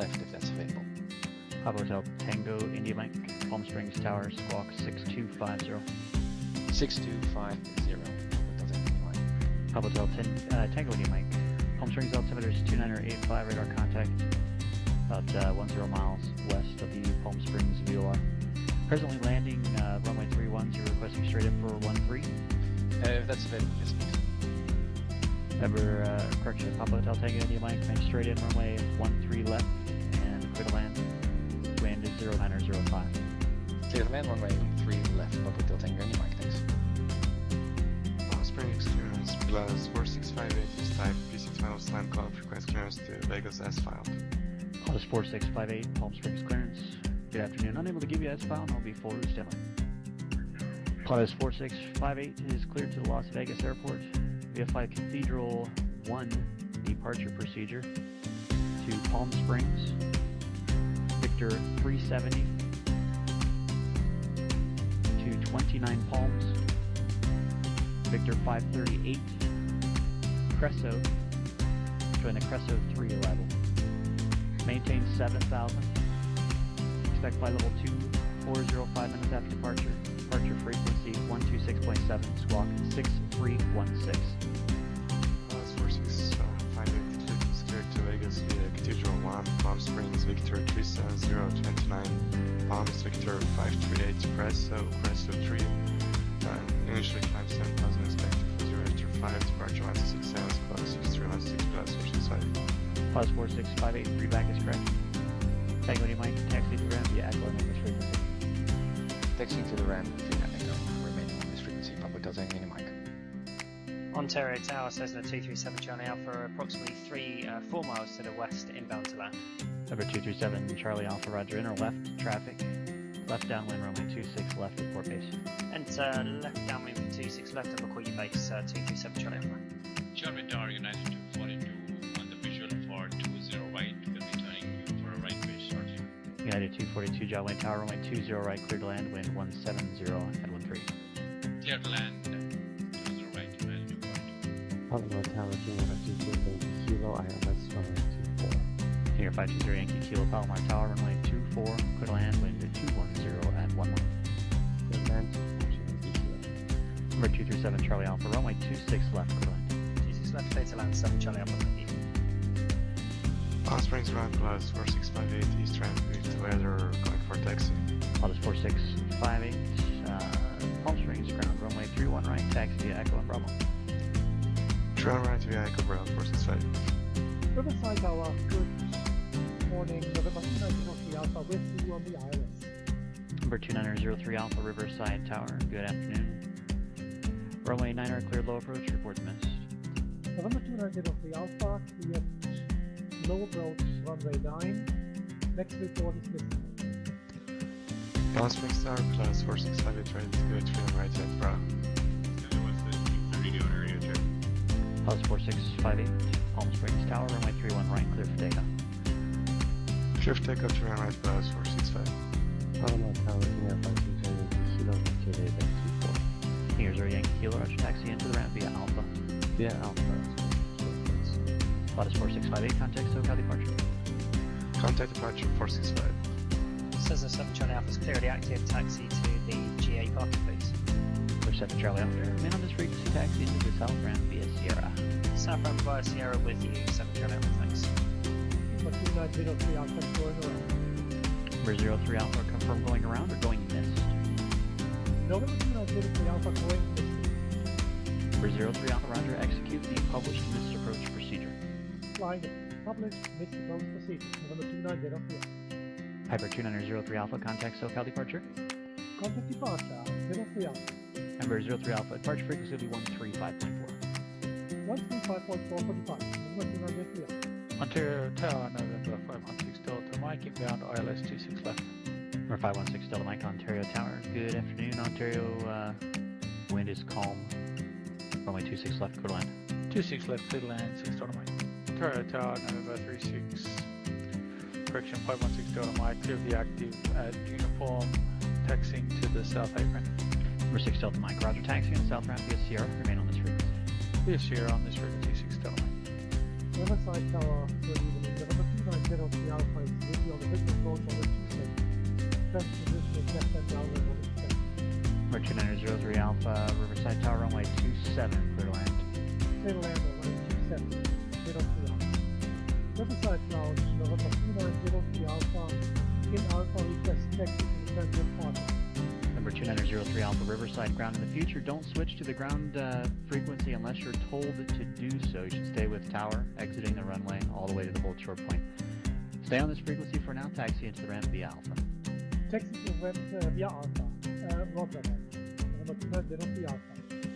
left if that's available. Papa Hotel Tango India Mike, Palm Springs Tower, Squawk 6250. 6250. Papa Hotel Tango India Mike, Palm Springs altimeter is 29085, radar contact about 10 miles west of the Palm Springs VOR. Presently landing runway 31, you're requesting straight in for 13. If that's available, yes please. Remember, correction, Papa Hotel Tango India Mike, make straight in runway 13 left and clear to land. Wind is 0905. Clear to land, runway 3 left, Papa Hotel Tango India Mike, thanks. Palm Springs clearance plus 4658 is type PC12 land call request clearance to Vegas S file. Plus 4658, Palm Springs clearance. Good afternoon. Unable to give you S file, and I'll be forward standby. Plus 4658 is cleared to the Las Vegas Airport. VFI Cathedral 1 departure procedure to Palm Springs. Victor 370 to 29 Palms. Victor 538. Cresso. Join the Cresso 3 arrival. Maintain 7,000. Expect flight level 2405 minutes after departure. Departure frequency 126.7. Squawk 6316. Plus 4658 is cleared to Vegas via Cathedral 1, Palm Springs, Victor 37029, Palms, Victor 538, Cresso 3. Initially climb 7,000, expected for 0 after 5, departure 166 hours, plus 6316 plus 465. Plus 4658, readback is correct. Tango India Mike, taxi to ramp via Echo and English frequency. Taxiing to the ramp via Echo, remaining on this frequency, Papa Hotel Tango India Mike. Ontario Tower, Cessna 237 Charlie Alpha, approximately 4 miles to the west, inbound to land. Number 237, Charlie Alpha, roger, inner left, traffic. Left downwind, runway 26 left, report base. Enter left downwind for 26 left, and we'll call you base 237 Charlie Alpha. Charlie Tower, United 242 on the visual for 20 right, will be turning you for a right base shortly. United 242, Jolly Tower, runway 20 right, clear to land, wind 170 at 13. Clear to land, 20 right, United 242. Papa Tower, Junior 220 Kilo, ILS 124. Senior 520 Yankee Kilo, Palomar Tower, runway 24, clear to land, wind 210 at 11. Clear land, Number 237, Charlie Alpha, runway 26 left, clear to land. 26 left, clear to land, 7 Charlie Alpha, thank you. Palm Springs ground plus 4658 east ramp with weather going for taxi. Plus 4658, Palm Springs ground, runway 31 right, taxi via Echo and Bravo. Trail right via Echo Brown 465. Riverside Tower, good morning, November 2903 Alpha with you on the ILS. Number 2903 Alpha, Riverside Tower, good afternoon. Runway 9 cleared low approach, reports missed. November 2903 Alpha, cleared low approach, runway 9. Next report is missing. Palm Springs Tower plus 4658 ready to go to freedom right at Bra. Plus 4658, Palm Springs Tower, runway 31 right, clear for takeoff. Clear for takeoff to run right plus 465. Papa Tower, Junior 520 Kilo, Quebec 24. Here's our Yankee Kilo, Archer taxi into the ramp via Alpha. Via Alpha. Plus 4658, contact SoCal departure. Contact departure 465. Cessna 7 Charlie Alpha is clearly active, taxi to the GA parking please. For 7 Charlie Alpha, remain on this frequency, taxi into the south ramp via Sierra. South ramp via Sierra with you, 7 Charlie Alpha, thanks. Number 2903 Alpha going around. Number 03 Alpha, confirm going around or going missed. November 2903 Alpha going missing. Number 03 Alpha, roger, execute the published missed approach procedure. Flying the published missed approach procedure. November 2903 Alpha. Piper 2903 Alpha, contact SoCal departure. Contact departure 03 Alpha. Number 03 Alpha, departure frequency will be 135.4. 135.4 for departure. November 2903 Alpha. Ontario Tower, November 516 Delta Mike, inbound ILS 26 left. Number 516 Delta Mike, Ontario Tower. Good afternoon, Ontario. Wind is calm. Runway 26 left, clear to land. 26 left, clear to land, 6 Delta Mike. Ontario Tower, November 36. Correction, 516 Delta Mike, clear of the active at uniform, taxiing to the south apron. Number 6 Delta Mike, roger, taxi and south ramp via Sierra. Remain on this frequency. Via Sierra on this frequency, 6 Delta Mike. Riverside Tower, good evening. November 2903 Alpha is on the business mode on the 27. Best position is left hand down and on the step. Merchant 903 Alpha, Riverside Tower, runway 27, clear to land. Clear to land on runway 27, 03 Alpha. Riverside Lounge, November 2903 Alpha, in Alpha request taxi to the transient partner. Number 2903 Alpha, Riverside ground. In the future, don't switch to the ground frequency unless you're told to do so. You should stay with tower, exiting the runway all the way to the hold short point. Stay on this frequency for now, taxi into the ramp via Alpha. Taxi to ramp via Alpha. Roger that. November 2903 Alpha.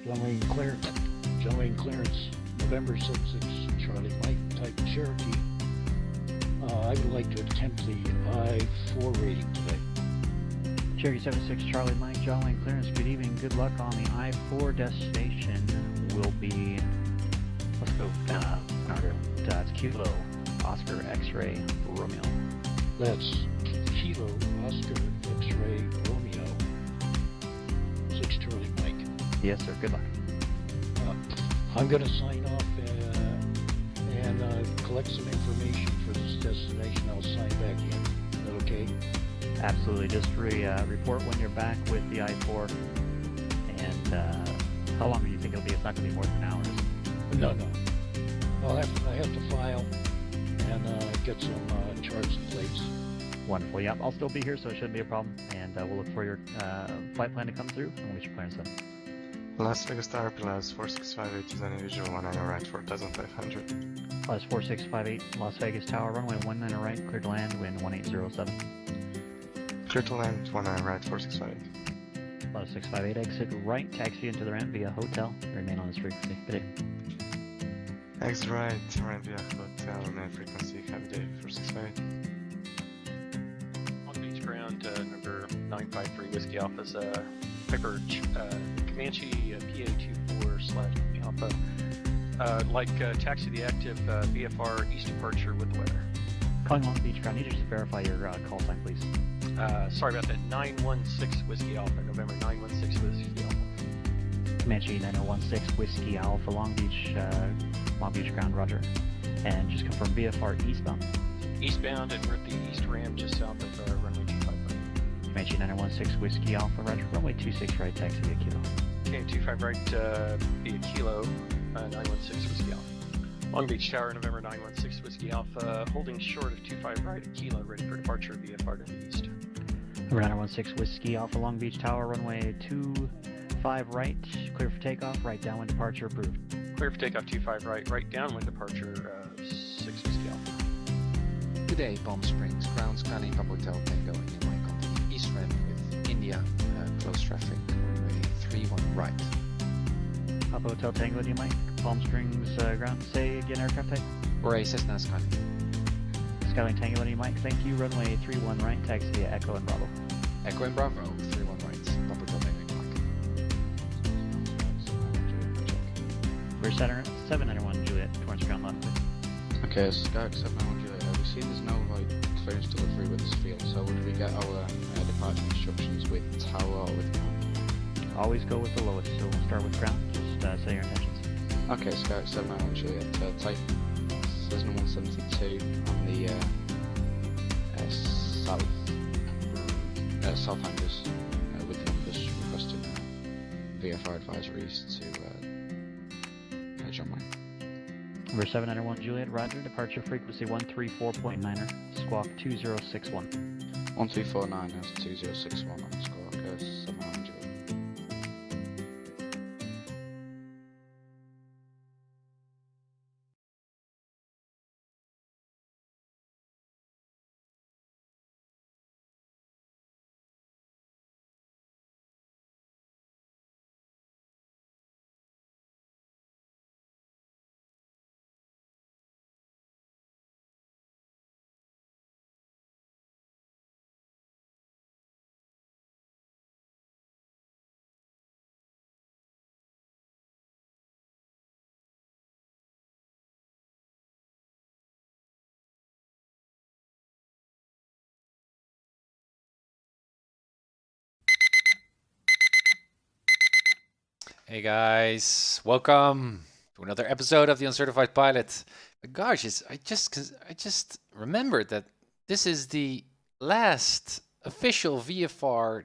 Runway clearance, November 66, Charlie Mike, type Cherokee. I would like to attempt the I-4 rating today. Cherokee 76 Charlie Mike, jawline clearance. Good evening. Good luck on the I-4 destination. Will be, let's go. That's Kilo Oscar X-ray Romeo. That's Kilo Oscar X-ray Romeo. 6 Charlie Mike. Yes, sir. Good luck. I'm going to sign off and collect some information for this destination. I'll sign back in. Is that okay? Absolutely. Just report when you're back with the I-4. And how long do you think it'll be? It's not going to be more than an hour. No. I have to file and get some charts and plates. Wonderful. Yep, I'll still be here, so it shouldn't be a problem. And we'll look for your flight plan to come through, and we'll get your plans done. Las Vegas Tower Pilas 4658 is an individual 19 right 4500. Plus 4658 Las Vegas Tower, runway 19 right, clear to land, wind 1807. Clear to land 19 right 4658. Plus 658 exit right, taxi into the ramp via hotel, remain on this frequency. Good day. Exit right, ramp via hotel, remain frequency, have a day 468. On beach ground, number 953 Whiskey Alpha's Piper Comanche PA24/Alpha. Taxi the active VFR east departure with the weather. Calling Long Beach ground, need you just verify your call sign, please. Sorry about that. 916 Whiskey Alpha, November 916 Whiskey Alpha. Comanche 9016 Whiskey Alpha, Long Beach ground, roger. And just confirm VFR eastbound. Eastbound, and we're at the east ramp just south of runway 25 right. Comanche 9016 Whiskey Alpha, roger. Runway 26 right, taxi via Kilo. Okay, 25 right via Kilo, 916 Whiskey Alpha. Long Beach Tower, November 916 Whiskey Alpha, holding short of 25 right at Kilo, ready for departure via far to the east. Number 916 Whiskey Alpha, Long Beach Tower, runway 25 right, clear for takeoff, right downwind departure approved. Clear for takeoff 25 right, right downwind departure 6 Whiskey Alpha. Good day, Palm Springs. Ground scanning Papa Hotel Tango in your mic on the east ramp with India, close traffic, runway 31 right. Papa Hotel Tango in your mic, Palm Springs ground. Say again, aircraft type. Or a Cessna Skyhawk. Skyline Tango in your mic, thank you. Runway 31 right, taxi via Echo and Bravo. Echo and Bravo, 31 right. Papa Hotel Tango in your mic. We're 791 Juliet, towards ground left. Okay, Skype 791 Juliet. We see there's no clearance delivery with this field, so would we get our departure instructions with tower or with ground? Always go with the lowest, so we'll start with ground. Just say your intentions. Okay, Skype 791 Juliet. Type Cessna 172 on the south hangers with the numbers requesting VFR advisories to John Wayne. Number 791 Juliet, roger. Departure frequency 134.9er, squawk 2061. 1249 has 2061 on the squawk 791 Juliet. Hey guys, welcome to another episode of the Uncertified Pilot. Gosh, I just remembered that this is the last official VFR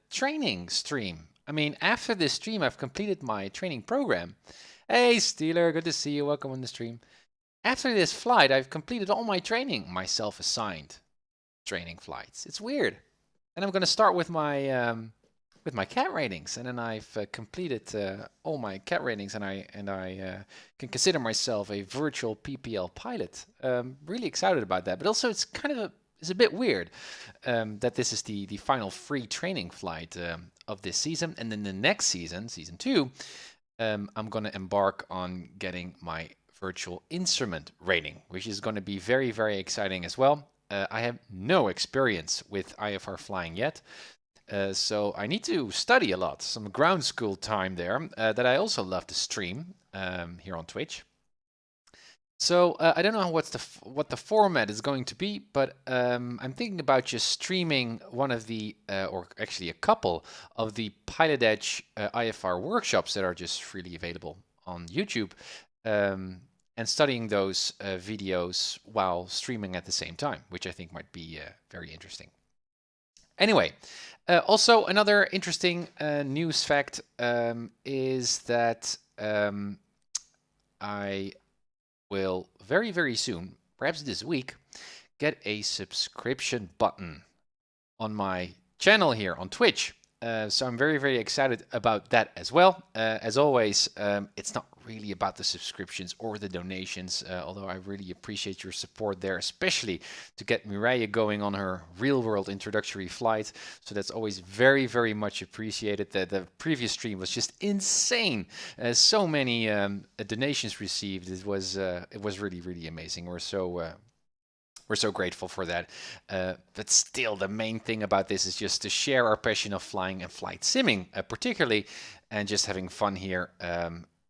training stream. I mean, after this stream, I've completed my training program. Hey, Steeler, good to see you. Welcome on the stream. After this flight, I've completed all my training, my self-assigned training flights. It's weird. And I'm going to start with my cat ratings, and then I've completed all my cat ratings, and I can consider myself a virtual PPL pilot. Really excited about that, but also it's kind of it's a bit weird that this is the final free training flight of this season, and then the next season, season 2, I'm going to embark on getting my virtual instrument rating, which is going to be very, very exciting as well. I have no experience with IFR flying yet. So I need to study a lot, some ground school time there that I also love to stream here on Twitch. So I don't know what the format is going to be, but I'm thinking about just streaming one of the, or actually a couple of the PilotEdge IFR workshops that are just freely available on YouTube, and studying those videos while streaming at the same time, which I think might be very interesting. Anyway, also another interesting news fact is that I will very, very soon, perhaps this week, get a subscription button on my channel here on Twitch. So I'm very, very excited about that as well. As always, it's not really about the subscriptions or the donations, although I really appreciate your support there, especially to get Mireille going on her real-world introductory flight. So that's always very, very much appreciated. The previous stream was just insane. So many donations received. It was really, really amazing. We're so grateful for that. But still, the main thing about this is just to share our passion of flying and flight simming, particularly, and just having fun here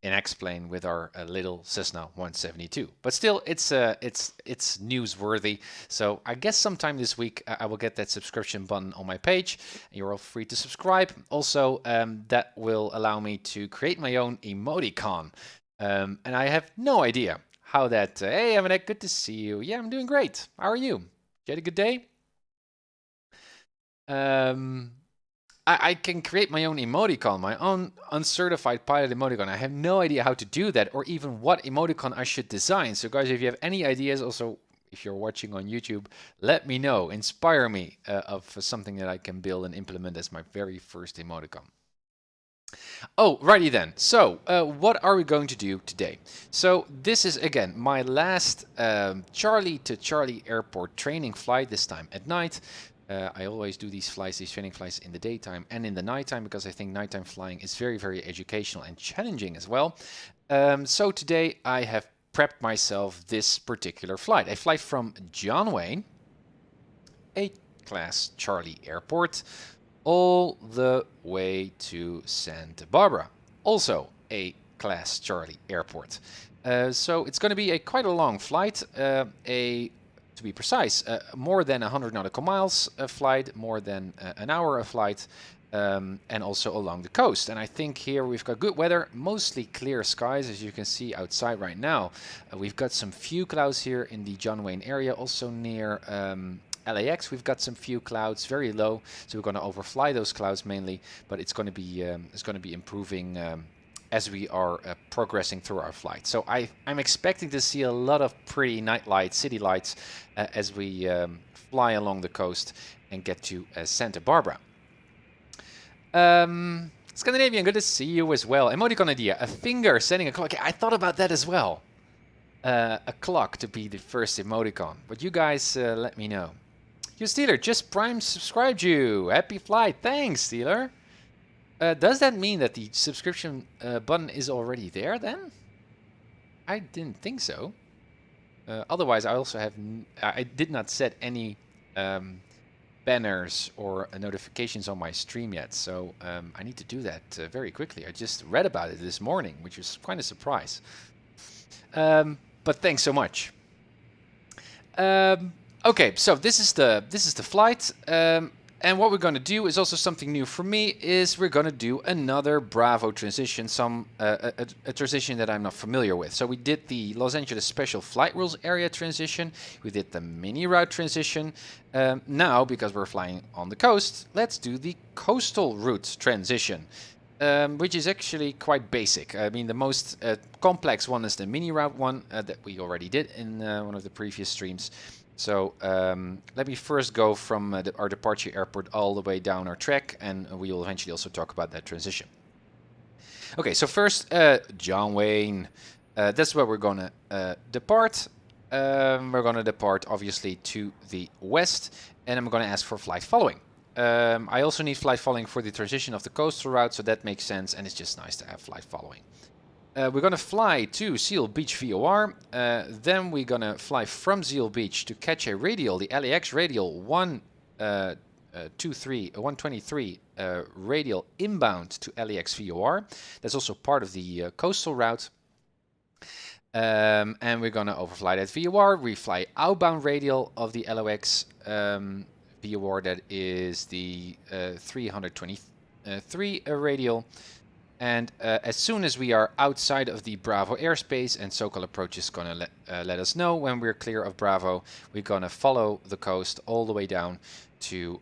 in X-Plane with our little Cessna 172. But still, it's newsworthy. So I guess sometime this week I will get that subscription button on my page. You're all free to subscribe. Also, that will allow me to create my own emoticon. And I have no idea how that, hey, Emanek, good to see you. Yeah, I'm doing great. How are you? You had a good day? I can create my own emoticon, my own uncertified pilot emoticon. I have no idea how to do that or even what emoticon I should design. So guys, if you have any ideas, also if you're watching on YouTube, let me know. Inspire me of something that I can build and implement as my very first emoticon. Oh, righty then. So, what are we going to do today? So, this is, again, my last Charlie to Charlie airport training flight, this time at night. I always do these training flights in the daytime and in the nighttime, because I think nighttime flying is very, very educational and challenging as well. So, today I have prepped myself this particular flight. A flight from John Wayne, A-class Charlie airport, all the way to Santa Barbara, also a Class Charlie airport. So it's going to be quite a long flight, to be precise, more than 100 nautical miles a flight, more than an hour a flight, and also along the coast. And I think here we've got good weather, mostly clear skies, as you can see outside right now. We've got some few clouds here in the John Wayne area, also near LAX. We've got some few clouds, very low, so we're going to overfly those clouds mainly, but it's going to be improving as we are progressing through our flight. So I'm expecting to see a lot of pretty night lights, city lights, as we fly along the coast and get to Santa Barbara. Scandinavian, good to see you as well. Emoticon idea, a finger sending a clock. I thought about that as well. A clock to be the first emoticon, but you guys let me know. You Steeler, just Prime subscribed you. Happy flight. Thanks, Steeler. Does that mean that the subscription button is already there then? I didn't think so. Otherwise, I did not set any banners or notifications on my stream yet. So I need to do that very quickly. I just read about it this morning, which was quite a surprise. But thanks so much. Okay, so this is the flight. And what we're going to do is also something new for me, is we're going to do another Bravo transition, a transition that I'm not familiar with. So we did the Los Angeles Special Flight Rules area transition, we did the mini route transition. Now, because we're flying on the coast, let's do the coastal route transition, which is actually quite basic. I mean, the most complex one is the mini route one that we already did in one of the previous streams. So let me first go from our departure airport all the way down our track, and we will eventually also talk about that transition. Okay, so first, John Wayne. That's where we're going to depart. We're going to depart, obviously, to the west, and I'm going to ask for flight following. I also need flight following for the transition of the coastal route, so that makes sense, and it's just nice to have flight following. We're going to fly to Seal Beach VOR, then we're going to fly from Seal Beach to catch a radial, the LAX radial 123 radial inbound to LAX VOR. That's also part of the coastal route. And we're going to overfly that VOR. We fly outbound radial of the LAX VOR, that is the 323 radial. And as soon as we are outside of the Bravo airspace, and SoCal Approach is going to let us know when we're clear of Bravo, we're going to follow the coast all the way down to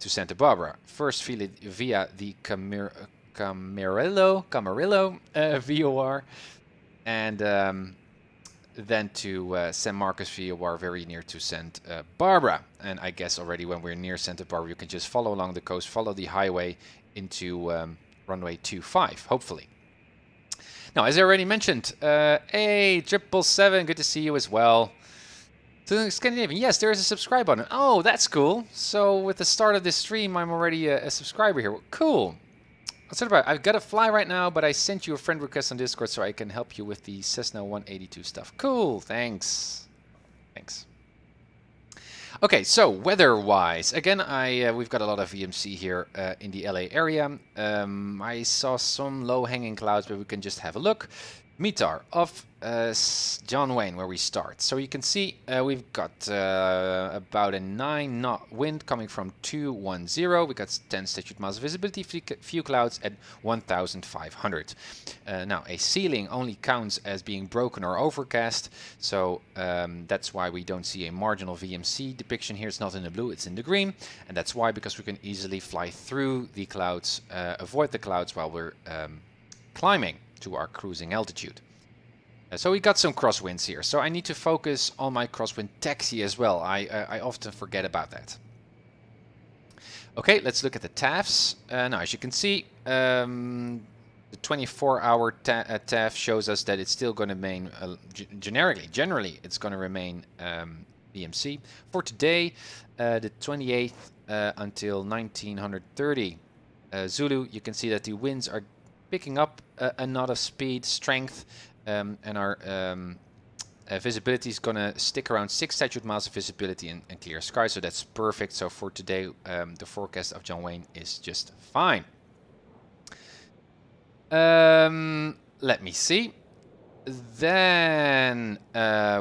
Santa Barbara. First via the Camarillo VOR, and then to San Marcos VOR, very near to Santa Barbara. And I guess already when we're near Santa Barbara, you can just follow along the coast, follow the highway into runway 25, hopefully. Now, as I already mentioned, hey, 777, good to see you as well. To Scandinavian, yes, there is a subscribe button. Oh, that's cool. So with the start of this stream, I'm already a subscriber here. Cool. I've got to fly right now, but I sent you a friend request on Discord so I can help you with the Cessna 182 stuff. Cool, thanks. Thanks. Okay, so weather-wise, again, we've got a lot of VMC here in the LA area. I saw some low-hanging clouds, but we can just have a look. METAR of John Wayne, where we start. So you can see we've got about a 9-knot wind coming from 210. We got 10 statute miles of visibility, few clouds at 1,500. Now, a ceiling only counts as being broken or overcast, so that's why we don't see a marginal VMC depiction here. It's not in the blue, it's in the green, and that's why, because we can easily fly through the clouds, avoid the clouds while we're climbing to our cruising altitude. So we got some crosswinds here, so I need to focus on my crosswind taxi as well. I often forget about that. Okay, let's look at the TAFs. Now, as you can see, the 24-hour TAF shows us that it's still going to remain, generally, it's going to remain VMC. For today, the 28th until 1930 Zulu, you can see that the winds are picking up a knot of speed, strength, and our visibility is going to stick around 6 statute miles of visibility and clear sky, so that's perfect. So for today, the forecast of John Wayne is just fine. Let me see. Then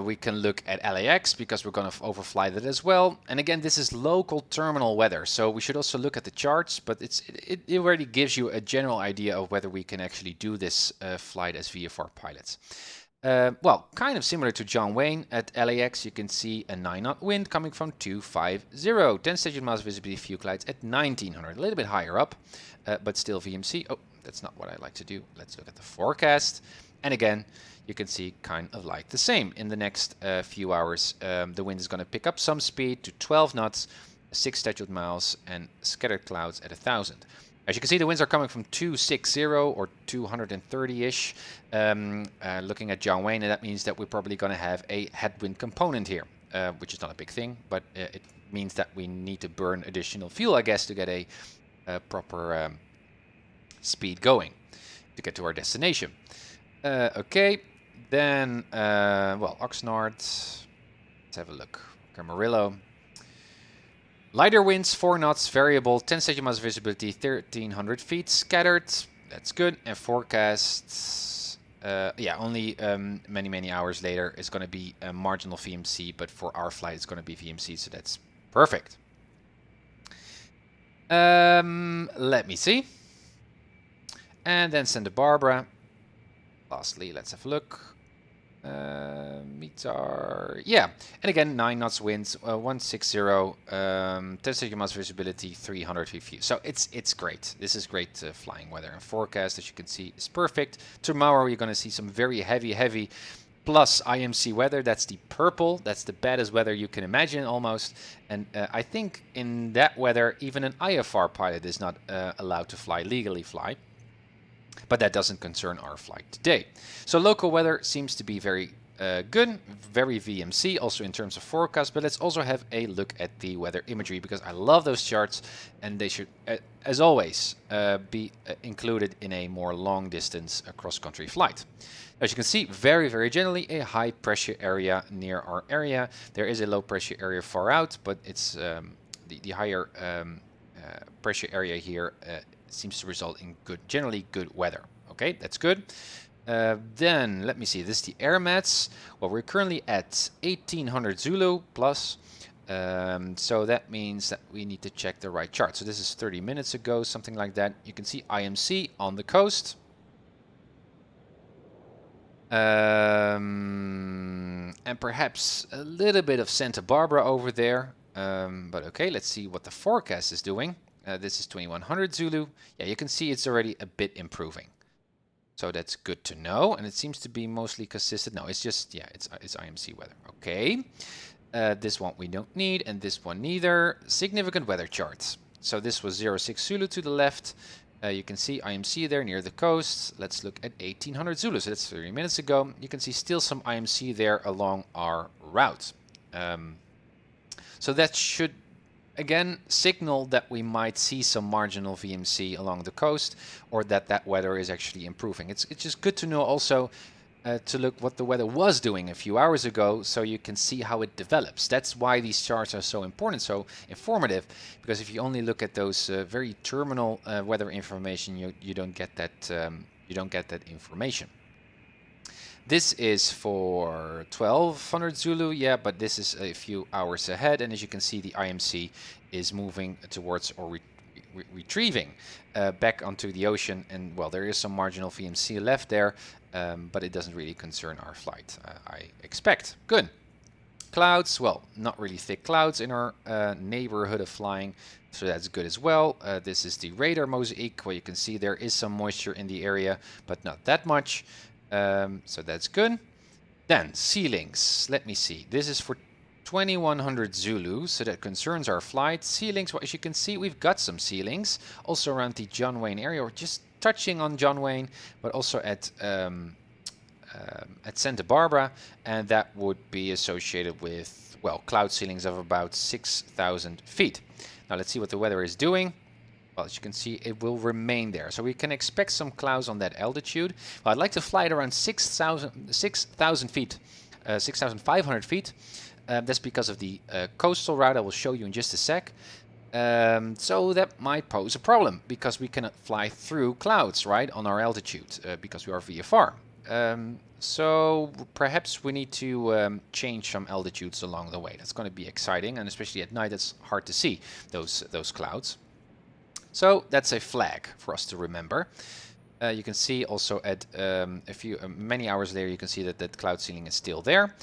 we can look at LAX, because we're going to overfly that as well. And again, this is local terminal weather, so we should also look at the charts, but it already gives you a general idea of whether we can actually do this flight as VFR pilots. Well, kind of similar to John Wayne. At LAX, you can see a 9-knot wind coming from 250. 10 statute miles visibility, few clouds at 1900. A little bit higher up, but still VMC. Oh, that's not what I like to do. Let's look at the forecast. And again, you can see kind of like the same. In the next few hours, the wind is going to pick up some speed to 12 knots, 6 statute miles, and scattered clouds at 1,000. As you can see, the winds are coming from 260 or 230-ish. Looking at John Wayne, and that means that we're probably going to have a headwind component here, which is not a big thing, but it means that we need to burn additional fuel, I guess, to get a proper speed going to get to our destination. Okay, then, well, Oxnard, let's have a look. Camarillo. Lighter winds, 4 knots, variable, 10 statute miles visibility, 1,300 feet, scattered, that's good. And forecasts, yeah, only many hours later is going to be a marginal VMC, but for our flight it's going to be VMC, so that's perfect. Let me see. And then Santa Barbara. Lastly, let's have a look. METAR, yeah, and again 9 knots winds, 160, 10 miles visibility, 300 feet view. So it's great. This is great flying weather, and forecast, as you can see, is perfect. Tomorrow you're going to see some very heavy plus IMC weather. That's the purple. That's the baddest weather you can imagine almost. And I think in that weather even an IFR pilot is not allowed to legally fly. But that doesn't concern our flight today. So local weather seems to be very good, very VMC also in terms of forecast. But let's also have a look at the weather imagery, because I love those charts, and they should, as always, be included in a more long distance cross-country flight. As you can see, very generally a high pressure area near our area. There is a low pressure area far out, but it's the higher pressure area here seems to result in generally good weather. Okay, that's good. Then let me see. This is the air mats. Well, we're currently at 1800 Zulu plus. So that means that we need to check the right chart. So this is 30 minutes ago, something like that. You can see IMC on the coast. And perhaps a little bit of Santa Barbara over there. But okay, let's see what the forecast is doing. This is 2100 Zulu. Yeah, you can see it's already a bit improving. So that's good to know. And it seems to be mostly consistent. No, it's just, yeah, it's IMC weather. Okay. This one we don't need, and this one neither. Significant weather charts. So this was 06 Zulu to the left. You can see IMC there near the coast. Let's look at 1800 Zulu. So that's 30 minutes ago. You can see still some IMC there along our route. So that should again signal that we might see some marginal VMC along the coast, or that weather is actually improving. It's just good to know also to look what the weather was doing a few hours ago, so you can see how it develops. That's why these charts are so important, so informative, because if you only look at those very terminal weather information, you don't get that information. This is for 1200 Zulu, yeah, but this is a few hours ahead, and as you can see, the IMC is moving towards or retrieving back onto the ocean, and well, there is some marginal VMC left there, but it doesn't really concern our flight, I expect. Good. Clouds, well, not really thick clouds in our neighborhood of flying, so that's good as well. This is the radar mosaic, where you can see there is some moisture in the area, but not that much. So that's good. Then ceilings. Let me see. This is for 2100 Zulu, so that concerns our flight. Ceilings, well, as you can see, we've got some ceilings also around the John Wayne area, or just touching on John Wayne, but also at Santa Barbara, and that would be associated with, well, cloud ceilings of about 6,000 feet. Now let's see what the weather is doing. Well, as you can see, it will remain there. So we can expect some clouds on that altitude. Well, I'd like to fly it around 6,000 feet, 6,500 feet. That's because of the coastal route I will show you in just a sec. So that might pose a problem, because we cannot fly through clouds, right, on our altitude, because we are VFR. So perhaps we need to change some altitudes along the way. That's going to be exciting, and especially at night, it's hard to see those clouds. So that's a flag for us to remember. You can see also at many hours later, you can see that that cloud ceiling is still there.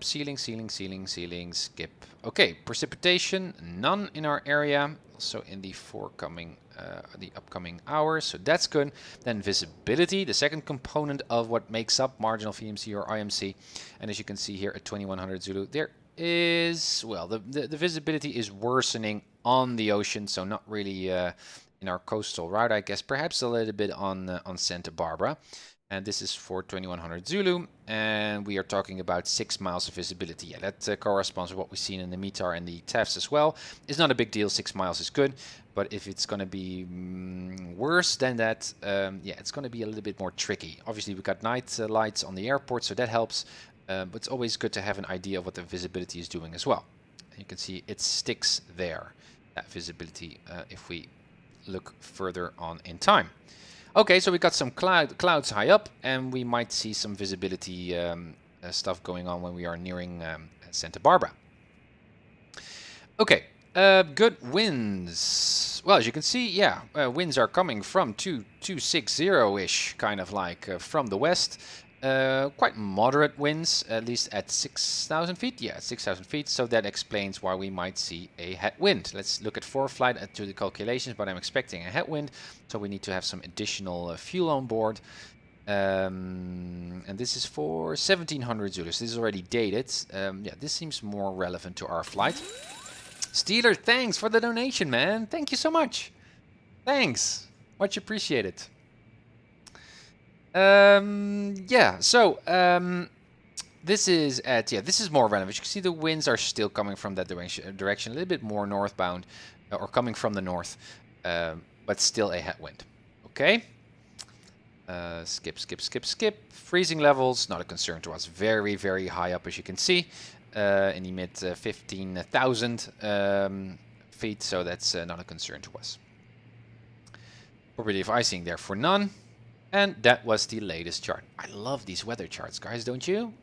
Ceiling, skip. Okay, precipitation, none in our area. Also in the upcoming hours, so that's good. Then visibility, the second component of what makes up marginal VMC or IMC. And as you can see here at 2100 Zulu, there is, well, the visibility is worsening on the ocean, so not really in our coastal route, I guess. Perhaps a little bit on Santa Barbara. And this is for 2100 Zulu, and we are talking about 6 miles of visibility. Yeah, that corresponds to what we've seen in the METAR and the TAFs as well. It's not a big deal, 6 miles is good, but if it's going to be worse than that, yeah, it's going to be a little bit more tricky. Obviously, we've got night lights on the airport, so that helps, but it's always good to have an idea of what the visibility is doing as well. And you can see it sticks there, that visibility, if we look further on in time. Okay, so we got some clouds high up, and we might see some visibility stuff going on when we are nearing Santa Barbara. Okay, Good winds. Well, as you can see, yeah, winds are coming from 260-ish, kind of like from the west. Quite moderate winds, at least at 6,000 feet. Yeah, 6,000 feet. So that explains why we might see a headwind. Let's look at ForeFlight and do the calculations, but I'm expecting a headwind. So we need to have some additional fuel on board. And this is for 1700 Zulus. This is already dated. Yeah, this seems more relevant to our flight. Steeler, thanks for the donation, man. Thank you so much. Thanks. Much appreciated. Yeah, so this is this is more relevant. You can see the winds are still coming from that direction, a little bit more northbound, or coming from the north, but still a headwind. Okay. Skip. Freezing levels, not a concern to us. Very, very high up, as you can see, in the mid 15,000 feet, so that's not a concern to us. Probability of icing there for none. And that was the latest chart. I love these weather charts, guys, don't you?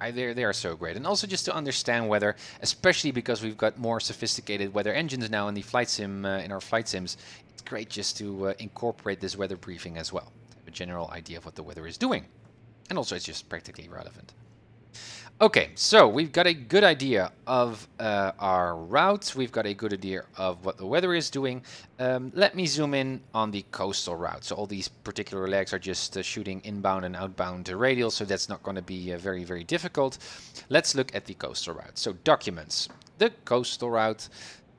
They are so great. And also just to understand weather, especially because we've got more sophisticated weather engines now in the flight sim, in our flight sims, it's great just to incorporate this weather briefing as well. A general idea of what the weather is doing. And also it's just practically relevant. Okay, so we've got a good idea of our routes. We've got a good idea of what the weather is doing. Let me zoom in on the coastal route. So all these particular legs are just shooting inbound and outbound radial, so that's not going to be very, very difficult. Let's look at the coastal route. So documents, the coastal route.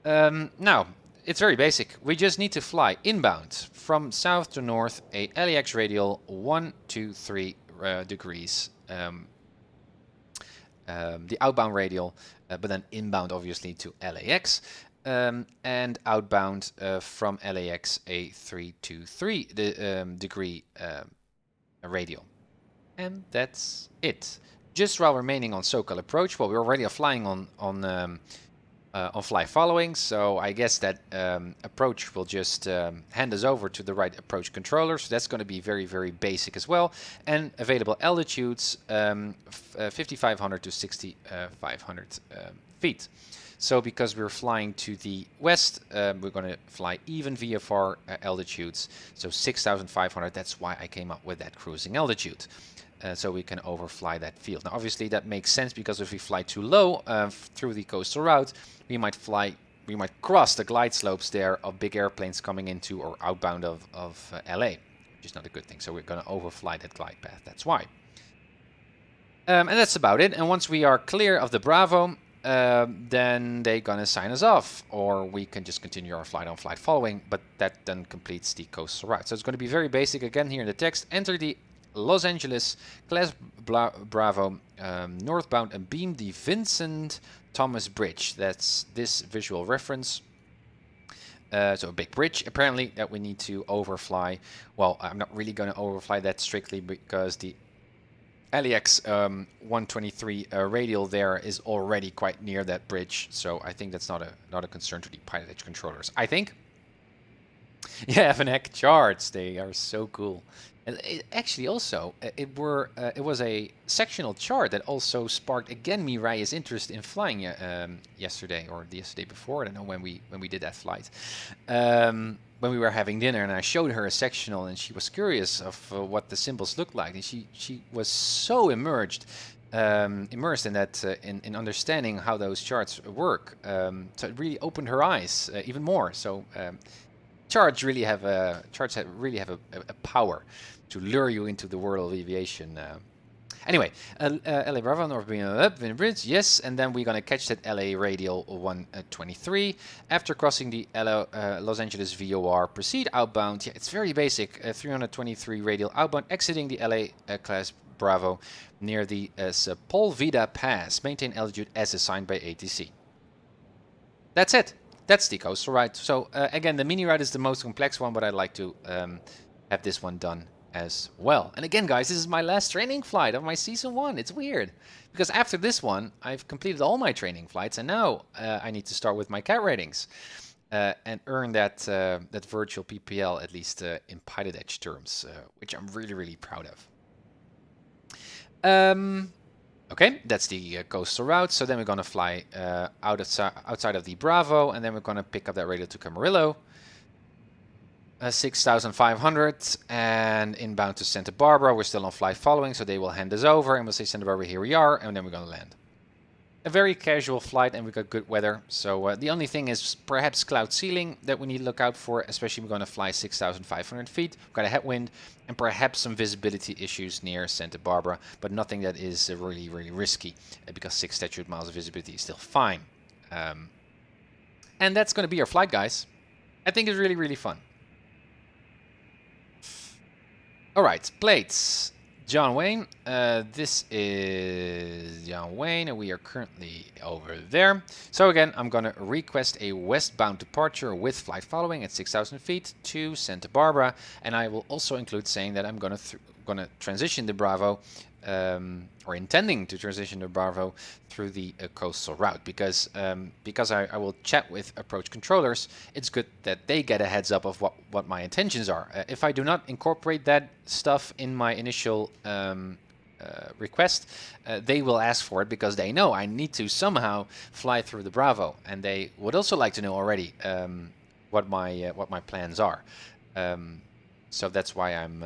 Now, it's very basic. We just need to fly inbound from south to north, a LAX radial 123 degrees. The outbound radial, but then inbound obviously to LAX, and outbound from LAX a 323 degree radial. And that's it. Just while remaining on SoCal approach, well, we're already flying on fly following, so I guess that approach will just hand us over to the right approach controller. So that's going to be very, very basic as well. And available altitudes 5,500 to 6,500 feet. So because we're flying to the west, we're going to fly even VFR altitudes. So 6,500, that's why I came up with that cruising altitude. So we can overfly that field. Now, obviously, that makes sense because if we fly too low through the coastal route, we might cross the glide slopes there of big airplanes coming into or outbound of LA, which is not a good thing. So we're going to overfly that glide path. That's why. And that's about it. And once we are clear of the Bravo, then they're going to sign us off, or we can just continue our flight on flight following. But that then completes the coastal route. So it's going to be very basic again here in the text. Enter the Los Angeles class Bravo northbound and beam the Vincent Thomas Bridge. That's this visual reference. So a big bridge apparently that we need to overfly. Well, I'm not really going to overfly that strictly because the LAX 123 radial there is already quite near that bridge. So I think that's not a concern to the PilotEdge controllers. I think. Yeah, FNEC charts. They are so cool. And it actually also, it was a sectional chart that also sparked again Mirai's interest in flying yesterday or the yesterday before. I don't know when we did that flight. When we were having dinner and I showed her a sectional and she was curious of what the symbols looked like. And she was so immersed in that, in understanding how those charts work. So it really opened her eyes even more. So charts really have a power to lure you into the world of aviation. Anyway, LA Bravo, North Bridge, yes, and then we're going to catch that LA Radial 123. After crossing the Los Angeles VOR, proceed outbound. Yeah, it's very basic. 323 radial outbound, exiting the LA class Bravo near the Sepulveda Pass. Maintain altitude as assigned by ATC. That's it. That's the coastal route. So again, the mini route is the most complex one, but I'd like to have this one done as well. And again, guys, this is my last training flight of my season 1. It's weird because after this one, I've completed all my training flights, and now I need to start with my CAT ratings and earn that virtual PPL, at least in PilotEdge terms, which I'm really, really proud of. Okay, that's the coastal route. So then we're going to fly outside of the Bravo, and then we're going to pick up that radio to Camarillo. 6,500 and inbound to Santa Barbara. We're still on flight following, so they will hand us over and we'll say Santa Barbara, here we are, and then we're going to land. A very casual flight, and we got good weather. So the only thing is perhaps cloud ceiling that we need to look out for, especially we're going to fly 6,500 feet. We've got a headwind and perhaps some visibility issues near Santa Barbara, but nothing that is really, really risky because 6 statute miles of visibility is still fine. And that's going to be our flight, guys. I think it's really, really fun. All right, plates. John Wayne. This is John Wayne, and we are currently over there. So again, I'm going to request a westbound departure with flight following at 6,000 feet to Santa Barbara, and I will also include saying that I'm going to transition the Bravo, or intending to transition the Bravo through the coastal route, because I will chat with approach controllers. It's good that they get a heads up of what my intentions are. If I do not incorporate that stuff in my initial request, they will ask for it because they know I need to somehow fly through the Bravo, and they would also like to know already what my plans are. So that's why I'm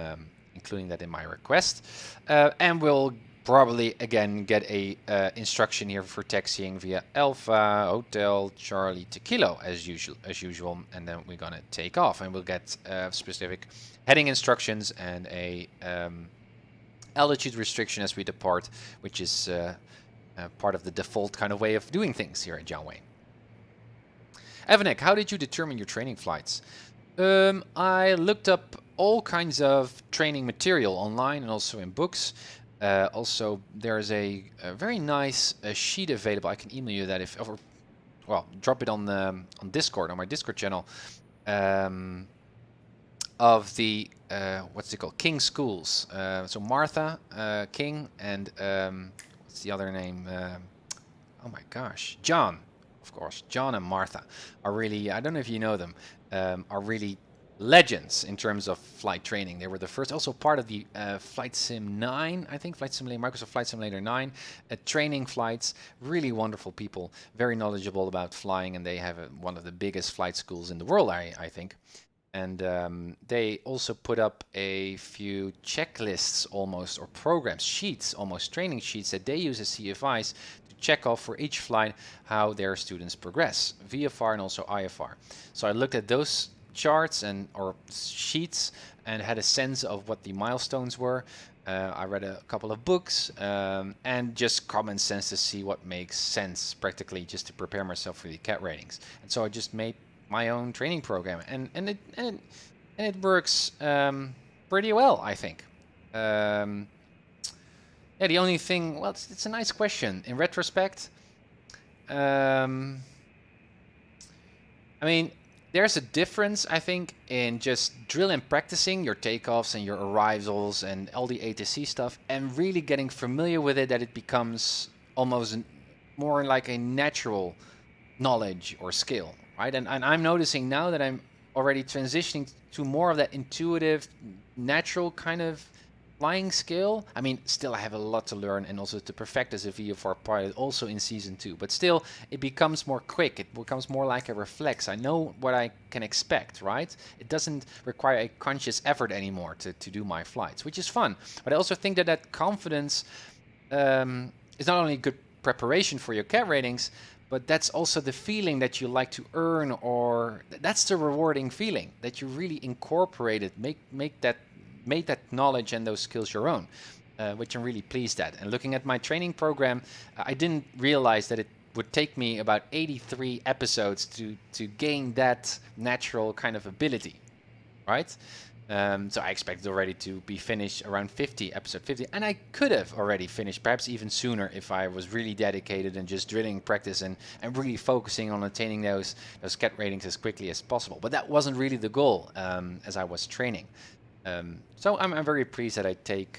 including that in my request, and we'll probably again get a instruction here for taxiing via Alpha Hotel Charlie Tequilo as usual, and then we're gonna take off, and we'll get specific heading instructions and a altitude restriction as we depart, which is part of the default kind of way of doing things here at John Wayne. Evanek, how did you determine your training flights? I looked up all kinds of training material online and also in books. Also, there's a very nice sheet available. I can email you that well, drop it on Discord, on my Discord channel, of the what's it called, King schools. So Martha King and what's the other name? Oh my gosh, John. Of course, John and Martha are really, I don't know if you know them, are really legends in terms of flight training. They were the first, also part of the Flight Sim 9, I think, Microsoft Flight Simulator 9, training flights. Really wonderful people, very knowledgeable about flying, and they have one of the biggest flight schools in the world, I think. And they also put up a few checklists almost, or programs, sheets, almost training sheets that they use as CFIs to check off for each flight how their students progress, VFR and also IFR. So I looked at those charts or sheets and had a sense of what the milestones were. I read a couple of books and just common sense to see what makes sense practically, just to prepare myself for the CAT ratings. And so I just made my own training program, and it works pretty well, I think. Yeah, the only thing, well, it's a nice question in retrospect. I mean, there's a difference, I think, in just drill and practicing your takeoffs and your arrivals and all the A to C stuff, and really getting familiar with it, that it becomes almost more like a natural knowledge or skill, right? And I'm noticing now that I'm already transitioning to more of that intuitive, natural kind of flying skill. I mean, still I have a lot to learn and also to perfect as a VFR pilot also in Season 2. But still, it becomes more quick. It becomes more like a reflex. I know what I can expect, right? It doesn't require a conscious effort anymore to do my flights, which is fun. But I also think that that confidence is not only good preparation for your CAT ratings, but that's also the feeling that you like to earn, or that's the rewarding feeling, that you really incorporated, made that knowledge and those skills your own, which I'm really pleased at. And looking at my training program, I didn't realize that it would take me about 83 episodes to gain that natural kind of ability, right? So I expected already to be finished around episode 50, and I could have already finished perhaps even sooner if I was really dedicated and just drilling practice and really focusing on attaining those CAT ratings as quickly as possible. But that wasn't really the goal as I was training. So I'm very pleased that I took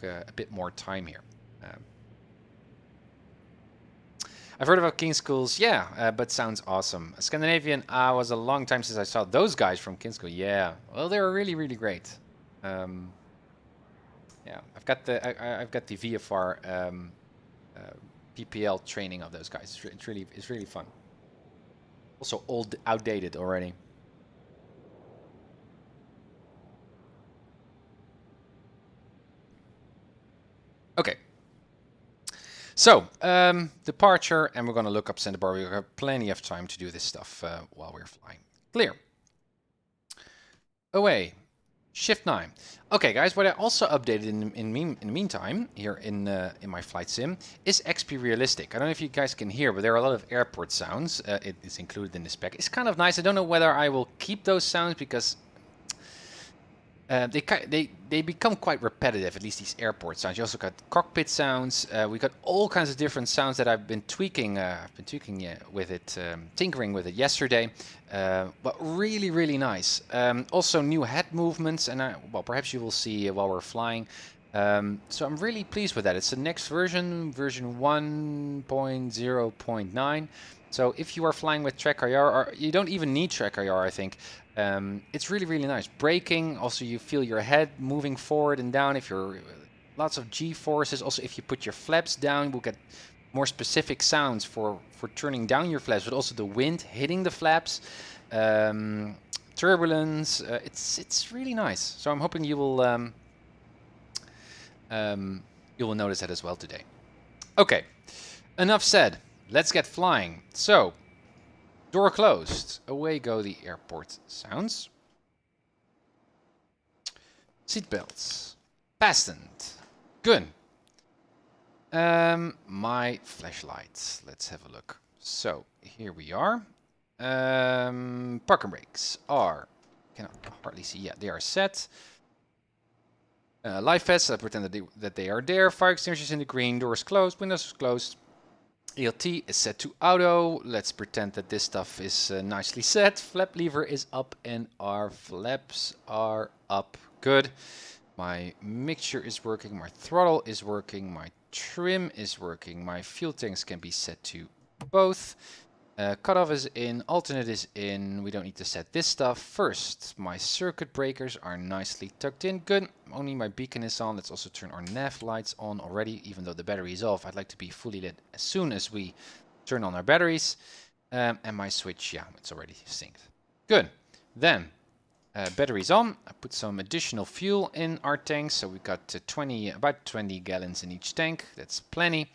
a bit more time here. I've heard about King Schools, yeah, but sounds awesome. Scandinavian, was a long time since I saw those guys from King School. Yeah, well, they were really, really great. Yeah, I've got the VFR PPL training of those guys. It's really fun. Also outdated already. Okay. So, departure, and we're going to look up Center Bar. We have plenty of time to do this stuff while we're flying. Clear. Away. Shift 9. Okay, guys, what I also updated in the meantime, here in my flight sim, is XP Realistic. I don't know if you guys can hear, but there are a lot of airport sounds. It is included in the spec. It's kind of nice. I don't know whether I will keep those sounds because they become quite repetitive, at least these airport sounds. You also got cockpit sounds. We got all kinds of different sounds that I've been tweaking. With it, tinkering with it yesterday. But really nice. Also new head movements, and well, perhaps you will see while we're flying. So I'm really pleased with that. It's the next version 1.0.9. So if you are flying with TrackIR, or you don't even need TrackIR, I think. It's really nice. Braking, also you feel your head moving forward and down. If you're lots of G-forces. Also, if you put your flaps down, we'll get more specific sounds for turning down your flaps, but also the wind hitting the flaps, turbulence. It's really nice. So I'm hoping you will notice that as well today. Okay, enough said. Let's get flying. So. Door closed. Away go the airport sounds. Seatbelts. Fastened. Good. My flashlights. Let's have a look. So, here we are. Parking brakes are... Cannot hardly see. Yeah, they are set. Life vests. I pretend that they are there. Fire extinguishers in the green. Doors closed. Windows closed. ELT is set to auto. Let's pretend that this stuff is nicely set. Flap lever is up and our flaps are up. Good. My mixture is working. My throttle is working. My trim is working. My fuel tanks can be set to both. Cutoff is in. Alternate is in. We don't need to set this stuff. First, my circuit breakers are nicely tucked in. Good. Only my beacon is on. Let's also turn our nav lights on already, even though the battery is off. I'd like to be fully lit as soon as we turn on our batteries. And my switch, yeah, it's already synced. Good. Then, batteries on. I put some additional fuel in our tanks. So we've got about 20 gallons in each tank. That's plenty.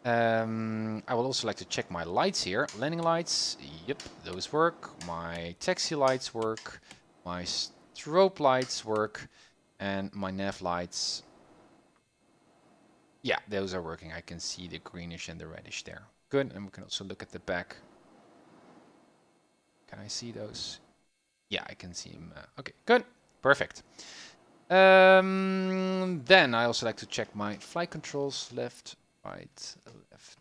I would also like to check my lights here. Landing lights, yep, those work. My taxi lights work. My strobe lights work. And my nav lights, yeah, those are working. I can see the greenish and the reddish there. Good, and we can also look at the back. Can I see those? Yeah, I can see them. Okay, good, perfect. Then I also like to check my flight controls. Left, right, left.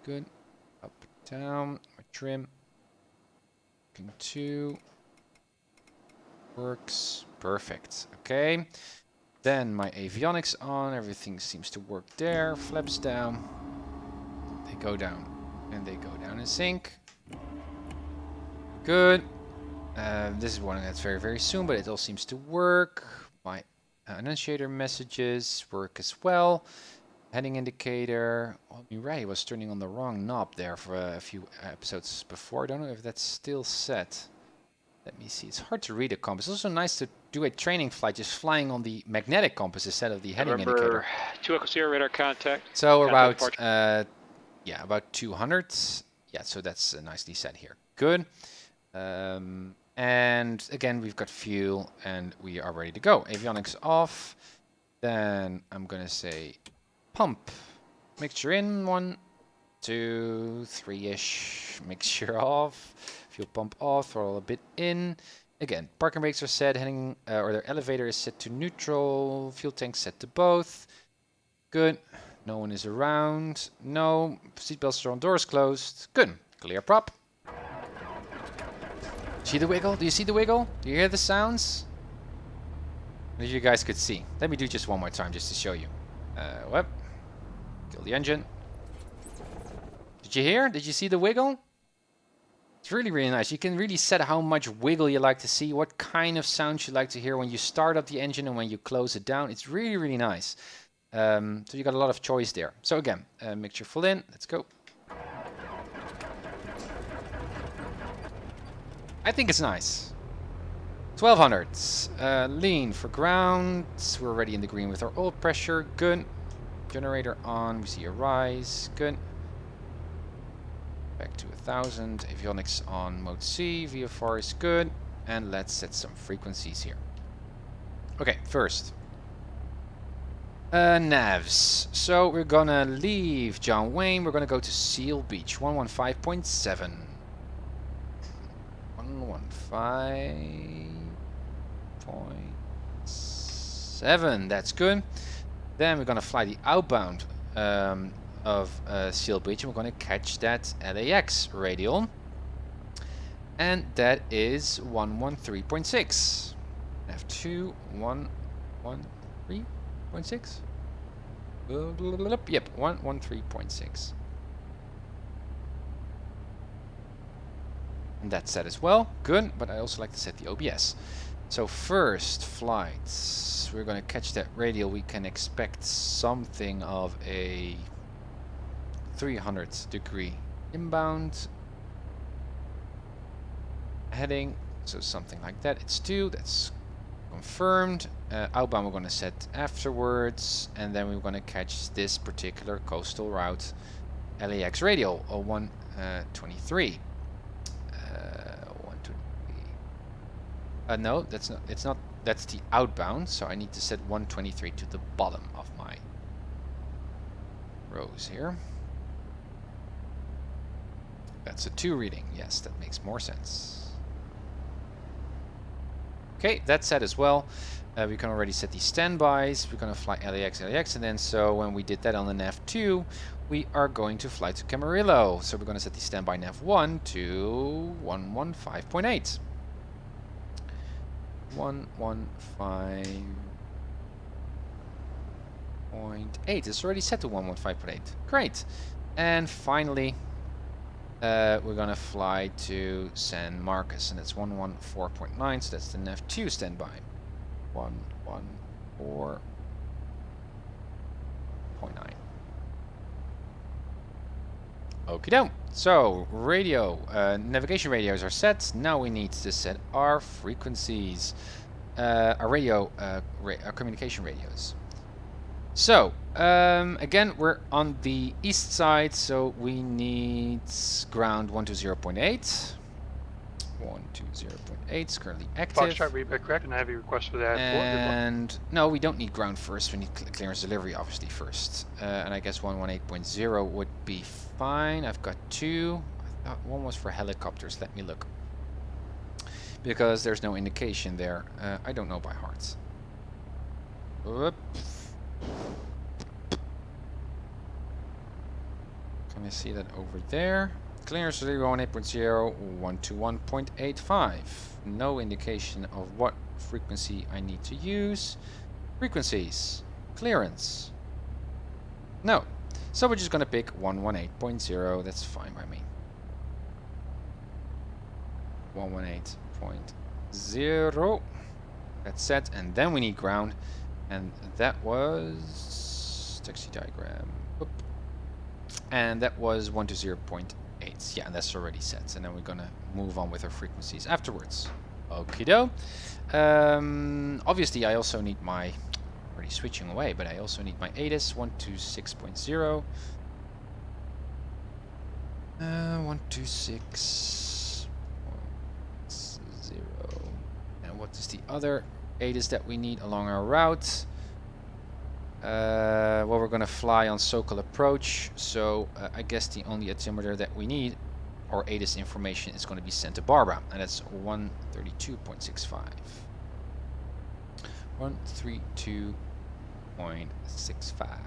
Good. Up, down. My trim. Looking 2. Works. Perfect. Okay. Then my avionics on. Everything seems to work there. Flaps down. They go down. And they go down in sync. Good. This is one that's very soon, but it all seems to work. My annunciator messages work as well. Heading indicator. Well, Mirai was turning on the wrong knob there for a few episodes before. I don't know if that's still set. Let me see. It's hard to read a compass. It's also nice to do a training flight just flying on the magnetic compass instead of the heading indicator. 2 Echo Sierra radar contact. So about about 200. Yeah, so that's nicely set here. Good. And again, we've got fuel and we are ready to go. Avionics off. Then I'm gonna say pump. Mixture in. 1, 2, 3-ish. Mixture off. Fuel pump off. Throttle a bit in. Again, parking brakes are set. Heading or their elevator is set to neutral. Fuel tank set to both. Good. No one is around. No. Seatbelts are on. Doors closed. Good. Clear prop. See the wiggle? Do you see the wiggle? Do you hear the sounds? If you guys could see. Let me do just one more time just to show you. What? Kill the engine. Did you hear? Did you see the wiggle? It's really nice. You can really set how much wiggle you like to see, what kind of sounds you like to hear when you start up the engine and when you close it down. It's really nice. So you got a lot of choice there. So again, mixture full in. Let's go. I think it's nice. 1200. Lean for ground. We're already in the green with our oil pressure. Good. Generator on. We see a rise. Good. Back to 1000. Avionics on mode C. VFR is good. And let's set some frequencies here. Okay, first. Navs. So we're gonna leave John Wayne. We're gonna go to Seal Beach. 115.7. 115.7. That's good. Then we're gonna fly the outbound of Seal Beach, and we're gonna catch that LAX radial, and that is 113.6. F2 113.6. Yep, 113.6. And that's set as well. Good, but I also like to set the OBS. So first flights, we're going to catch that radial. We can expect something of a 300-degree inbound heading. So something like that. It's 2. That's confirmed. Outbound we're going to set afterwards. And then we're going to catch this particular coastal route, LAX radial, 123. No, that's not. It's not. That's the outbound. So I need to set 123 to the bottom of my rows here. That's a 2 reading. Yes, that makes more sense. Okay, that's set as well. We can already set these standbys. We're going to fly LAX, and then so when we did that on the nav2, we are going to fly to Camarillo. So we're going to set the standby nav1 to 115.8. 115.8. It's already set to 115.8. Great. And finally, we're gonna fly to San Marcos, and that's 114.9. So that's the nav2 standby. 114.9. Okie doke. So radio, navigation radios are set. Now we need to set our frequencies, our radio, our communication radios. So again, we're on the east side, so we need ground 120.8. 120.8 is currently active. Foxtrot readback correct, and I have a request for that. And no, we don't need ground first. We need clearance delivery, obviously, first. And I guess 118.0 would be fine. I've got 2. I thought one was for helicopters. Let me look. Because there's no indication there. I don't know by heart. Whoop. Can I see that over there? Clearance delivery 118.0, 121.85. No indication of what frequency I need to use. Frequencies. Clearance. No. So we're just going to pick 118.0. That's fine by me. 118.0. That's set. And then we need ground. And that was... taxi diagram. Oop. And that was 120.8. Yeah, and that's already set. And then we're gonna move on with our frequencies afterwards. Okie doke. Obviously, I also need my... already switching away, but I also need my ATIS 126.0. 126.0. And what is the other ATIS that we need along our route? Well, we're going to fly on Sokol approach, so I guess the only altimeter that we need, or ATIS information, is going to be Santa Barbara, and that's 132.65. 132.65.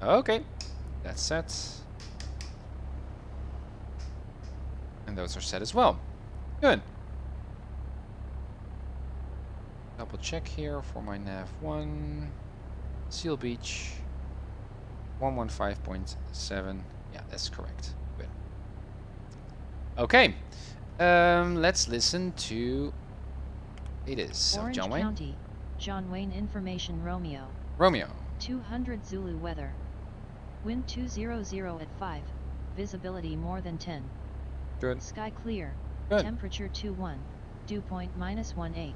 Okay, that's set. And those are set as well. Good. Double check here for my nav1. Seal Beach 115.7. Yeah, that's correct. Good. Okay. Let's listen to ATIS of Orange John Wayne. County, John Wayne information Romeo. Romeo. 200 Zulu weather. Wind 200 at 5. Visibility more than 10. Good. Sky clear. Good. Temperature 21. Dew point -18.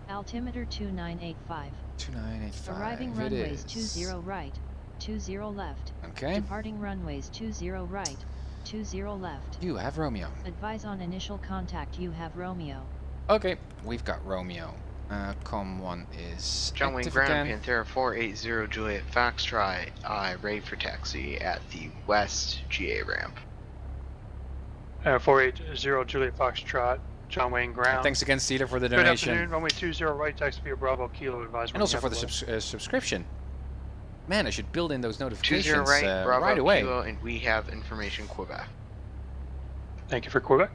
Altimeter 2985. 2985. Arriving it runways is. 20 right. 20 left. Okay. Departing runways 20 right. 20 left. You have Romeo. Advise on initial contact. You have Romeo. Okay, we've got Romeo. Com1 is John Wayne active Ground, again. Panthera 480 Juliet Foxtrot, ready for taxi at the West GA ramp. 480 Juliet Foxtrot, John Wayne Ground. Thanks again, Steeler, for the Good donation. afternoon, runway 20 right, taxi via Bravo Kilo advise. And also for the subscription. Man, I should build in those 20 notifications right, Bravo right away. Kilo, and we have information Quebec. Thank you for Quebec.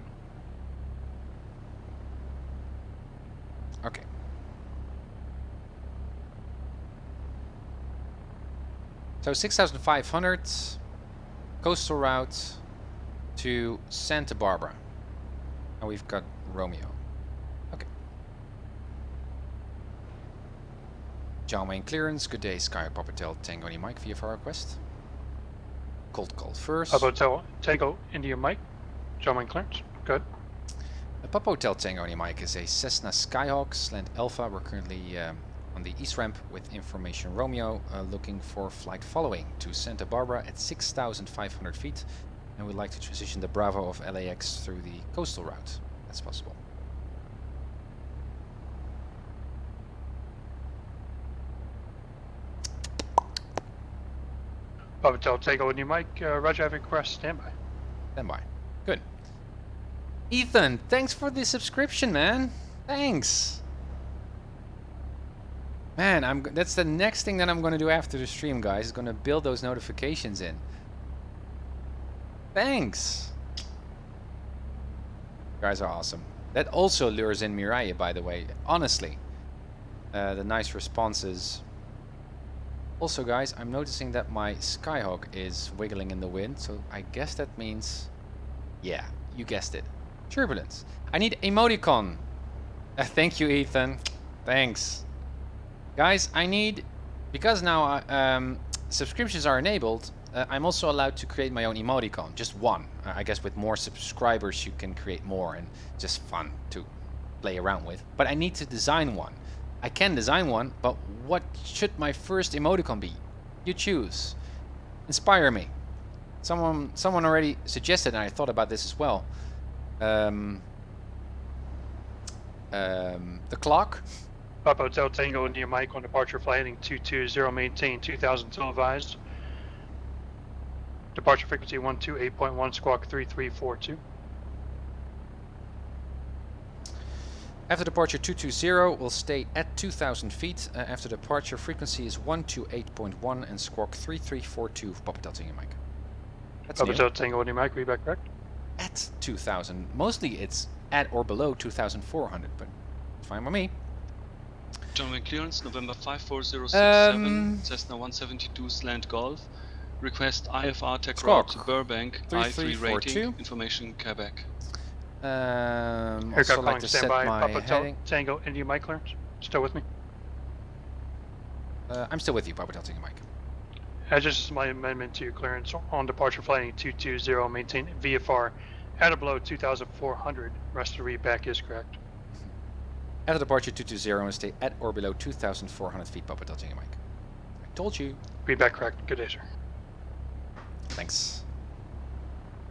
Okay. So 6,500 coastal route to Santa Barbara. And we've got Romeo. Okay. John Wayne clearance. Good day, Sky Papatel Tango India Mike VFR request. Cold call first. Papatel Tango India Mike, John Wayne clearance. Good. Papa Hotel Tango India Mike is a Cessna Skyhawk slant Alpha. We're currently on the east ramp with information Romeo, looking for flight following to Santa Barbara at 6,500 feet. And we'd like to transition the Bravo of LAX through the coastal route. That's possible. Papatel Tango India Mike, Roger, have request, standby. Standby. Good. Ethan, thanks for the subscription, man. Thanks. Man, that's the next thing that I'm going to do after the stream, guys. Is going to build those notifications in. Thanks. You guys are awesome. That also lures in Mireille, by the way. Honestly. The nice responses. Also, guys, I'm noticing that my Skyhawk is wiggling in the wind. So I guess that means... Yeah, you guessed it. Turbulence. I need emoticon. Thank you, Ethan. Thanks. Guys, I need... Because now subscriptions are enabled, I'm also allowed to create my own emoticon. Just one. I guess with more subscribers you can create more, and just fun to play around with. But I need to design one. I can design one, but what should my first emoticon be? You choose. Inspire me. Someone already suggested, and I thought about this as well. The clock. Papa Hotel Tango India Mike on departure flight heading 220, maintain 2000 televised. Departure frequency 128.1, squawk 3342. After departure 220, we'll stay at 2000 feet. After departure frequency is 128.1 and squawk 3342 for Papa Delta Mike. That's Papa new. Delta Tango India Mike, read back correct? At 2000. Mostly it's at or below 2400, but it's fine with me. John Wayne clearance, November 54067, Cessna 172 slant Golf. Request IFR tech route to Burbank, I3 rating, information Quebec. Also like to set my heading. Tango India Mike clearance. Still with me? I'm still with you, Papa Delta Mike. Just my amendment to clearance on departure flight 220, maintain VFR at or below 2,400. Rest of the readback is correct. After departure 220 and stay at or below 2,400 feet, Papa Delta Mike. I told you. Readback correct. Good day, sir. Thanks.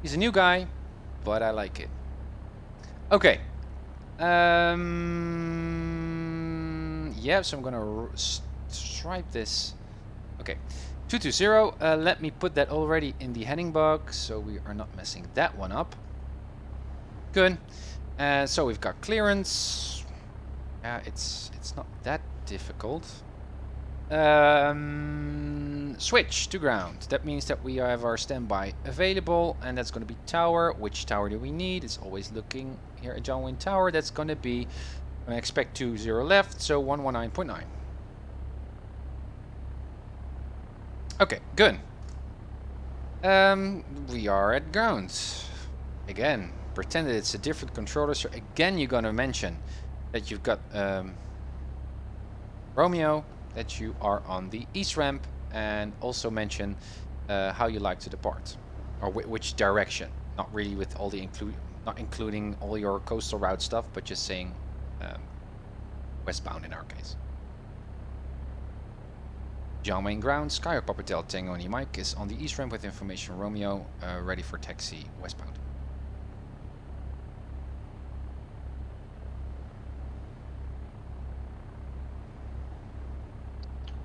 He's a new guy, but I like it. Okay. Yeah, so I'm gonna stripe this. Okay. 220, let me put that already in the heading box, so we are not messing that one up. Good. So we've got clearance. It's not that difficult. Switch to ground. That means that we have our standby available, and that's going to be tower. Which tower do we need? It's always looking here at John Wayne Tower. That's going to be, I expect 20 left, so 119.9. Okay, good. We are at ground. Again, pretend that it's a different controller. So again, you're going to mention that you've got Romeo, that you are on the east ramp, and also mention how you like to depart, or which direction. Not really with all the not including all your coastal route stuff, but just saying westbound in our case. John Wayne Ground, Skyhawk Papa Hotel Tango and Mike is on the east ramp with information Romeo, ready for taxi westbound.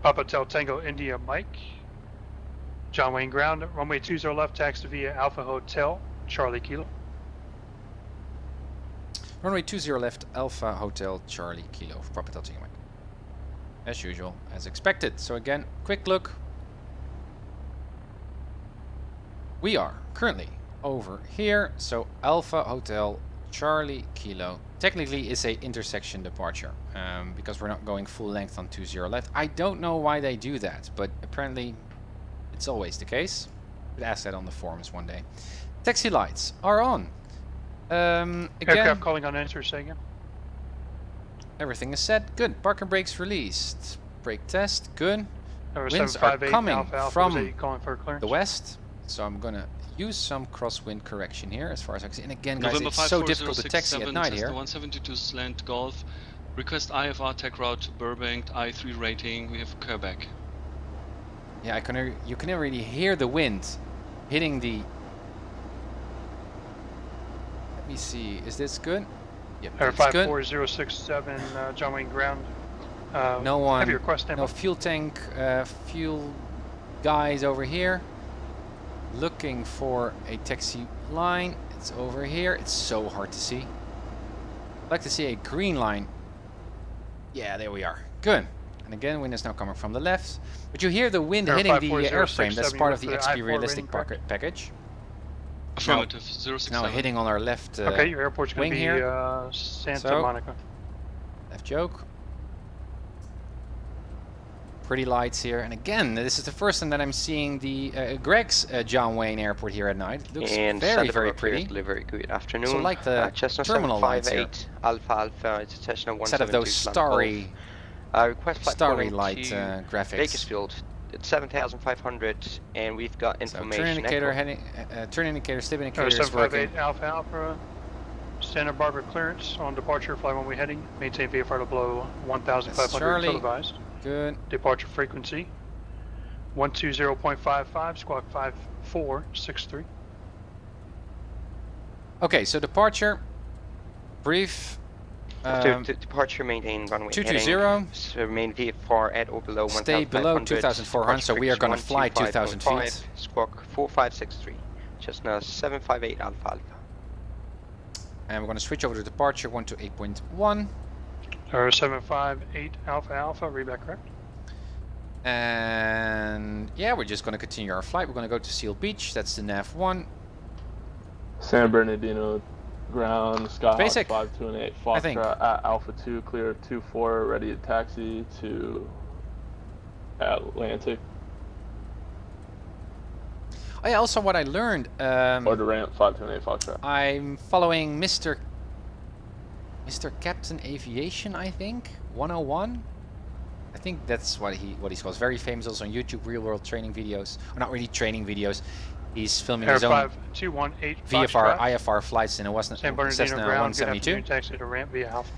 Papa Hotel Tango India Mike. John Wayne Ground, runway 20 left, taxi via Alpha Hotel, Charlie Kilo. Runway 20 left, Alpha Hotel Charlie Kilo for Papa Hotel Tango Mike. As usual, as expected. So again, quick look. We are currently over here, so Alpha Hotel Charlie Kilo technically is a intersection departure because we're not going full length on 20 left. I don't know why they do that, but apparently it's always the case. We'd ask that on the forums one day. Taxi lights are on. Again, Aircraft calling on enter, say again. Everything is set. Good. Parking brakes released. Brake test. Good. Winds are 758 coming Alpha Alpha, from was calling for clearance? the west, so I'm gonna use some crosswind correction here as far as I can see. And again, guys, November it's so difficult to taxi at night here. Cessna 172 slant Golf. Request IFR tech route to Burbank, I3 rating. We have Quebec. Yeah, you can already hear the wind hitting the... Let me see, is this good? Yep, Air that's good. 54067, John Wayne Ground. No one, Heavy request, no fuel tank, fuel guys over here. Looking for a taxi line. It's over here. It's so hard to see. I'd like to see a green line. Yeah, there we are. Good. And again, wind is now coming from the left. But you hear the wind Air hitting the 54067, airframe. That's part of the for XP I-4 Realistic rating, package. Affirmative, Now 067. hitting on our left Okay, your airport's going wing to be here. Santa Monica. Left Yoke. Pretty lights here, and again, this is the first time that I'm seeing the Greg's John Wayne Airport here at night. It looks and very pretty. Delivery. Good afternoon. So like the Cessna terminal lights here. 758 Alpha Alpha. It's a Cessna 172. Instead of those starry, request flight starry calling light to graphics. Bakersfield. It's 7,500, and we've got information. So turn indicator, echo. heading, turn indicator, slip indicator is 758 working. Alpha Alpha. Santa Barbara clearance on departure, fly one way heading. Maintain VFR to below 1,500 Charlie. until advised. Good. Departure frequency 120.55, squawk 5463. Okay, so departure, brief. Departure maintain runway 220. heading. So main VFR at or below 1,500. Stay below 2,400, so we are going to fly 2,000 feet. Squawk 4563. Cessna 758 Alpha Alpha. And we're going to switch over to departure 128.1. Or 758 Alpha Alpha, read back correct. And yeah, we're just going to continue our flight. We're going to go to Seal Beach. That's the NAV1. San Bernardino ground, Skyhawk Basic. 528 I think. Foxtrot at Alpha 2, clear 24, ready to taxi to Atlantic. Oh yeah, also what I learned. Or the ramp 528 Foxtrot. I'm following Mr. Captain Aviation, I think, 101. I think that's what he calls. Very famous also on YouTube, real world training videos. Or not really training videos. He's filming Air his own 5218 VFR, Foxtrot. IFR flights in a San Bernardino Cessna ground, good 172. afternoon, taxi to ramp via Alpha.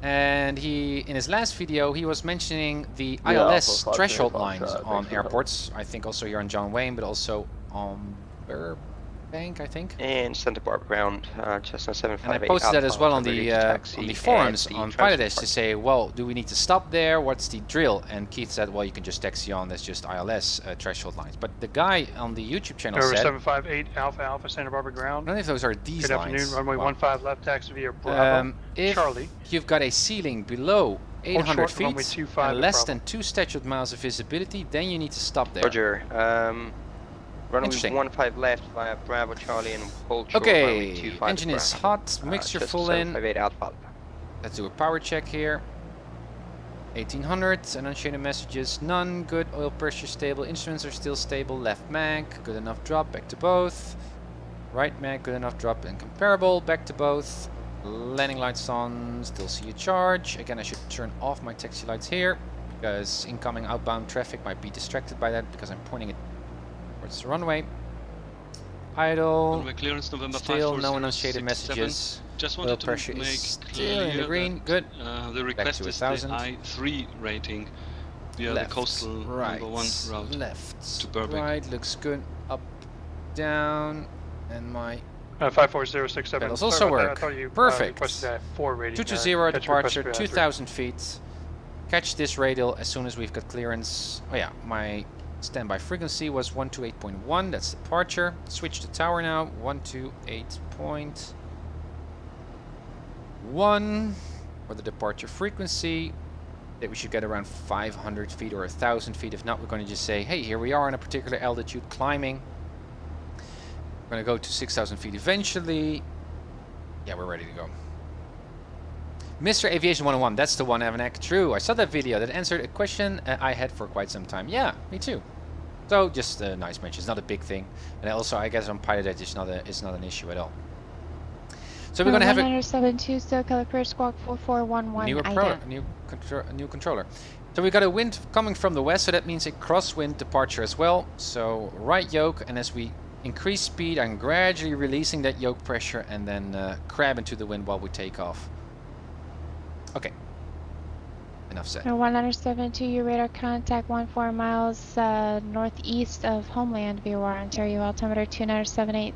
And in his last video, he was mentioning the Yeah, ILS Alpha threshold 528 lines Foxtrot. on Thanks for the help. airports. I think also here on John Wayne, but also on Burbank, I think. And Santa Barbara ground, Cessna 758 And I posted that as well on ready the to taxi forums at the on transit PilotEdge to say, well, do we need to stop there? What's the drill? And Keith said, well, you can just taxi on. That's just ILS threshold lines. But the guy on the YouTube channel Over said, 758 Alpha Alpha, Santa Barbara ground. I don't know if those are these Good lines. afternoon, runway Well, 15 left, taxi via Bravo, if Charlie. you've got a ceiling below 800 short, feet runway 25 and at less Bravo. than 2 statute miles of visibility, then you need to stop there. Roger. Runway Interesting. 15 left via Bravo Charlie and hold short runway Okay, 25 engine at is Bravo. hot, mixture Cessna full in. 758 Alpha Alpha. Let's do a power check here. 1800, unshaded messages, none. Good, oil pressure stable, instruments are still stable. Left mag, good enough drop, back to both. Right mag, good enough drop and comparable, back to both. Landing lights on, still see a charge. Again, I should turn off my taxi lights here. because incoming outbound traffic might be distracted by that because I'm pointing it towards the runway. Idle. Runway clearance November Still no 54067. uninitiated messages. Just Oil wanted to pressure make is still in the clear green. that, Good. The request to is 1000. the I3 rating via Left, the coastal right, number 1 route left, to Burbank. right, looks good. Up, down, and my 54067. pedals also work. I thought you Perfect. requested that 4 rating. 220 catch request departure, for that 2000 feet. Catch this radial as soon as we've got clearance. Oh yeah, my standby frequency was 128.1. That's departure. Switch to tower now. 128.1 for the departure frequency. That we should get around 500 feet or 1,000 feet. If not, we're going to just say, hey, here we are on a particular altitude climbing. We're going to go to 6,000 feet eventually. Yeah, we're ready to go. Mr. Aviation 101, that's the one, Avanek. True, I saw that video that answered a question I had for quite some time. Yeah, me too. So just a nice mention. It's not a big thing, and also I guess on PilotEdge it's not an issue at all. So we're going to have a 172 SoCal Approach Squawk 4411 new controller. So we got a wind coming from the west, so that means a crosswind departure as well. So right yoke, and as we increase speed, I'm gradually releasing that yoke pressure and then crab into the wind while we take off. Okay. Enough said. 172, your radar contact 14 miles northeast of Homeland, VOR, Ontario, altimeter 2978.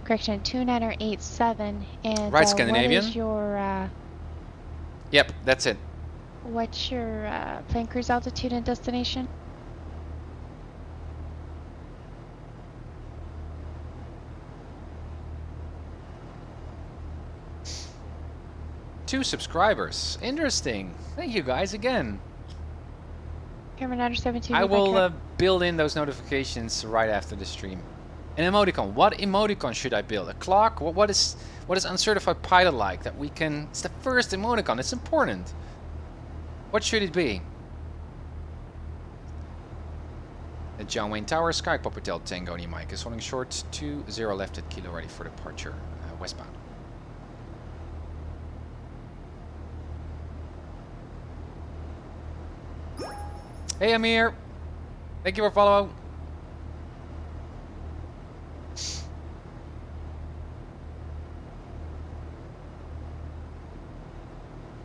Correction, 2987. And right, Scandinavian. What is your Yep, that's it. what's your plane cruise altitude and destination? Two subscribers. Interesting. Thank you guys again. Camera 972. I will build in those notifications right after the stream. An emoticon. What emoticon should I build? A clock? What is Uncertified Pilot like? That we can. It's the first emoticon. It's important. What should it be? The John Wayne Tower, Sky Popper Del Tango Mike is holding short 20 left at kilo, ready for departure westbound. Hey Amir, thank you for follow.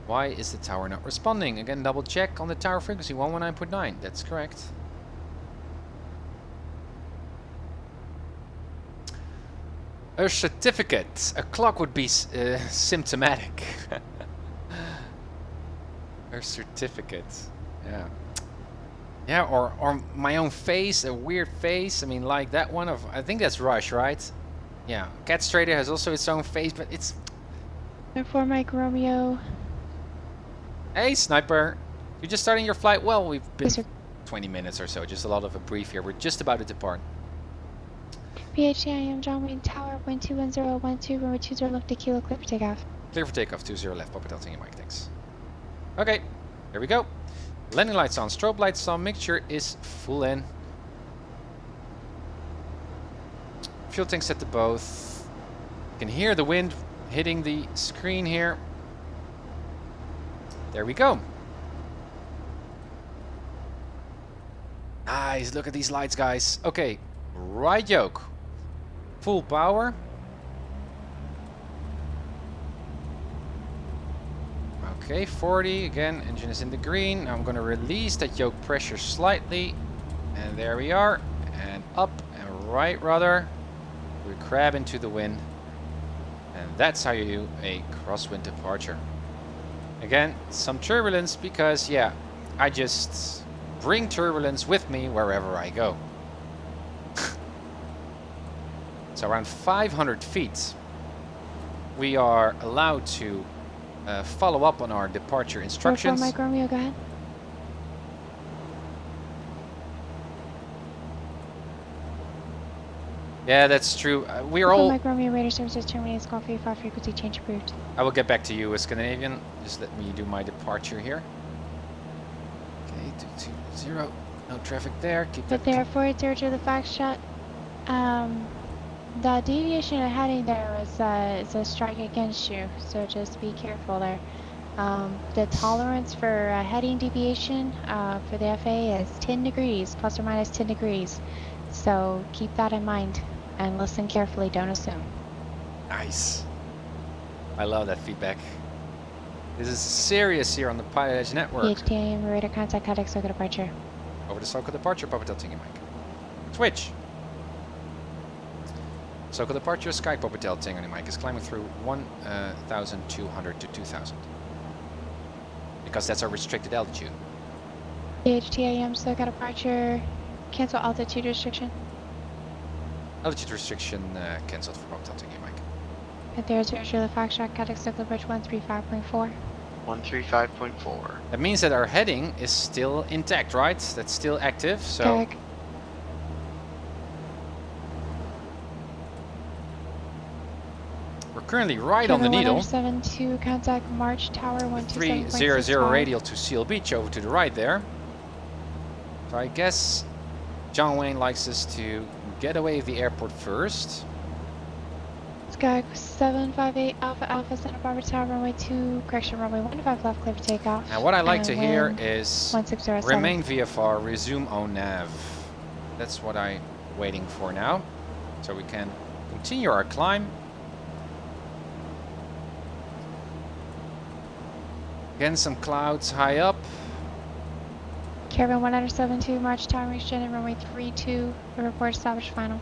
Why is the tower not responding? Again, double check on the tower frequency 119.9. That's correct. A certificate. A clock would be symptomatic. A certificate. Yeah. Yeah, or my own face, a weird face. I mean, like that one of, I think that's Rush, right? Yeah. Cat Trader has also its own face, but it's... 4 Mike Romeo. Hey, Sniper. You're just starting your flight? Well, we've been 20 minutes or so. Just a lot of a brief here. We're just about to depart. PHC, I am John Wayne Tower, wind 21012, runway 20 left to kilo, clear for takeoff. Clear for takeoff, 20 left, Papa Delta Mike, thanks. Okay, here we go. Landing lights on, strobe lights on, mixture is full in. Fuel tank set to both. You can hear the wind hitting the screen here. There we go. Nice, look at these lights, guys. Okay, right yoke. Full power. Okay, 40, again, engine is in the green. I'm going to release that yoke pressure slightly. And there we are. And up and right rudder. We crab into the wind. And that's how you do a crosswind departure. Again, some turbulence because, yeah, I just bring turbulence with me wherever I go. So around 500 feet, we are allowed to follow up on our departure instructions. Mike Romeo, go ahead. Yeah, that's true. We're all... Mike Romeo, radar services terminates, call VFR frequency change approved. I will get back to you, Scandinavian. Just let me do my departure here. Okay, 220. No traffic there. Keep But there, forward to the Foxtrot. The deviation of heading there was is a strike against you, so just be careful there. The tolerance for heading deviation for the FAA is 10 degrees, plus or minus 10 degrees. So keep that in mind and listen carefully, don't assume. Nice. I love that feedback. This is serious here on the PilotEdge network. PHTAM, radar contact, contact circle departure. Over the circle departure, Papa Delta Tango Mike. Switch. Circle departure, Sky Papa Delta Tango Mike is climbing through 1,200 to 2,000. Because that's our restricted altitude. PHTAM, circle departure, cancel altitude restriction. Altitude restriction cancelled for Papa Delta Tango Mike. At there's the Foxtrot, contact circle approach 135.4. 135.4. That means that our heading is still intact, right? That's still active, so... Correct. We're currently right on the needle. 172, contact March Tower 127.65. 300 radial to Seal Beach over to the right there. So I guess John Wayne likes us to get away with the airport first. Sky 758 Alpha Alpha Santa Barbara Tower runway 2, correction runway 15 left, clear for takeoff. Now what I like to hear is 1607. remain VFR, resume on nav. That's what I'm waiting for now. So we can continue our climb. Again, some clouds high up. Caravan 172 March Tower extended runway 32, report established final.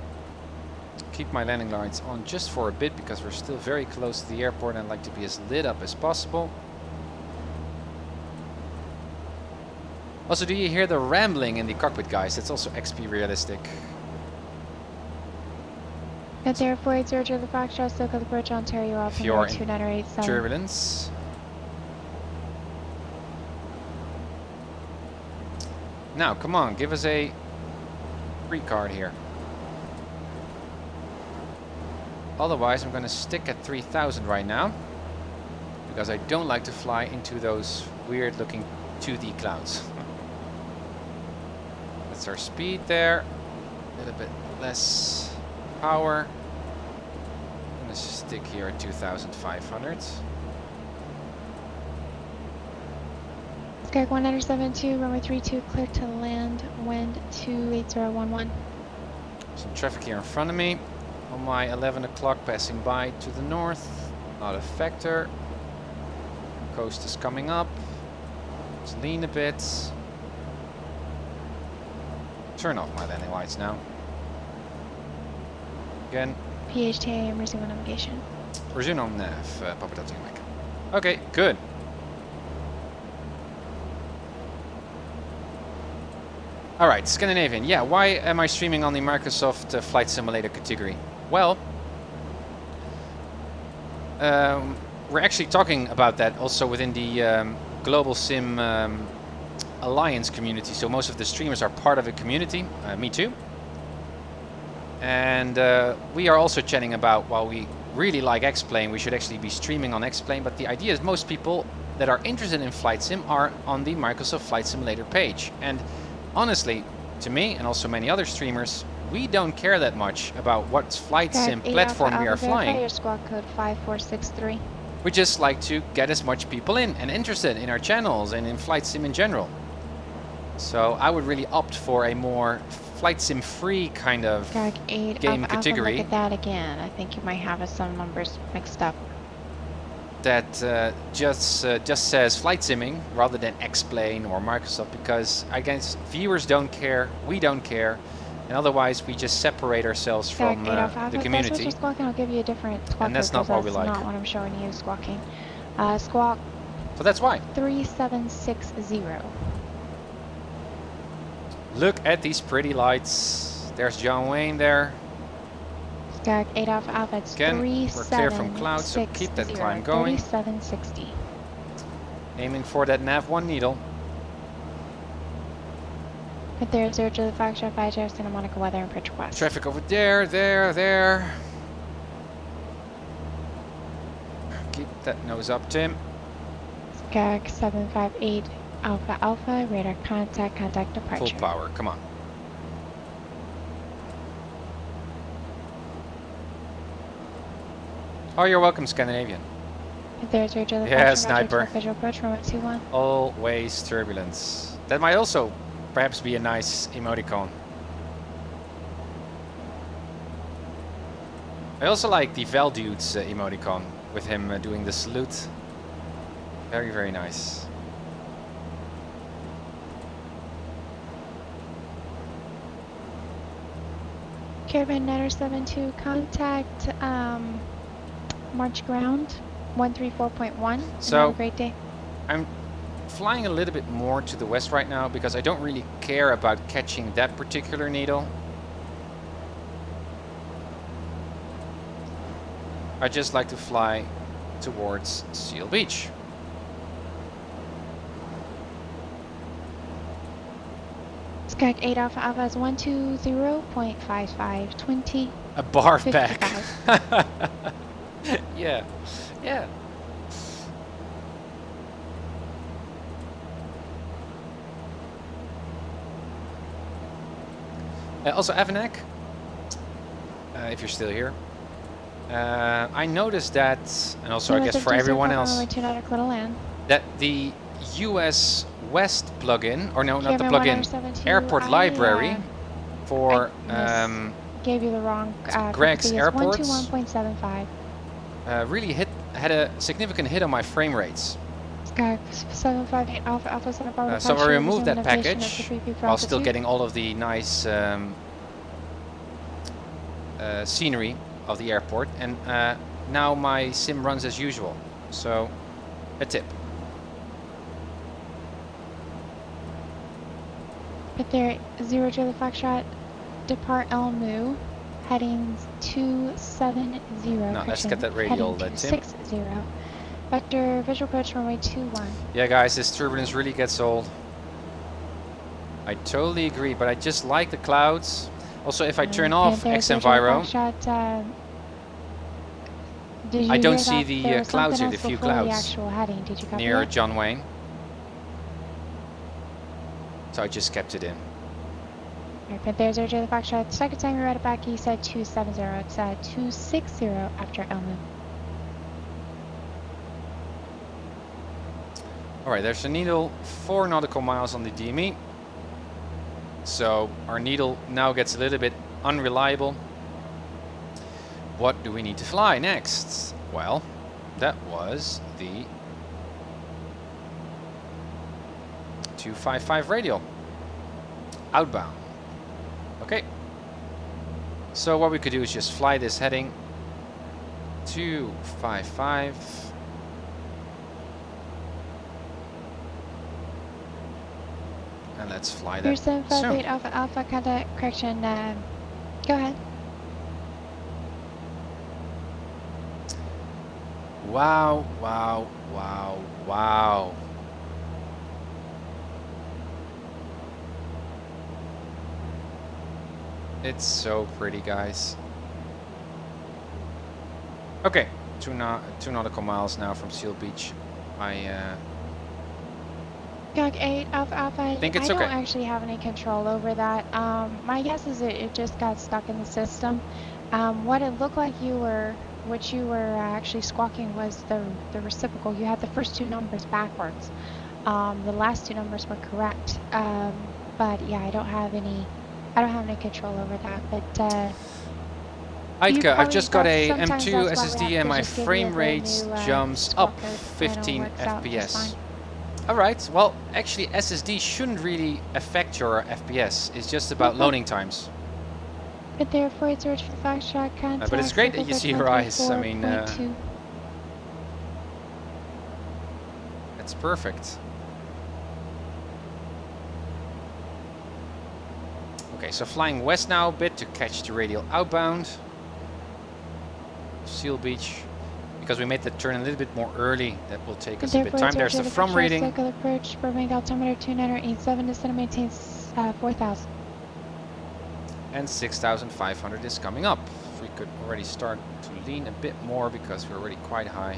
Keep my landing lights on just for a bit because we're still very close to the airport and I'd like to be as lit up as possible. Also, do you hear the rambling in the cockpit, guys? It's also XP realistic. At the airport, Archer the Foxtrot, Stoke of the Bridge, Ontario, Alpha 2987. Turbulence. Now, come on, give us a free card here. Otherwise, I'm going to stick at 3,000 right now. Because I don't like to fly into those weird looking 2D clouds. That's our speed there. A little bit less power. I'm going to stick here at 2,500. Skyhawk 172, runway 32, clear to land, wind 28011. Some traffic here in front of me. On my 11 o'clock passing by to the north. Not a factor. Coast is coming up. Let's lean a bit. Turn off my landing lights now. Again. PHTA, resume navigation. Resume on nav, Papa Delta Mike. Okay, good. Alright, Scandinavian. Yeah, why am I streaming on the Microsoft Flight Simulator category? Well, we're actually talking about that also within the Global Sim Alliance community. So most of the streamers are part of a community, me too. And we are also chatting about, while we really like X-Plane, we should actually be streaming on X-Plane. But the idea is most people that are interested in Flight Sim are on the Microsoft Flight Simulator page. And honestly, to me and also many other streamers, we don't care that much about what flight sim platform we are flying. Squawk code 5463. We just like to get as much people in and interested in our channels and in flight sim in general. So I would really opt for a more flight sim free kind of game category. Look at that again. I think you might have some numbers mixed up. That just says flight simming rather than X-Plane or Microsoft, because I guess viewers don't care, we don't care, and otherwise we just separate ourselves from the community. Squawking, I'll give you a different squawk. And that's not what we like. That's not what I'm showing you, squawking. Squawk. So that's why. 3760. Look at these pretty lights. There's John Wayne there. Skyhawk 8 Alpha, it's again, we're clear from clouds, so keep that climb going. 3760. Aiming for that nav 1 needle. But there's Archer the Foxtrot 5 Santa Monica weather and pitch west. Traffic over there, there. Keep that nose up, Tim. Skyhawk 758 Alpha, radar contact departure. Full power, come on. Oh, you're welcome, Scandinavian. There's Roger the Yeah, Roger, sniper. Roger, visual approach from 21. Always turbulence. That might also perhaps be a nice emoticon. I also like the Val Dude's emoticon with him doing the salute. Very, very nice. Caravan 972, contact March ground 134.1. So, have a great day. I'm flying a little bit more to the west right now because I don't really care about catching that particular needle. I just like to fly towards Seal Beach. Skag 8 Alpha Alpha is 120.5520. A bar 55. pack. Yeah, yeah. Also, Avanek, if you're still here, I noticed that, and also I guess for everyone else, that the US West plugin, or no, not the plugin, Airport Library for gave you the wrong Greg's Airports 121.75. really had a significant hit on my frame rates. Skag 758 Alpha Alpha Center Bravo. So I removed that package while still getting all of the nice scenery of the airport, and now my sim runs as usual. So, a tip. But there, 0 to the Foxtrot, depart Elmu, heading 270. No, let's get that radial, Tim. 60. Vector visual approach runway 21. Yeah, guys, this turbulence really gets old. I totally agree, but I just like the clouds. Also, if I turn off xEnviro, I don't see the clouds here, the few clouds near John Wayne. So I just kept it in. But there's our the Foxtrot. Second time we read it back, he said 270. It's 260 after Elmu. Alright, there's a needle 4 nautical miles on the DME. So our needle now gets a little bit unreliable. What do we need to fly next? Well, that was the 255 radial outbound. Okay, so what we could do is just fly this heading 255, and let's fly that Here's 758 soon. Alpha Alpha contact correction. Go ahead. Wow, wow, wow, wow. It's so pretty, guys. Okay, two nautical miles now from Seal Beach. Gog 8 Alpha Alpha. I think it's don't okay. actually have any control over that. My guess is it just got stuck in the system. What it looked like what you were actually squawking was the reciprocal. You had the first two numbers backwards. The last two numbers were correct. But yeah, I don't have any control over that. But I've just got a M2 SSD and my frame rate jumps up 15 FPS. Alright, well actually SSD shouldn't really affect your FPS, it's just about loading times. But therefore it's search for Foxtrot contact. But it's great that you see your eyes, I mean, that's perfect. Okay, so flying west now a bit to catch the radial outbound. Seal Beach. Because we made the turn a little bit more early, that will take us a bit of time. There's the from reading. Circle approach, Burbank altimeter 2987, descent maintains 4,000. And 6,500 is coming up. We could already start to lean a bit more because we're already quite high.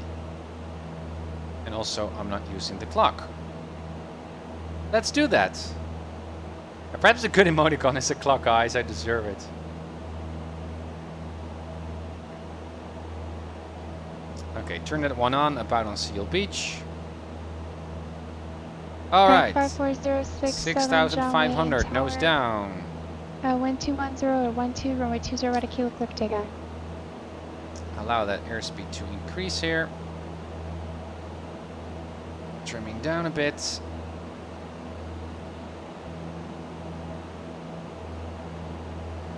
And also, I'm not using the clock. Let's do that. Perhaps a good emoticon is a clock eyes, I deserve it. Okay, turn that one on, about on Seal Beach. Alright. 6,500, nose down. Wind 210 at 12, runway 20 right at Kilo Cliff takeoff. Allow that airspeed to increase here. Trimming down a bit.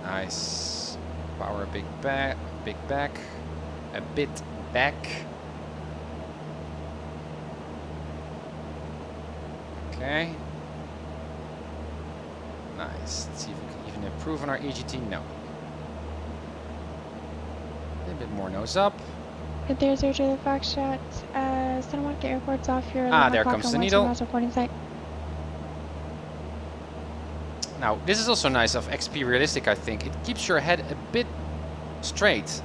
Nice. Power a bit back. A bit back. Okay. Nice. Let's see if we can even improve on our EGT. No. A little bit more nose up. There's Archer the Foxtrot. Santa Monica Airport's off your 11 there o'clock comes on the 12 needle. miles reporting site. Now, this is also nice of XP Realistic, I think. It keeps your head a bit straight.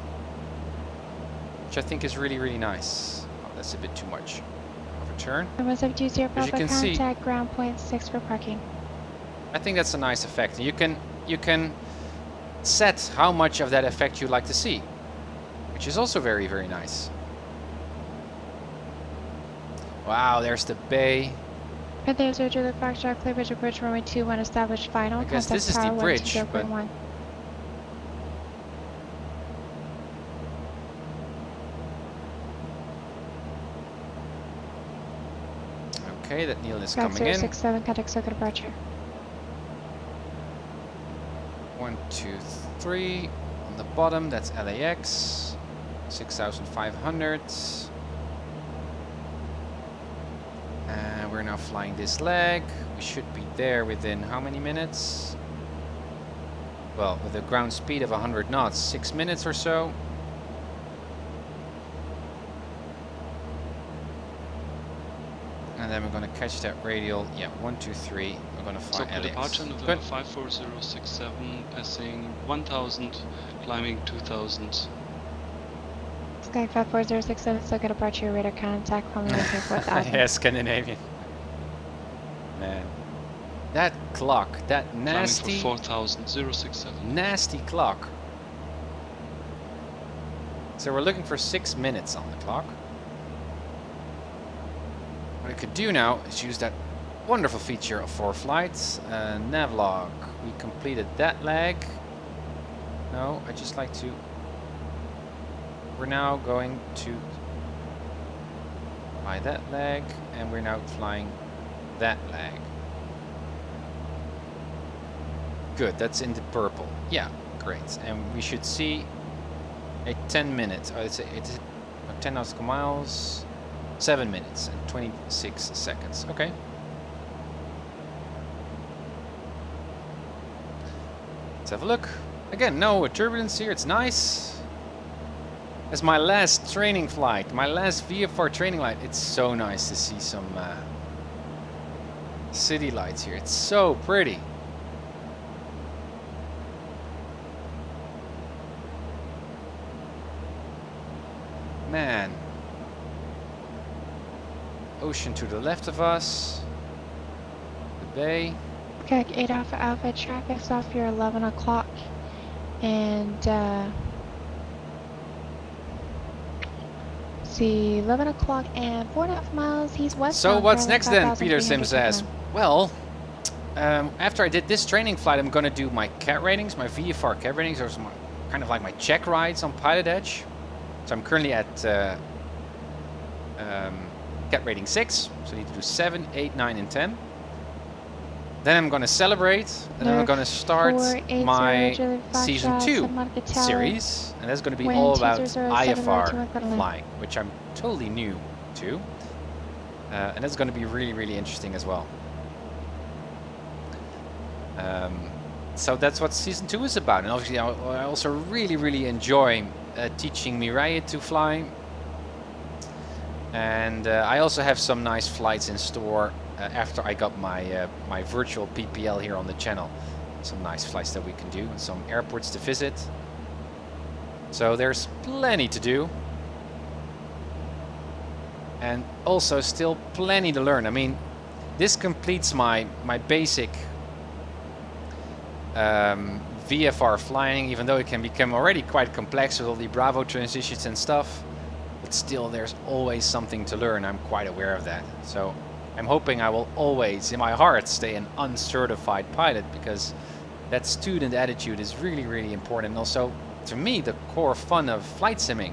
Which I think is really, really nice. Oh, that's a bit too much of a turn. As you As you can see, contact ground point 6 for parking. I think that's a nice effect. You can set how much of that effect you like to see. Which is also very, very nice. Wow, there's the bay. Right there's Archer the Foxtrot, clear bridge approach runway 21, established final. I guess this is the bridge, but... Okay, that needle is coming in. 067, contact circuit departure. 1, 2, 3. On the bottom, that's LAX. 6,500. And we're now flying this leg. We should be there within how many minutes? Well, with a ground speed of 100 knots, 6 minutes or so. And then we're going to catch that radial. Yeah, 1, 2, 3. We're going to fly LAX. Departure November 54067, passing 1000, climbing 2000. Sky 54067, circuit departure, radar contact, Columbia 4000. Yeah, Scandinavian. Man. That clock, that nasty... Climbing for 4000, 067. Nasty clock. So we're looking for 6 minutes on the clock. What I could do now is use that wonderful feature of ForeFlight. Navlog. We completed that leg. No, I just like to... We're now going to fly that leg, and we're now flying that leg. Good, that's in the purple. Yeah, great. And we should see a 10 minutes. Oh, it's 10 nautical miles. 7 minutes and 26 seconds. Okay. Let's have a look. Again, no turbulence here. It's nice. It's my last training flight, my last VFR training flight. It's so nice to see some city lights here. It's so pretty. Man. Ocean to the left of us. The bay. Okay, 8 Alpha Alpha, traffic's off your 11 o'clock. And, see, 11 o'clock and 4.5 miles, he's west. So what's next then, Peter Sim says? Well, after I did this training flight, I'm going to do my CAT ratings, my VFR CAT ratings, or some kind of like my check rides on PilotEdge. So I'm currently at CAT rating 6, so I need to do 7, 8, 9, and 10. Then I'm going to celebrate, and then I'm going to start my Season 2 series, and that's going to be all about IFR flying, which I'm totally new to. And that's going to be really, really interesting as well. So that's what Season 2 is about, and obviously I also really, really enjoy teaching Mireille to fly. And I also have some nice flights in store after I got my my virtual PPL here on the channel. Some nice flights that we can do and some airports to visit. So there's plenty to do. And also still plenty to learn. I mean, this completes my basic VFR flying, even though it can become already quite complex with all the Bravo transitions and stuff. But still, there's always something to learn. I'm quite aware of that. So I'm hoping I will always, in my heart, stay an uncertified pilot, because that student attitude is really, really important. And also, to me, the core fun of flight simming,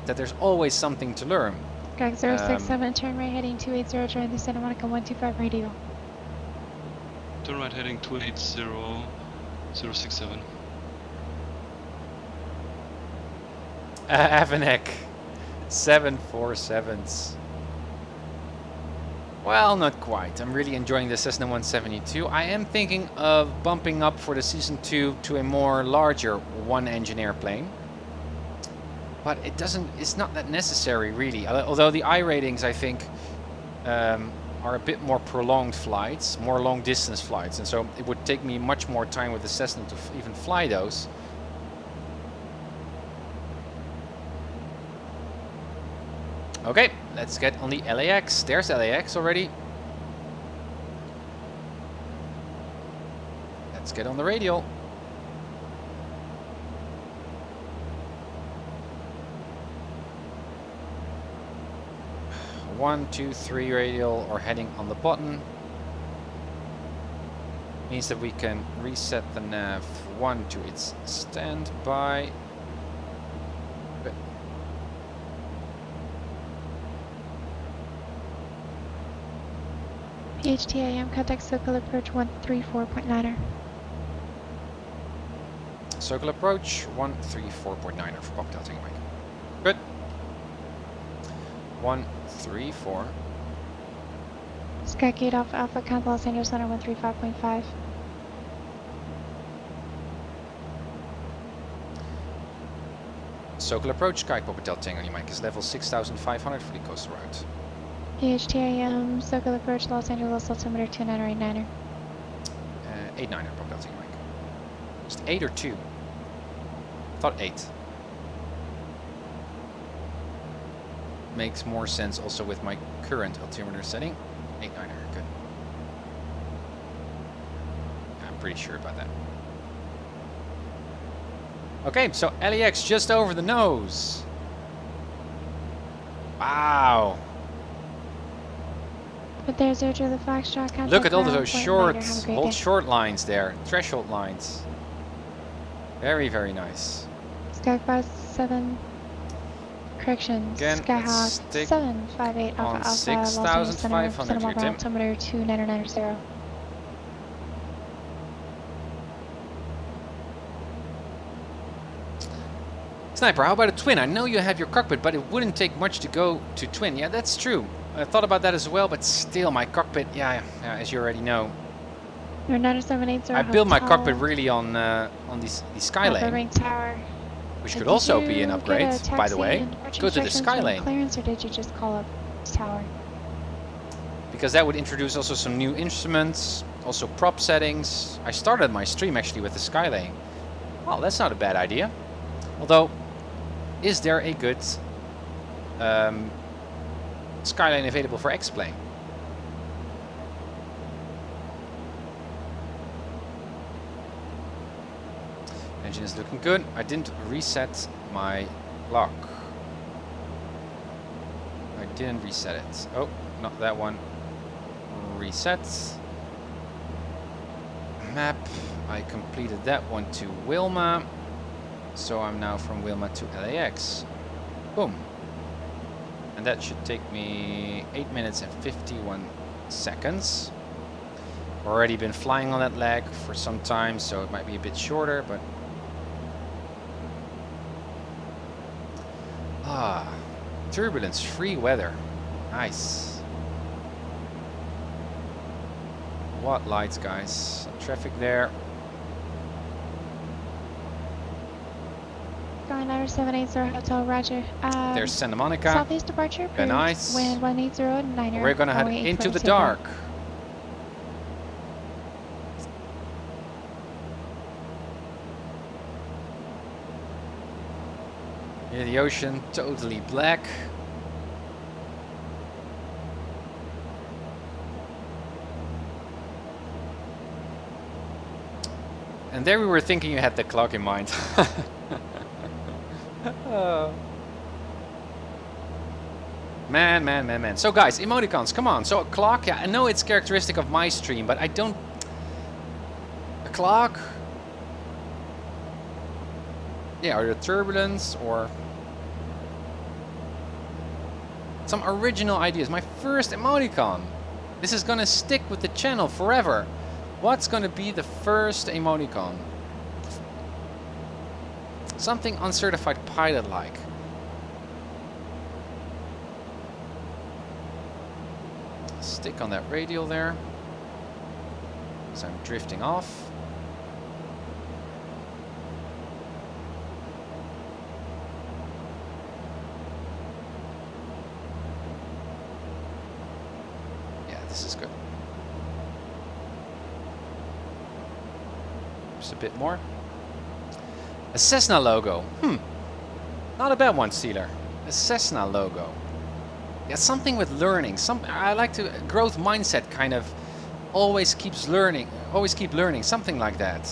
that there's always something to learn. Gag 067, turn right heading 280, join the Santa Monica 125 radio. Turn right heading 280, 067. Avanek 747s. Well, not quite. I'm really enjoying the Cessna 172. I am thinking of bumping up for the Season 2 to a more larger one-engine airplane. But it's not that necessary, really. Although the I ratings, I think, are a bit more prolonged flights, more long-distance flights. And so it would take me much more time with the Cessna to even fly those. Okay, let's get on the LAX. There's LAX already. Let's get on the radial. One, two, three radial, or heading on the button. Means that we can reset the nav 1 to its standby. PHTAM, contact circle approach 134.9er. Circle approach 134.9er for Cockpit taking mic. Good. 134. Skygate off Alpha, count Los Angeles Center 135.5. Circle approach, Sky Cockpit Tango mic is level 6500 for the coastal route. PHTAM, circle approach Los Angeles altimeter 29er 89er. 89er Cockpit Tango mic. Just 8 or 2? I thought 8. Makes more sense also with my current altimeter setting. 89er, good. I'm pretty sure about that. Okay, so LAX just over the nose. Wow. But there's Air the Foxtrot. Look at all those short lines there, threshold lines. Very, very nice. Sky 57. Correction. Again, Skyhawk 758 Alpha Alpha 6500 here, Tim. Altimeter 2990. Sniper, how about a twin? I know you have your cockpit, but it wouldn't take much to go to twin. Yeah, that's true. I thought about that as well, but still, my cockpit, yeah, as you already know. Your 9780 I built my cockpit really on the Skylane, tower. which could also be an upgrade, by the way. Go to the Skylane. Clearance, or did you just call up tower? Because that would introduce also some new instruments, also prop settings. I started my stream actually with the Skylane. Well, that's not a bad idea. Although, is there a good Skylane available for X-Plane? Engine is looking good. I didn't reset my lock. I didn't reset it. Oh, not that one. Reset. Map. I completed that one to Wilma. So I'm now from Wilma to LAX. Boom. And that should take me 8 minutes and 51 seconds. Already been flying on that leg for some time, so it might be a bit shorter, but... Ah, turbulence-free weather. Nice. What lights, guys. Some traffic there. Sky 9780 Hotel, roger. There's Santa Monica. Southeast departure. Very nice. Wind 180.9er. We're gonna head into the dark. Yeah, the ocean totally black. And there we were thinking you had the clock in mind. Man. So guys, emoticons, come on. So a clock, yeah, I know it's characteristic of my stream, but I don't... A clock? Yeah, or the turbulence, or... Some original ideas. My first emoticon. This is gonna stick with the channel forever. What's gonna be the first emoticon? Something uncertified pilot like. Stick on that radial there. So I'm drifting off. Yeah, this is good. Just a bit more. A Cessna logo. Not a bad one, Steeler. A Cessna logo. Yeah, something with learning. I like to growth mindset kind of always keeps learning. Always keep learning. Something like that.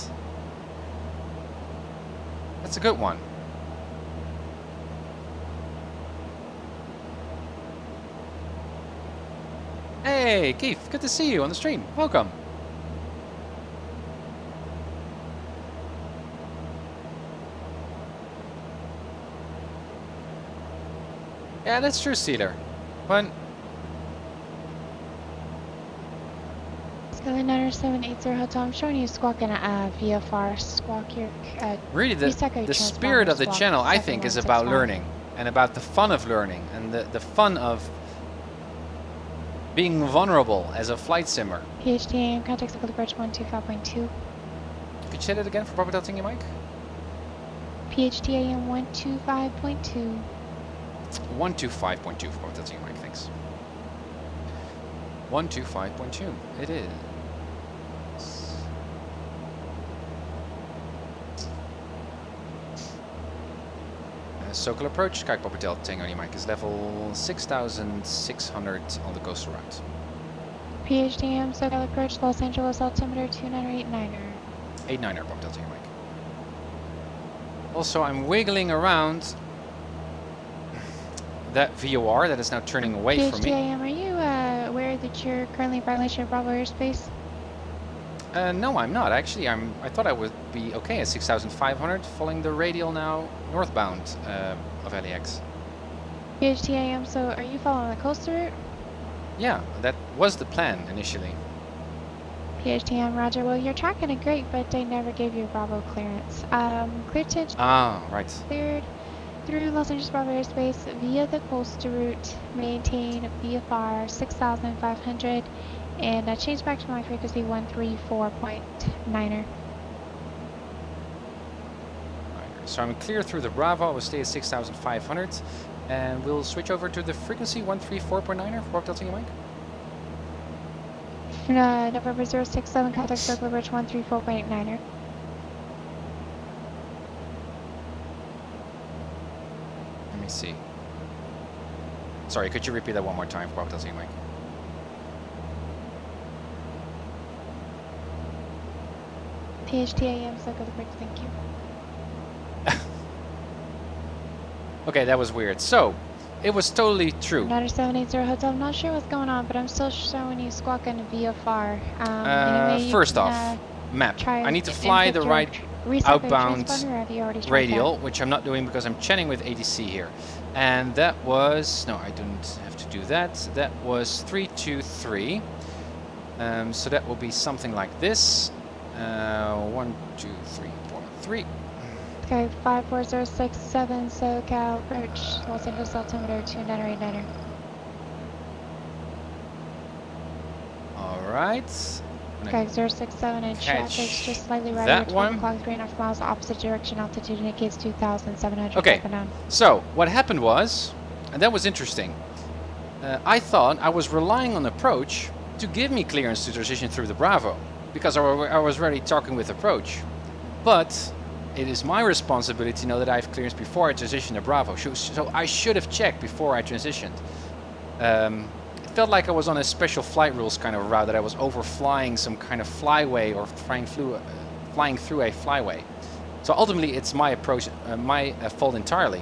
That's a good one. Hey, Keith. Good to see you on the stream. Welcome. Yeah, that's true, Steeler. When Skyline 9780 Hotel, I'm showing you squawking a VFR squawk here. Really, the spirit of the channel, I think, is about learning and about the fun of learning and the fun of being vulnerable as a flight simmer. PHDAM, contact circle approach 125.2. Could you say that again for proper tilting your mic? PHDAM 125.2. 125.2 for proper tilting your mic, thanks. 125.2, it is. Circle approach, kijk proper tilting on your mic is level 6,600 on the coastal route. PHDM, circle approach, Los Angeles altimeter 2989er. 89er proper tilting your mic. Also, I'm wiggling around that VOR that is now turning away from me. PHDAM, are you aware that you're currently in violation of Bravo airspace? No, I'm not. Actually, I thought I would be okay at 6,500, following the radial now northbound of LAX. PHDAM, so are you following the coastal route? Yeah, that was the plan initially. PHDM, roger. Well, you're tracking it great, but they never gave you a Bravo clearance. Cleared to... Ah, right. Cleared through Los Angeles Bravo airspace via the coastal route, maintain VFR 6,500, and change back to my frequency 134.9er. So I'm clear through the Bravo, I will stay at 6,500, and we'll switch over to the frequency 134.9er for tilting your mic. November 067, contact circle bridge 134.9er. Let me see. Sorry, could you repeat that one more time for tilting your mic? PHDAM, circle the bridge, thank you. Okay, that was weird. So, it was totally true. 9780 Hotel, I'm not sure what's going on, but I'm still showing you squawking VFR. Anyway, first off, map. I need to fly the right outbound radial, which I'm not doing because I'm chatting with ADC here. And that was... No, I don't have to do that. That was 323. So that will be something like this. 1, 2, 3, 4, 3. Okay, 54067 SoCal approach, Los Angeles altimeter 2989er. Alright. Okay, 067 and traffic just slightly right that over 12 one. o'clock, 3.5 miles opposite direction, altitude indicates 2,700. Okay, up and down. so what happened was, and that was interesting, I thought I was relying on approach to give me clearance to transition through the Bravo, because I was already talking with approach. But it is my responsibility to know that I have clearance before I transition to Bravo, so I should have checked before I transitioned. It felt like I was on a special flight rules kind of route, that I was overflying some kind of flyway or flying through a flyway. So ultimately it's my approach, my fault entirely.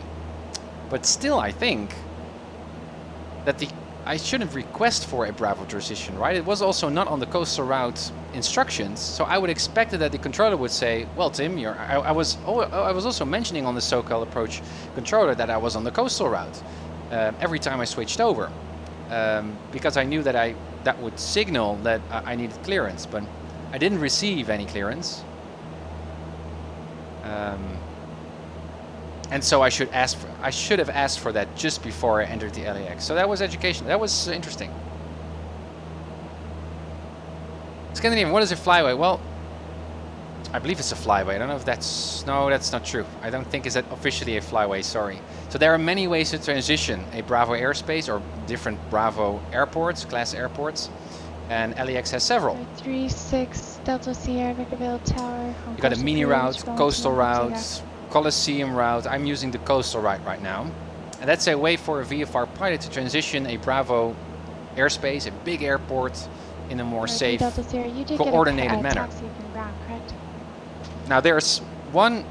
But still, I think that I shouldn't request for a Bravo transition, right? It was also not on the coastal route instructions, so I would expect that the controller would say, well, Tim, I was also mentioning on the SoCal approach controller that I was on the coastal route every time I switched over, because I knew that that would signal that I needed clearance, but I didn't receive any clearance. And so I should have asked for that just before I entered the LAX. So that was education. That was interesting. Scandinavian, what is a flyway? Well, I believe it's a flyway. I don't know if that's... No, that's not true. I don't think it's officially a flyway, sorry. So there are many ways to transition a Bravo airspace or different Bravo airports, class airports. And LAX has several. 36 Delta Sierra Victorville Tower. You got a mini route, coastal route, Coliseum route. I'm using the coastal route right now. And that's a way for a VFR pilot to transition a Bravo airspace, a big airport, in a more safe, coordinated manner. Now there's one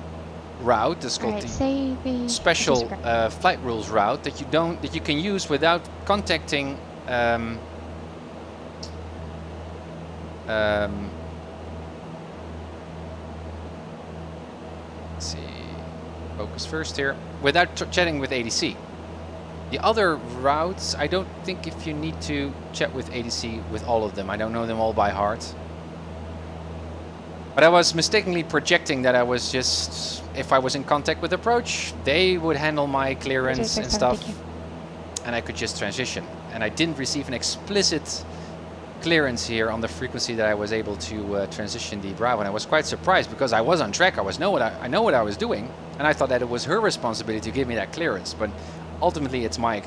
route that's called the special flight rules route that you can use without contacting let's see, focus first here, without chatting with ADC. The other routes, I don't think if you need to chat with ADC with all of them. I don't know them all by heart. But I was mistakenly projecting that I was just, if I was in contact with approach, they would handle my clearance and stuff, and I could just transition. And I didn't receive an explicit clearance here on the frequency that I was able to transition the Bravo, and I was quite surprised because I was on track. I know what I was doing, and I thought that it was her responsibility to give me that clearance. But ultimately, it's mine.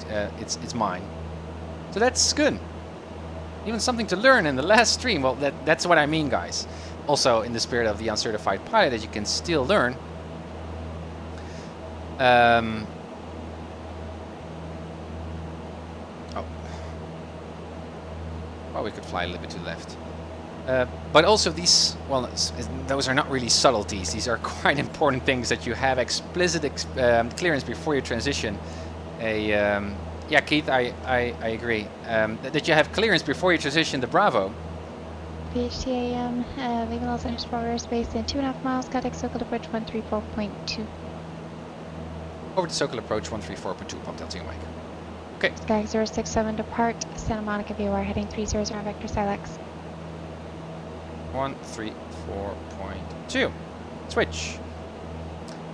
So that's good. Even something to learn in the last stream. Well, that's what I mean, guys. Also, in the spirit of the uncertified pilot, that you can still learn. Well, we could fly a little bit to the left. But also these, well, those are not really subtleties. These are quite important things that you have explicit clearance before you transition. Yeah, Keith, I agree. That you have clearance before you transition the Bravo. PHTAM, leaving Los Angeles Bravo airspace in 2.5 miles, contact SoCal approach 134.2. Over to SoCal approach 134.2, pump Delta Mike. Okay. Sky 067 depart, Santa Monica VOR heading 300 vector Silex. 134.2. Switch.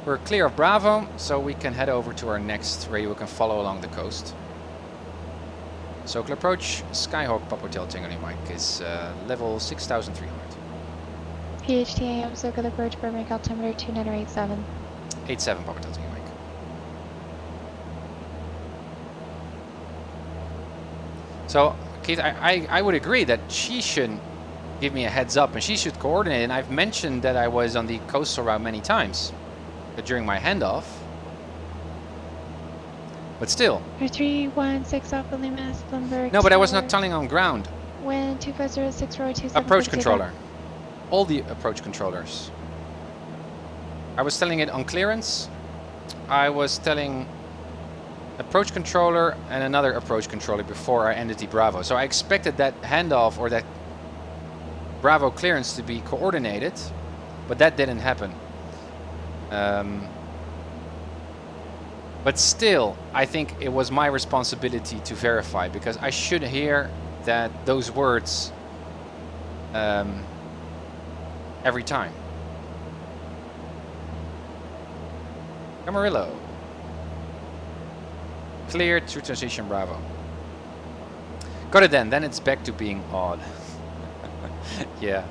We're clear of Bravo, so we can head over to our next radio. We can follow along the coast. SoCal approach, Skyhawk, Papa Hotel Tango Mike is level 6,300. PHTAM, SoCal approach, Burbank altimeter 2987. 87, Papa Hotel Tango Mike. So, Keith, I would agree that she should give me a heads up and she should coordinate. And I've mentioned that I was on the coastal route many times during my handoff. But still. 316 off the Lima, Slumberg. No, but I was not telling on ground. Wind 2506 approach controller. All the approach controllers. I was telling it on clearance. I was telling approach controller and another approach controller before I ended the Bravo. So I expected that handoff or that Bravo clearance to be coordinated, but that didn't happen. But still, I think it was my responsibility to verify because I should hear those words every time. Camarillo. Cleared to transition Bravo. Got it then it's back to being odd. Yeah.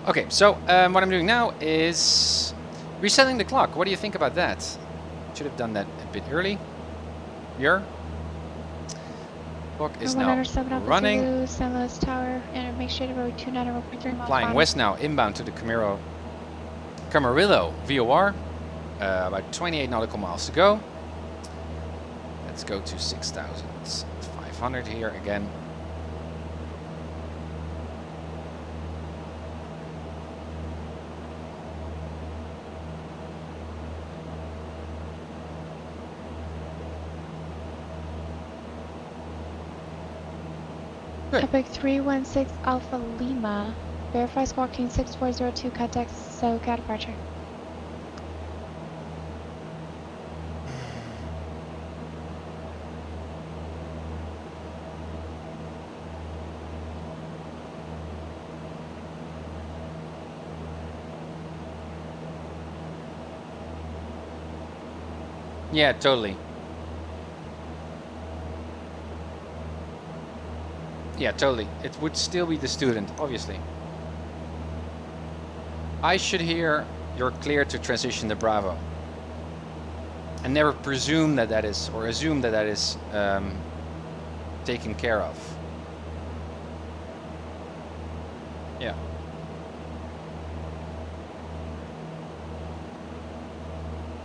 Okay, so what I'm doing now is resetting the clock. What do you think about that? Should have done that a bit early. Clock is now running. San Luis Tower, and make sure to road 290.3 miles. Flying west now, inbound to the Camarillo VOR. About 28 nautical miles to go. Let's go to 6,500 here again. Good. Epic 316 Alpha Lima. Verify squawking 6402 contact SoCal departure. Yeah, totally. Yeah, totally. It would still be the student, obviously. I should hear you're clear to transition to Bravo. And never presume that that is, or assume that that is taken care of. Yeah.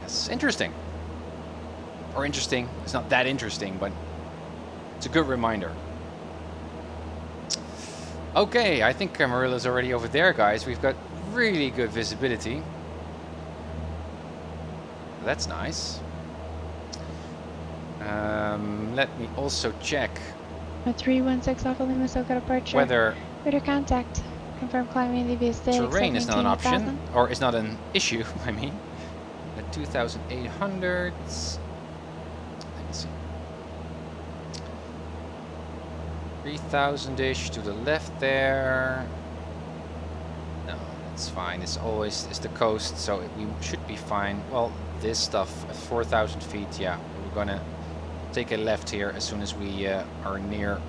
It's interesting. Or interesting. It's not that interesting, but it's a good reminder. Okay, I think Marilla's already over there, guys. We've got really good visibility. That's nice. Let me also check. A 316 Alpha Lima SoCal departure. Whether Rudder contact. Confirm climbing the via stick. terrain is not an option, or is not an issue, I mean. At 2,800. Let me see. 3,000-ish to the left there. No, it's fine. It's always the coast, so we should be fine. Well, this stuff at 4,000 feet, yeah. We're gonna take a left here as soon as we are near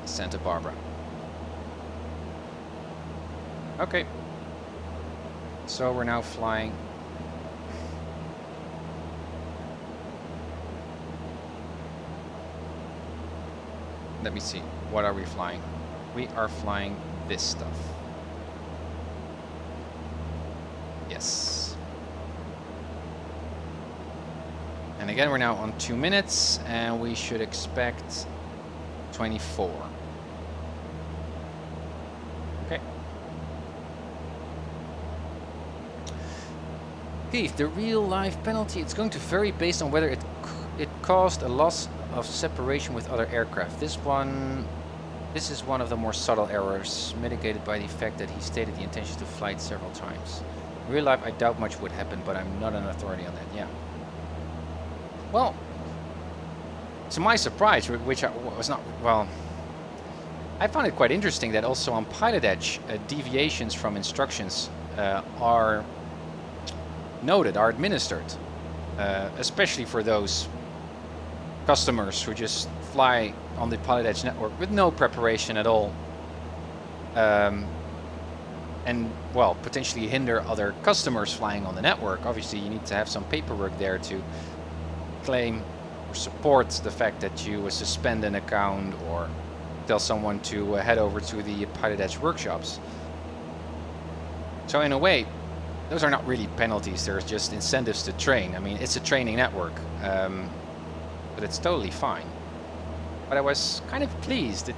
Santa Barbara. Okay. So we're now flying. Let me see. What are we flying? We are flying this stuff. Yes. And again, we're now on 2 minutes, and we should expect 24. Okay. Keith, the real life penalty, it's going to vary based on whether it caused a loss of separation with other aircraft. This is one of the more subtle errors, mitigated by the fact that he stated the intention to fly it several times. In real life, I doubt much would happen, but I'm not an authority on that. Yeah. Well, to my surprise, which I was not, well, I found it quite interesting that also on PilotEdge, deviations from instructions are noted, are administered, especially for those customers who just fly on the PilotEdge network with no preparation at all, and well, potentially hinder other customers flying on the network. Obviously, you need to have some paperwork there to claim or support the fact that you suspend an account or tell someone to head over to the PilotEdge workshops. So in a way, those are not really penalties, they're just incentives to train. I mean, it's a training network, but it's totally fine. But I was kind of pleased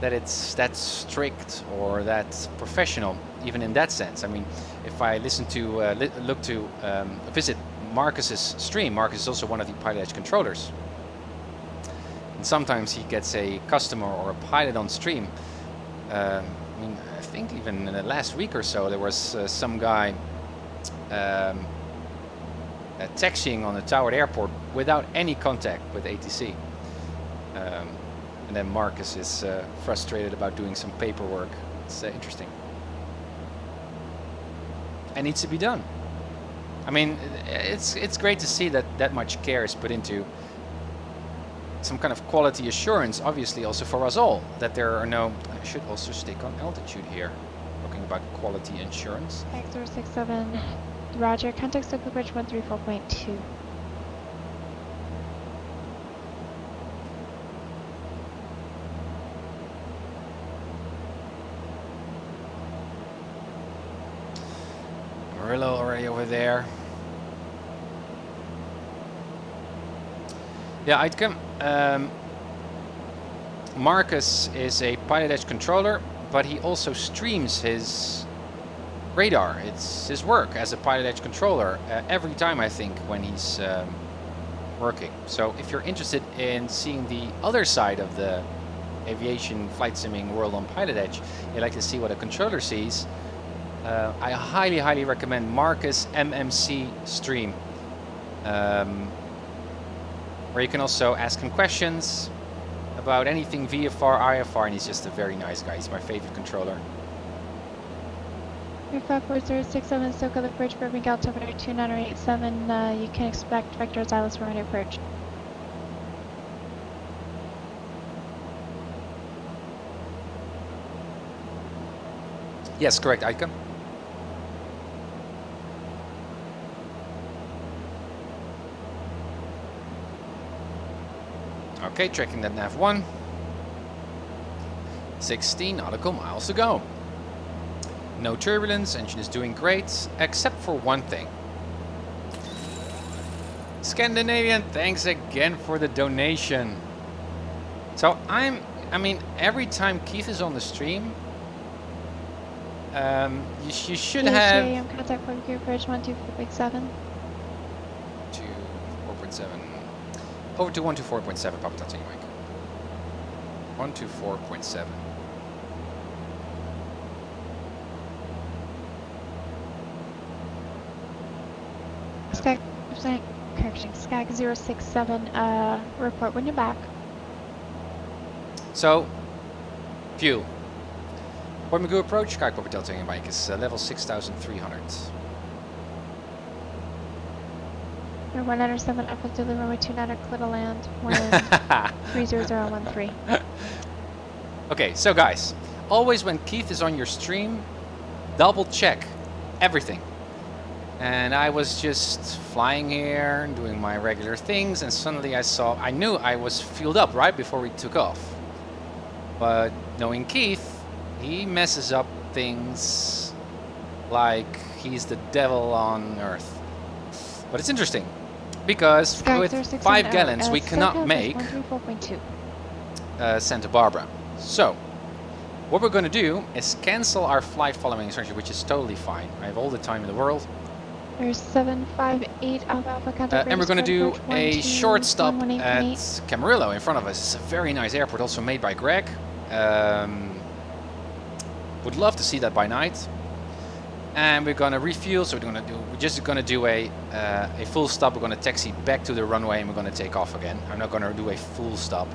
that it's that strict or that professional, even in that sense. I mean, if I listen to, look to visit Marcus's stream, Marcus is also one of the PilotEdge controllers. And sometimes he gets a customer or a pilot on stream. I mean, I think even in the last week or so, there was some guy taxiing on the Tower Airport without any contact with ATC. And then Marcus is frustrated about doing some paperwork. It's interesting. It needs to be done. I mean, it's great to see that that much care is put into some kind of quality assurance, obviously also for us all, that there are no, I should also stick on altitude here, talking about quality insurance. X067, Roger, contact Stopover Bridge 134.2. Murillo already over there. Yeah, I'd come. Marcus is a PilotEdge controller, but he also streams his radar. It's his work as a PilotEdge controller every time, I think, when he's working. So if you're interested in seeing the other side of the aviation flight simming world on PilotEdge, you'd like to see what a controller sees, I highly recommend Marcus MMC stream, where you can also ask him questions about anything VFR, IFR, and he's just a very nice guy. He's my favorite controller. Aircraft 4067, SoCal approach, Burbank altimeter 2987. You can expect vector Xylus for right approach. Yes, correct, Icon. Okay, tracking that nav 1. 16 nautical miles to go. No turbulence, engine is doing great, except for one thing. Scandinavian, thanks again for the donation. So I mean, every time Keith is on the stream, you should have... I'm contact from Gear Bridge 124.7. To 4.7. Over to 124.7, Papa touching mic. 124.7. Skag 067, report when you're back. So, fuel. Port Magoo approach, Sky Papa Delta Tango Mike is level 6,300. You're 107 Alpha Zulu runway 29 clear to land, wind 30013. Okay, so guys, always when Keith is on your stream, double check everything. And I was just flying here and doing my regular things, and suddenly I knew I was fueled up right before we took off. But knowing Keith, he messes up things like he's the devil on earth. But it's interesting, because with 5 gallons we cannot make Santa Barbara. So, what we're going to do is cancel our flight following instruction, which is totally fine. I have all the time in the world. There's 758 Alpha contact. And we're going to do a short stop at Camarillo in front of us. It's a very nice airport, also made by Greg. Would love to see that by night. And we're going to refuel, so we're just going to do a full stop. We're going to taxi back to the runway and we're going to take off again. I'm not going to do a full stop.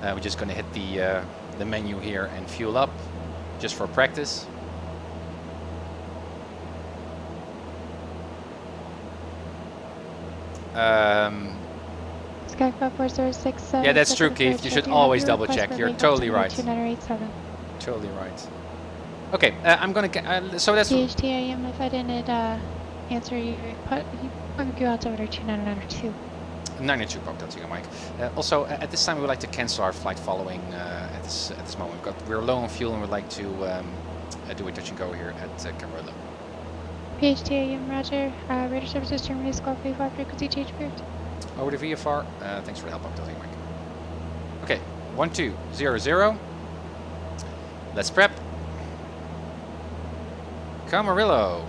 We're just going to hit the menu here and fuel up, just for practice. Sky 4067. Yeah, that's true, Keith. You should always double check. You're totally right. 2987. Totally right. Okay, I'm gonna. So that's. PHTAM, if I didn't answer you, I'm go out over 2992. 92, Pop, that's Mike. Also, at this time, we would like to cancel our flight following at this moment. We're low on fuel and we'd like to do a touch and go here at Camarillo. PHTAM, roger. Radar services terminated, squawk VFR frequency change approved. Over to VFR. Thanks for the help, Pop, that's Mike. Okay, 1200. Let's prep. Camarillo.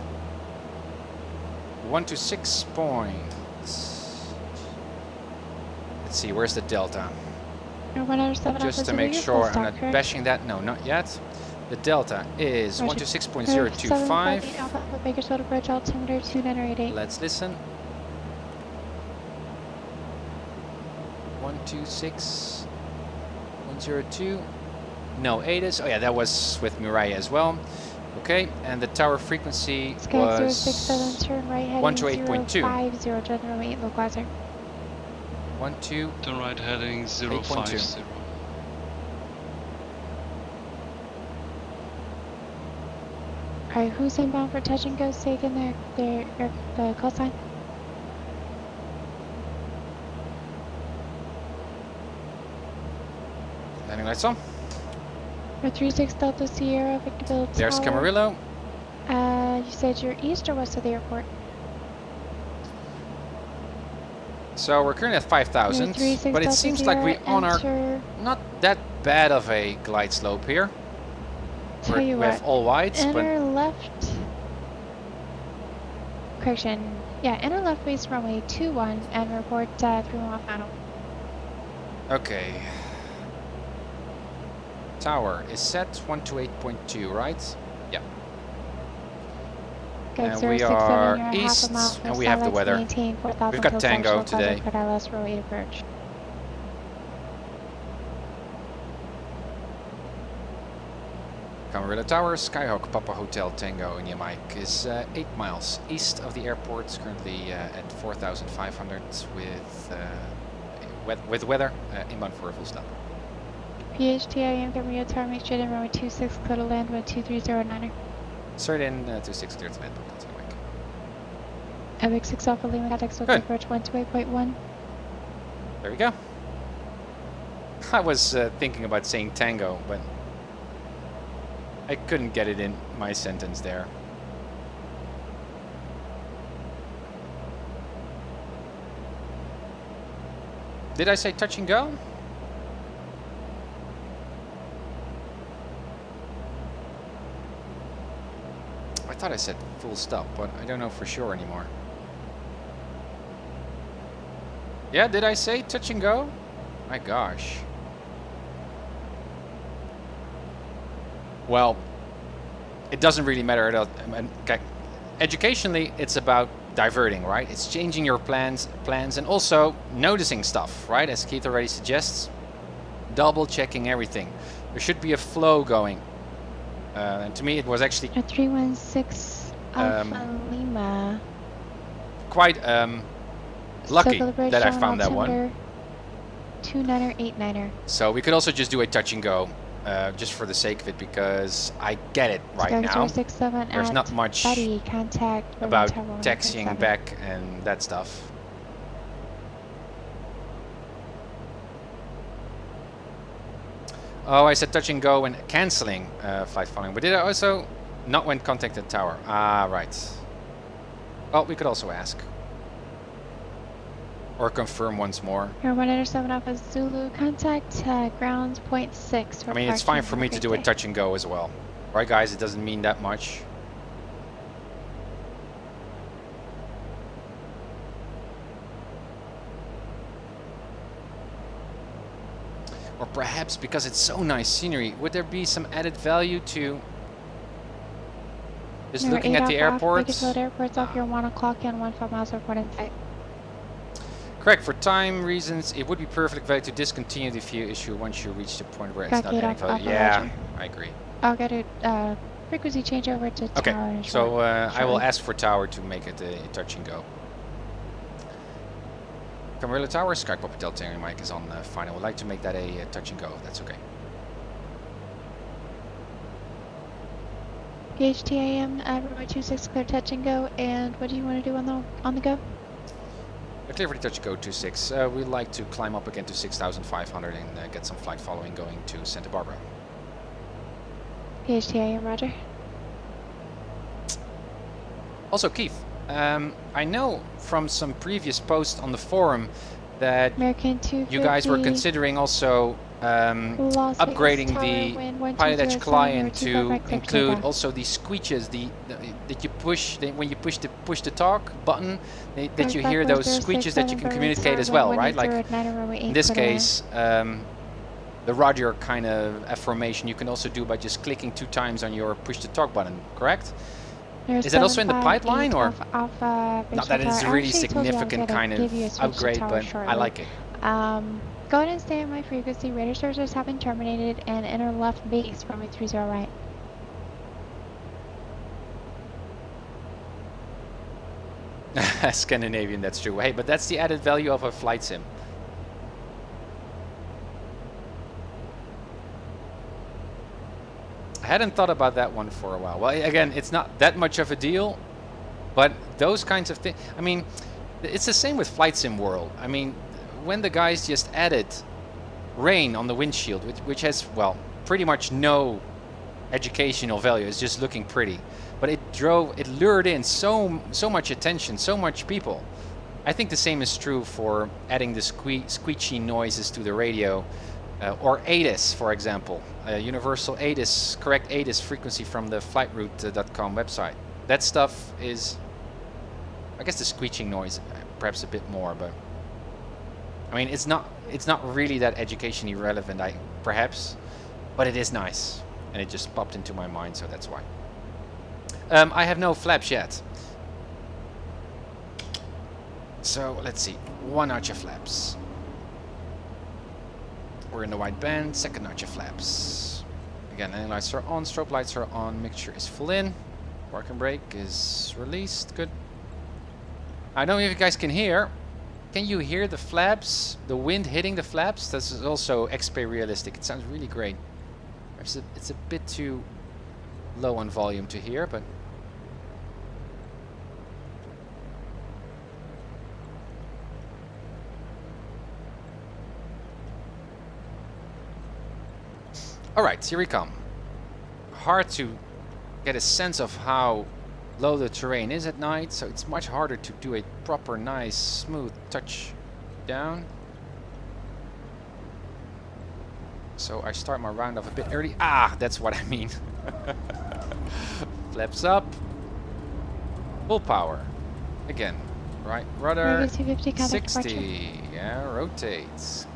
126 points. Let's see, where's the delta? Just to make sure I'm not bashing that. No, not yet. The delta is 126.025. Let's listen. 126.102. No, 8 is. Oh yeah, that was with Mirai as well. Okay, and the tower frequency was 128.2. 12. Turn right heading 050. Alright, who's inbound for touch and go? Say again the call sign. Landing lights on. 36 Delta Sierra, Victor Bill. There's Camarillo. You said you're east or west of the airport? So we're currently at 5,000, but it seems like we on our not that bad of a glide slope here. We have all whites, enter but left. Correction. Yeah, enter left base runway 21 and report 3-mile final. Okay. Tower is set 128.2, right? Yeah. Good, And 067, we you're are a half a east, mile from and we have the Skylights, weather. maintain 4,000 We've got till Tango functional cover, today. Port ILS row 8 approach. Camarilla Tower, Skyhawk, Papa Hotel, Tango, India Mike is 8 miles east of the airport, currently at 4,500 with weather, inbound for a full stop. PHTIM, Camarilla Tower, make sure to runway 26, clear to land, wind 2309er. Straight in, 26, clear to land, Papa Mike. Epic 6 Alpha Lima, contact with approach 128.1. There we go. I was thinking about saying Tango, but I couldn't get it in my sentence there. Did I say touch and go? I thought I said full stop, but I don't know for sure anymore. Yeah, did I say touch and go? My gosh. Well, it doesn't really matter at all. Okay. Educationally, it's about diverting, right? It's changing your plans, and also noticing stuff, right? As Keith already suggests, double checking everything. There should be a flow going. And to me, it was actually 316 Alpha Lima. quite lucky that I found that one. 29er, 89er. So we could also just do a touch and go. Just for the sake of it, because I get it right now. 067 There's not much buddy, contact about taxiing back and that stuff. Oh, I said touch and go when cancelling flight following, but did I also not when contacted tower? Ah, right. Well, we could also ask. Or confirm once more. Here, 197 Alpha Zulu, contact ground point 6. I mean, it's fine for me to do a touch and go as well. Right, guys? It doesn't mean that much. Or perhaps because it's so nice scenery, would there be some added value to just looking at the airports? Airports off your 1 o'clock and 15 miles reporting type. Correct, for time reasons, it would be perfect value to discontinue the view issue once you reach the point where it's not adding value. Yeah, I agree. I'll get a frequency change over to tower. Okay, so I will ask for tower to make it a touch and go. Camarilla Tower, Sky Papa Delta Tango Mike is on final. Would like to make that a touch and go. That's okay. PHTAM, runway 26, clear touch and go. And what do you want to do on the go? Clear for the touch and go 26. We'd like to climb up again to 6,500 and get some flight following going to Santa Barbara. PHTAM, roger. Also, Keith, I know from some previous posts on the forum that you guys were considering also upgrading the PilotEdge client to include also the squeeches, that you push when you push the talk button, that you hear those squeeches that you can communicate as well, right? Like in this case, the Rudder kind of affirmation you can also do by just clicking 2 times on your push to talk button, correct? Is that also in the pipeline, or not that it's a really significant kind of upgrade, but I like it. Go ahead and stay at my frequency. Radar services have been terminated and enter left base runway 30 right. Scandinavian, that's true. Hey, but that's the added value of a flight sim. I hadn't thought about that one for a while. Well, again, it's not that much of a deal, but those kinds of things. I mean, it's the same with Flight Sim World. I mean, when the guys just added rain on the windshield, which has, well, pretty much no educational value, it's just looking pretty, but it lured in so much attention, so much people. I think the same is true for adding the squeaky noises to the radio, or ATIS, for example, universal ATIS, correct ATIS frequency from the flightroute.com website. That stuff is I guess the screeching noise, perhaps a bit more, but I mean, it's not really that educationally relevant, perhaps, but it is nice, and it just popped into my mind, so that's why. I have no flaps yet, so let's see. 1 Archer flaps. We're in the white band. 2nd Archer flaps. Again, landing lights are on, strobe lights are on, mixture is full in, park and brake is released. Good. I don't know if you guys can hear. Can you hear the flaps? The wind hitting the flaps? This is also XP realistic. It sounds really great. It's a bit too low on volume to hear, but alright, here we come. Hard to get a sense of how low the terrain is at night, so it's much harder to do a proper, nice, smooth touch down. So I start my round off a bit early. Ah, that's what I mean. Flaps up. Full power. Again. Right, rudder. 60. Yeah, rotates.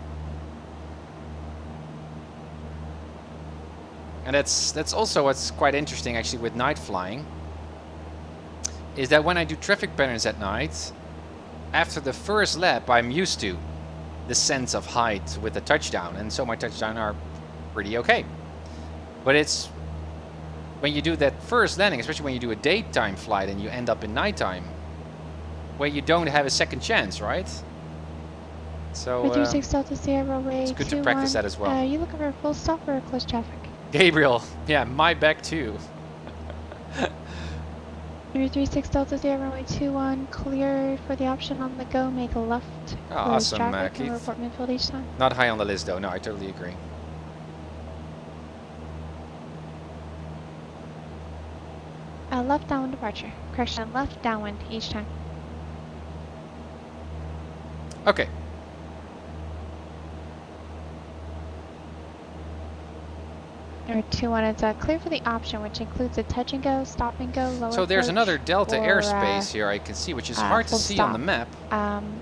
And that's also what's quite interesting actually with night flying, is that when I do traffic patterns at night, after the first lap I'm used to the sense of height with the touchdown, and so my touchdown are pretty okay. But it's when you do that first landing, especially when you do a daytime flight and you end up in nighttime, where you don't have a second chance, right? So Reducing Delta Sierra Way. It's good to practice that as well. Are you looking for a full stop or a close traffic? Gabriel, yeah, my back too. 336 Delta Sierra Runway 21, clear for the option on the go, make a left. Oh, awesome, traffic and Keith. report midfield each time. Not high on the list though, no, I totally agree. Left downwind departure. Correction, left downwind each time. Okay. Or 21, it's clear for the option, which includes a touch and go, stop and go, lower. So there's approach, another Delta or, airspace here I can see, which is hard to full see stop. on the map.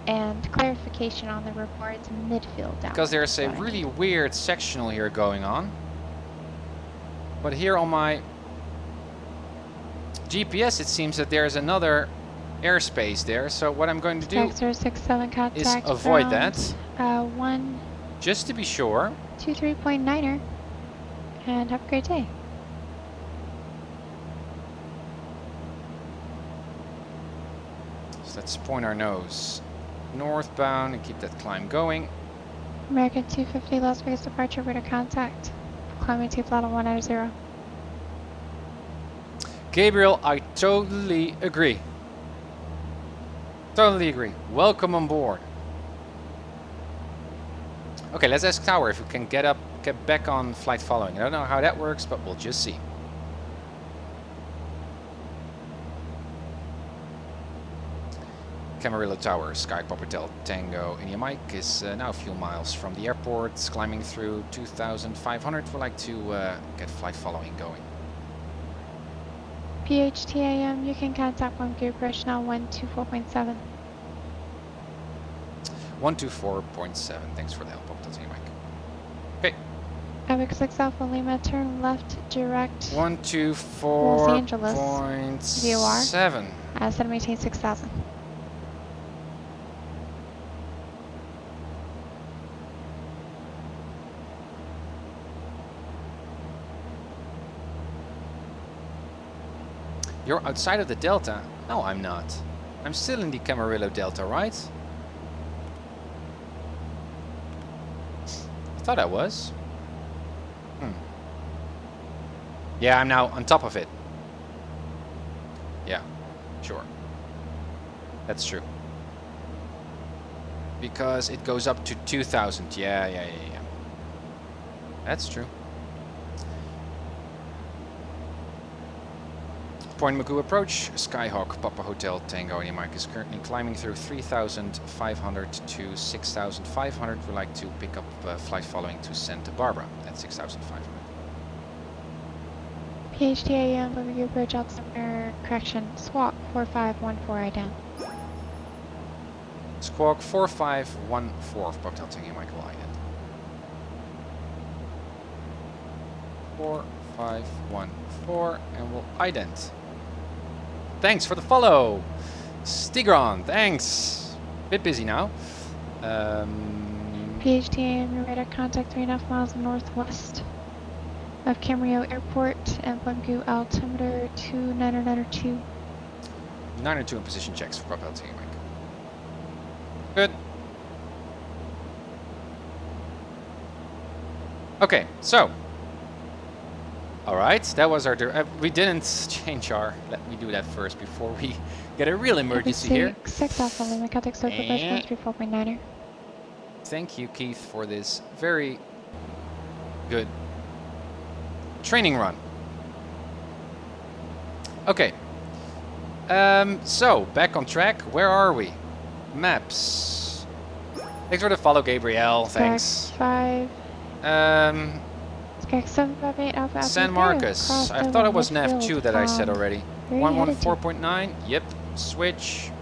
And clarification on the report, it's midfield down. Because there's a really weird sectional here going on. But here on my GPS it seems that there's another airspace there. So what I'm going to do 067 contact is avoid ground, that. Just to be sure. 23.9er. And have a great day. So let's point our nose northbound and keep that climb going. American 250 Las Vegas departure, radar contact. Climbing to throttle 190. Gabriel, I totally agree. Totally agree. Welcome on board. Okay, let's ask Tower if we can get back on flight following. I don't know how that works, but we'll just see. Camarillo Tower, Sky Hotel Tango India Mike is now a few miles from the airport, climbing through 2,500. We'd like to get flight following going. PHTAM, you can contact one gear pressure now 124.7. 124.7. Thanks for the help, Hotel Mike. Okay. Epic 6 Alpha Lima, turn left direct. 124.7. Set and maintain 6,000. You're outside of the Delta? No, I'm not. I'm still in the Camarillo Delta, right? I thought I was. Yeah, I'm now on top of it. Yeah, sure. That's true. Because it goes up to 2,000. Yeah. That's true. Point Magoo approach, Skyhawk, Papa Hotel, Tango, India Mike is currently climbing through 3,500 to 6,500. We'd like to pick up flight following to Santa Barbara at 6,500. PHTAM, overview bridge altimeter, correction, squawk 4514 IDEM. Squawk 4514 for Cocktail Tango Michael Island. 4514 and we'll ident. Thanks for the follow! Stigron, thanks! Bit busy now. PHTAM, your radar contact 3.5 miles northwest of Camarillo Airport and Bungu altimeter 2992. 902 in position checks for Cocktail Tango Mike. Good. Okay, so. Alright, that was our... we didn't change our... Let me do that first before we get a real emergency here. 6 Alpha Lima, contact Stopover bridge 134.9er. Thank you, Keith, for this very good training run. Okay. So, back on track. Where are we? Maps. Thanks for the follow, Gabriel. Thanks. 5. Skag 758 Alpha. San Marcos. I thought it was NAV2 that I said already. 114.9. Yep. Switch.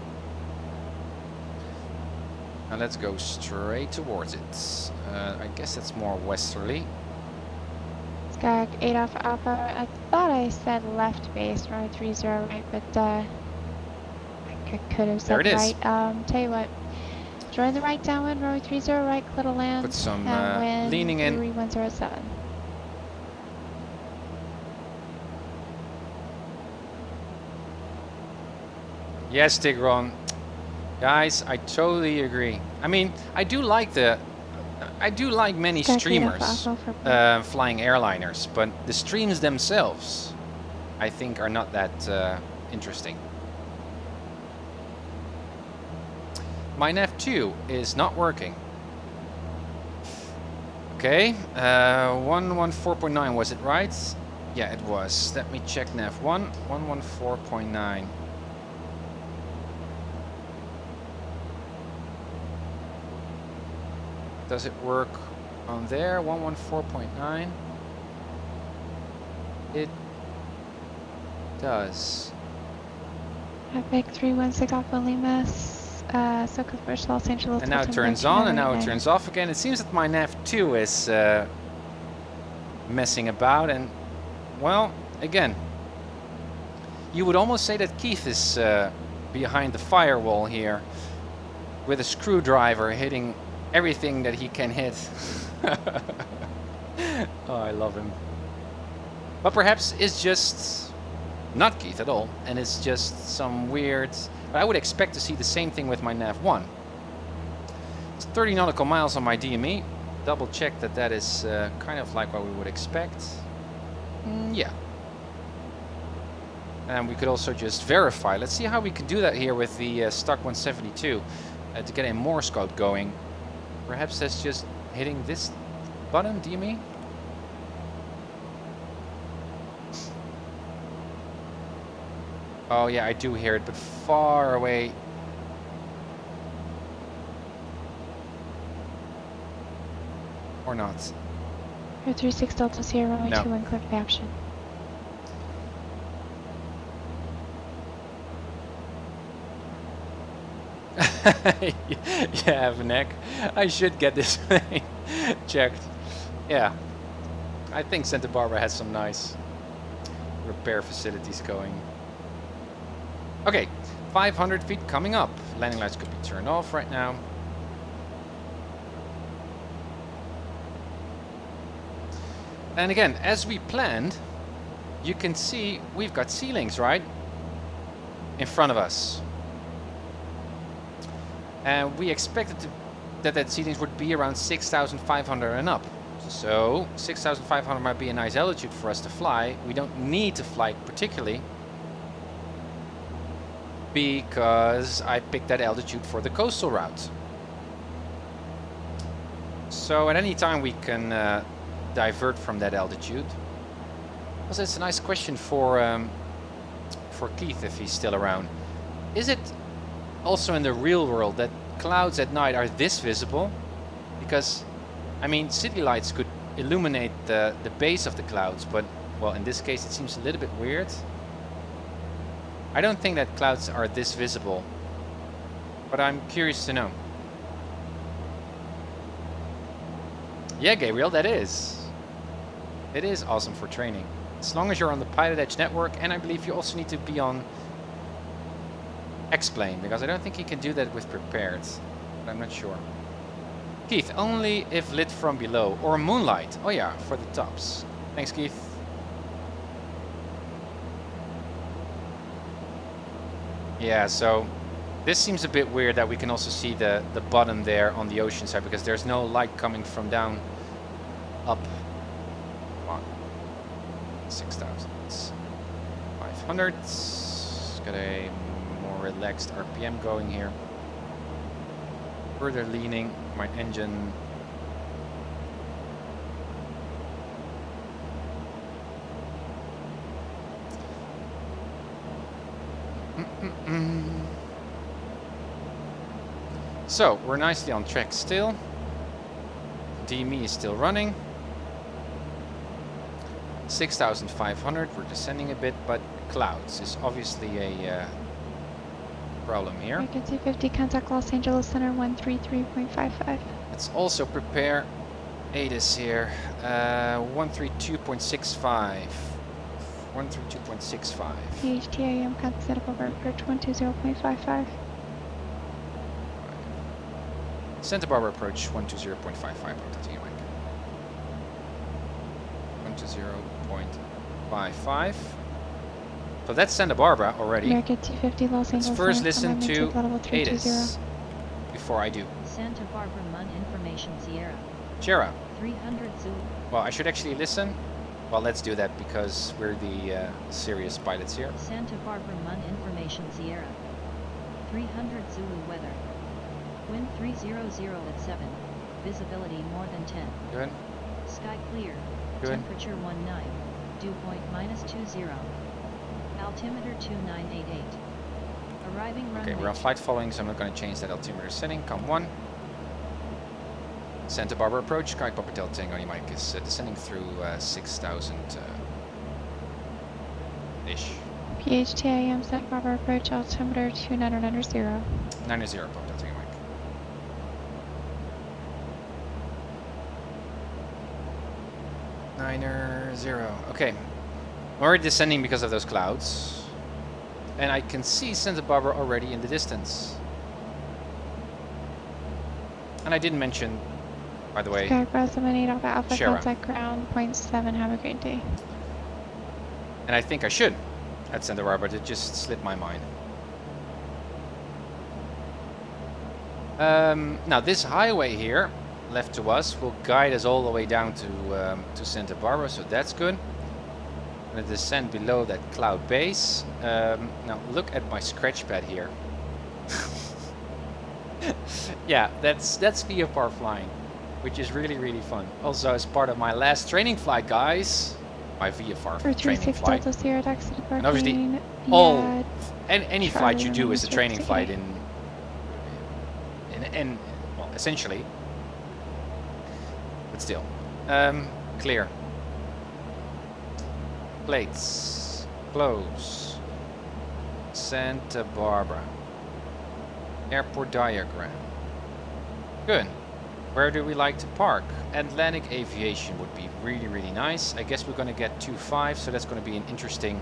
Now let's go straight towards it. I guess that's more westerly. Skag 8 Alpha Alpha. I thought I said left base, right 30 right, but I could have said right. Tell you what. Join the right downwind, runway 30 right, clear to land. Put some leaning in. 3107. Yes, Tigron. Guys, I totally agree. I mean, I do like many streamers flying airliners, but the streams themselves, I think, are not that interesting. My NAV2 is not working. Okay, 114.9 was it right? Yeah, it was. Let me check NAV1, 114.9. Does it work on there? 114.9. It does. Epic 316 Alpha Lima, Soka First Los Angeles. And now it turns on, and now it turns off again. It seems that my NAV2 is messing about, and well, again, you would almost say that Keith is behind the firewall here with a screwdriver hitting everything that he can hit. Oh, I love him. But perhaps it's just not Keith at all, and it's just some weird... But I would expect to see the same thing with my NAV1. It's 30 nautical miles on my DME. Double check that that is kind of like what we would expect. Yeah. And we could also just verify. Let's see how we can do that here with the stock 172 to get a Morse code going. Perhaps that's just hitting this button, DME? Oh yeah, I do hear it, but far away. Or not. 36 Delta Sierra, runway 21, clear for action. Yeah, Vanek. I should get this thing checked. Yeah. I think Santa Barbara has some nice repair facilities going. Okay, 500 feet coming up. Landing lights could be turned off right now. And again, as we planned, you can see we've got ceilings, right? In front of us. And we expected that ceilings would be around 6,500 and up. So 6,500 might be a nice altitude for us to fly. We don't need to fly particularly, because I picked that altitude for the coastal route. So at any time we can divert from that altitude. Also, it's a nice question for Keith if he's still around. Is it also in the real world that clouds at night are this visible? Because, I mean, city lights could illuminate the base of the clouds, but well, in this case it seems a little bit weird. I don't think that clouds are this visible, but I'm curious to know. Yeah, Gabriel, that is. It is awesome for training. As long as you're on the PilotEdge network, and I believe you also need to be on X-Plane, because I don't think you can do that with prepared, but I'm not sure. Keith, only if lit from below, or moonlight. Oh yeah, for the tops. Thanks, Keith. Yeah, so this seems a bit weird that we can also see the bottom there on the ocean side, because there's no light coming from down up. Come on. 6,500. Got a more relaxed RPM going here. Further leaning my engine. So we're nicely on track still. DME is still running. 6,500. We're descending a bit, but clouds is obviously a problem here. American 250, contact Los Angeles Center 133.55. Let's also prepare ATIS here. 132.65. 132.65. PHTAM, contact over approach 120.55. Santa Barbara approach 120.55. 120.55. So that's Santa Barbara already. American 250, Los Angeles. Let's first listen to ATIS before I do. Santa Barbara Mun Information Sierra. Sierra. 300 Zulu. Well, I should actually listen. Well, let's do that because we're the serious pilots here. Santa Barbara Mun Information Sierra. 300 Zulu weather. Wind 300 at 7. Visibility more than 10. Good. Sky clear. Good. Temperature 19. Dew point -20. Altimeter 2988. Arriving runway. Okay, we're on flight following, so I'm not going to change that altimeter setting. Com 1. Santa Barbara approach. Sky Papa Del Tango Mike is descending through 6,000 ish. PHTAM, Santa Barbara approach, altimeter 2990. 90 Papa Del Tango Mike. 90. Okay. We're descending because of those clouds. And I can see Santa Barbara already in the distance. And I didn't mention, by the way, Sky Bravo 8 Alpha Alpha, Sierra. contact ground, 0.7, have a great day. And I think I should at Santa Barbara, but it just slipped my mind. Now this highway here, left to us, will guide us all the way down to Santa Barbara, so that's good. I'm going to descend below that cloud base. Now look at my scratch pad here. Yeah, that's VFR flying, which is really fun. Also, as part of my last training flight, guys, my VFR training flight. And obviously, any flight you do is a training flight in well, essentially. But still, clear. Plates, close. Santa Barbara. Airport diagram. Good. Where do we like to park? Atlantic Aviation would be really nice. I guess we're going to get 2.5, so that's going to be an interesting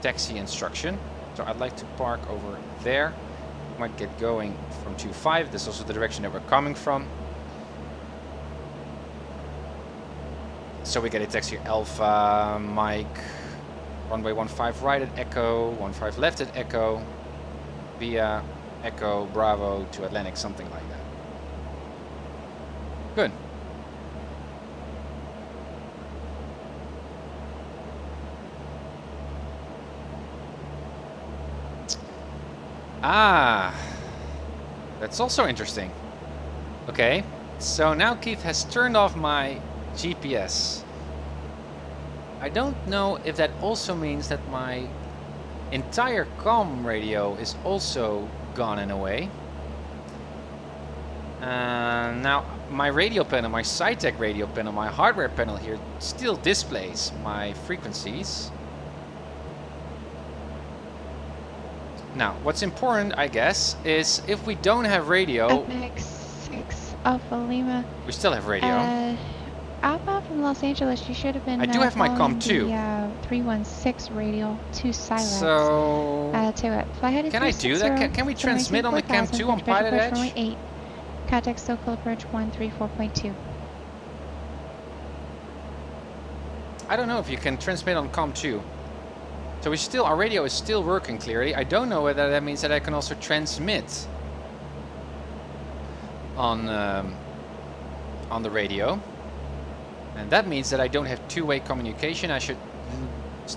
taxi instruction. So I'd like to park over there. Might get going from 2.5. This is also the direction that we're coming from. So we get a taxi Alpha, Mike, runway 15 right at Echo, 15 left at Echo, via Echo, Bravo to Atlantic, something like that. Good. Ah, that's also interesting. Okay, so now Keith has turned off my GPS. I don't know if that also means that my entire comm radio is also gone in a way. Now my radio panel, my Saitek radio panel, my hardware panel here still displays my frequencies. Now, what's important, I guess, is if we don't have radio, FX6 Alpha Lima. we still have radio. Outbound from Los Angeles, you should have been. I do have my following COM2. The 316 radial to silence. So, to it. Fly headed can I do that? Can we transmit on the CAM2 on PilotEdge? 8. Contact Stoke approach 134.2. I don't know if you can transmit on COM2. So we still, our radio is still working clearly. I don't know whether that means that I can also transmit on the radio. And that means that I don't have two-way communication. I should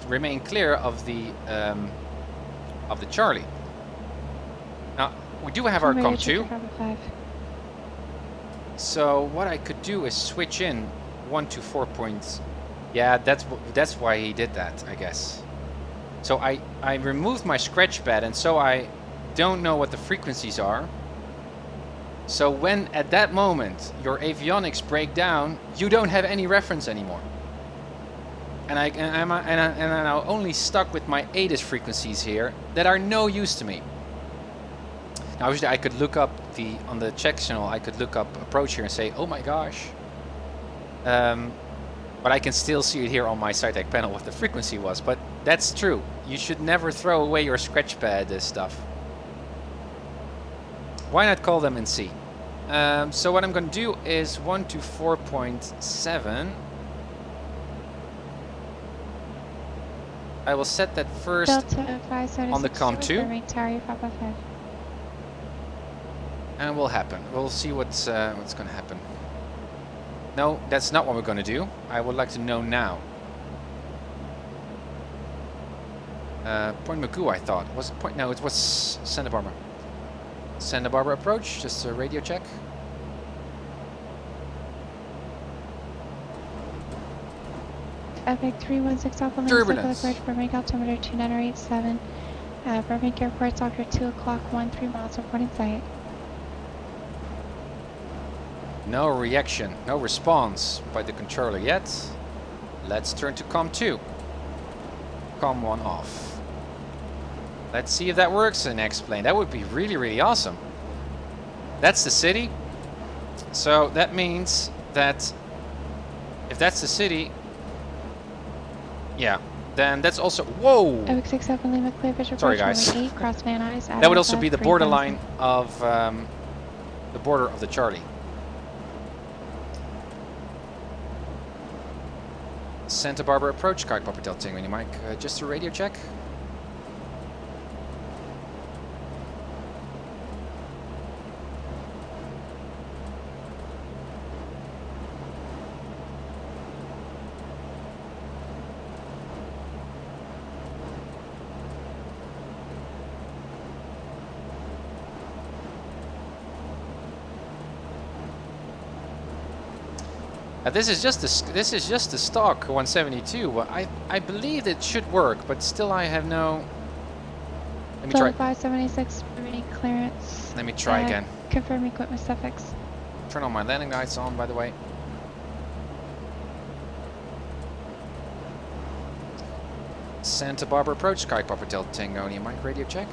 remain clear of the Charlie. Now we do have our COM2. So what I could do is switch in 1 to 4 points. Yeah, that's why he did that, I guess. So I removed my scratch pad, and so I don't know what the frequencies are. So when at that moment your avionics break down, you don't have any reference anymore. And I'm now only stuck with my ATIS frequencies here that are no use to me. Now obviously I could look up on the check channel, I could look up approach here and say, oh my gosh. But I can still see it here on my Saitek panel what the frequency was. But that's true. You should never throw away your scratch pad stuff. Why not call them and see? So what I'm going to do is 1 to 4.7. I will set that first on the COM2. And will happen. We'll see what's going to happen. No, that's not what we're going to do. I would like to know now. Point Magoo, I thought. Was it Point? No, it was Santa Barbara. Santa Barbara approach, just a radio check. Epic 316 Alpha Lima approach, Burbank altimeter 2987. Burbank Airport's after 2 o'clock, 13 miles reporting site. No reaction, no response by the controller yet. Let's turn to COM2. COM1 off. Let's see if that works in X-Plane. That would be really, really awesome. That's the city. So that means that if that's the city, yeah, then that's also, whoa! Sorry guys. 8, cross Van Nuys, that would also be the borderline of the border of the Charlie. Santa Barbara approach, Kite Papa Delta Tango Mike, just a radio check. This is just the stock 172. I believe it should work, but still I have no. Let me try. 576 remaining clearance. Let me try again. Confirm equipment suffix. Turn on my landing lights on, by the way. Santa Barbara approach, Sky Papa Delta Tango Mike radio check.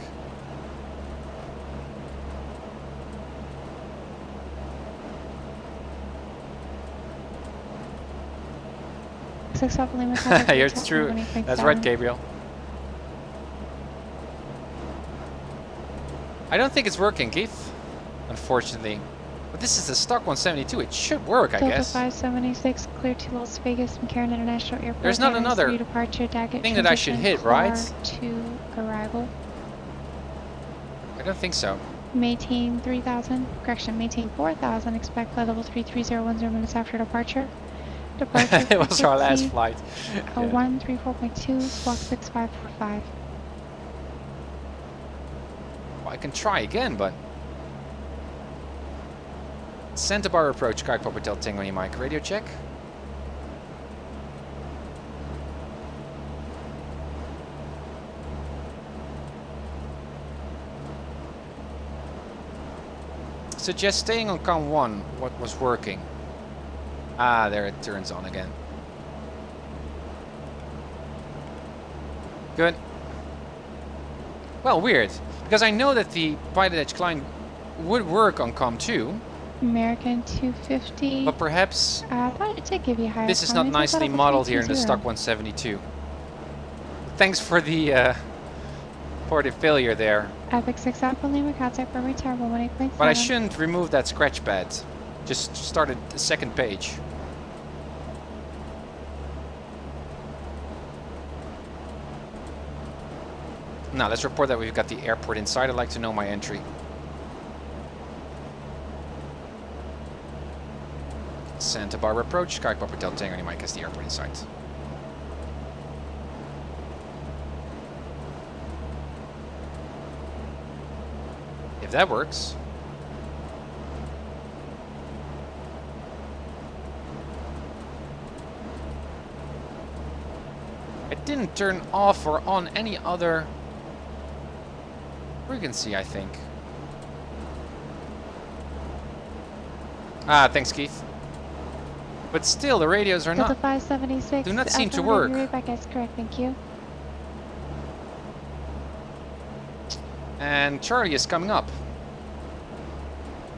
It's true. That's right, Gabriel. I don't think it's working, Keith. Unfortunately. But this is the stock 172. It should work, I guess. 576, clear to Las Vegas McCarran International Airport. There's not another departure, thing that I should hit, right? To arrival. I don't think so. Maintain 3,000. Correction, maintain 4,000. Expect flight level 33010 minutes after departure. It was our last flight. 134.2, squawk 6545. Well, I can try again, but Santa Barbara approach, Sky Papa Delta Tango Mike radio check. suggest staying on COM 1, what was working. Ah, there it turns on again. Good. Well, weird, because I know that the PilotEdge client would work on COM 2. American 250. But perhaps I thought it did give you higher. this is not nicely modeled here in the stock 172. Thanks for the failure there. Epic 6 Alpha Lima, contact for return 118.7. But I shouldn't remove that scratch pad. Just started the second page. Now let's report that we've got the airport inside. I'd like to know my entry. Santa Barbara approach, Sky Papa Del Tango, and Mike has the airport inside. If that works. I didn't turn off or on any other frequency, I think. Ah, thanks, Keith. But still, the radios are not. 576. Do not seem to work. That's correct. Thank you. And Charlie is coming up.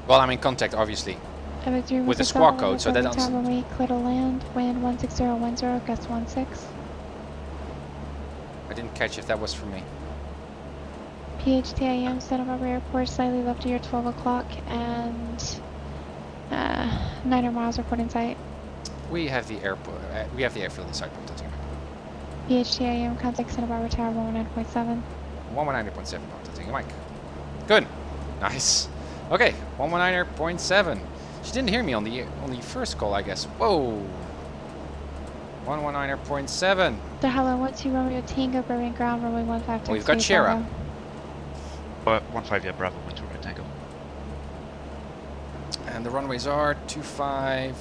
Well, I'm in contact, obviously, with the squawk code, so that answers. Clear to land. Wind 16010. Gust 16. I didn't catch if that was for me. PHTIM, Santa Barbara Airport, slightly left of your 12 o'clock, and 900 miles report in sight. We have the airport. We have the airfield inside. PHTIM, contact Santa Barbara Tower 119.7. 119.7. Mike. Good. Nice. Okay. 119.7. She didn't hear me on the first call, I guess. Whoa. 119.7. The hello, 12 Romeo Tango, Berlin ground, runway 15. We've got Shera. 15, yeah, Bravo, 12 Romeo Tango. And the runways are 25.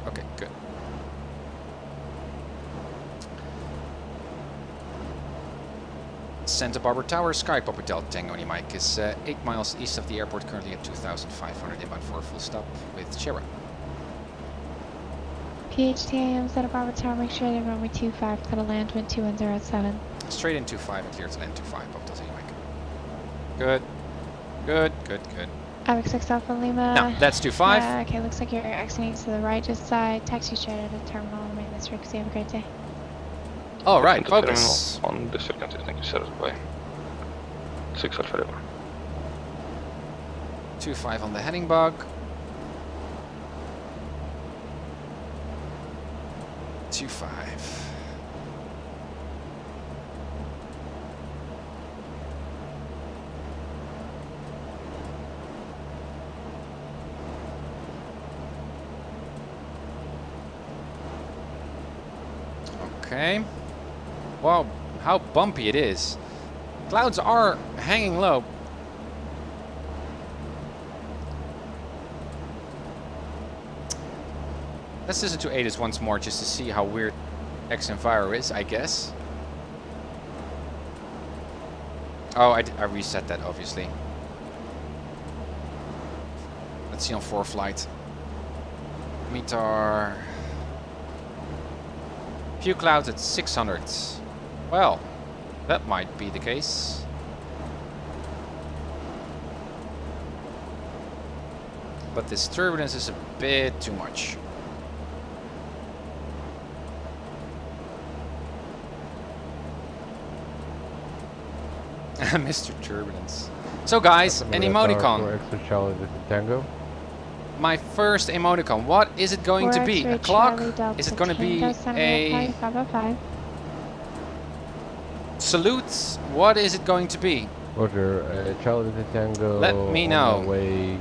Okay, good. Santa Barbara Tower, Sky Papa Del Tango Mike is 8 miles east of the airport, currently at 2,500 inbound for a full stop with Shera. PHTIM, Santa Barbara Tower, make sure they runway 25 to the land, wind 2107. Straight in 25 and clear to land 25, Papa Del Tango Mike. Good. Good, good, good. Avic 6 Alpha Lima. No, that's 25. Okay, looks like you're exiting to the right, just taxi straight out of the terminal and maintenance frequency. Have a great day. All right, focus. On the second, thank you, sir. Bye. 6 Alpha Lima. 25 on the heading bug. 25. Okay. Wow, how bumpy it is. Clouds are hanging low. Let's listen to ATIS once more just to see how weird xEnviro is, I guess. Oh, I reset that, obviously. Let's see on ForeFlight. METAR. Few clouds at 600. Well, that might be the case. But this turbulence is a bit too much. Mr. Turbulence. So guys, an emoticon. Tango. My first emoticon. What is it going to be? A clock? Is it going to be a salute? What is it going to be? Roger, Charlie Tango. Let me know. Way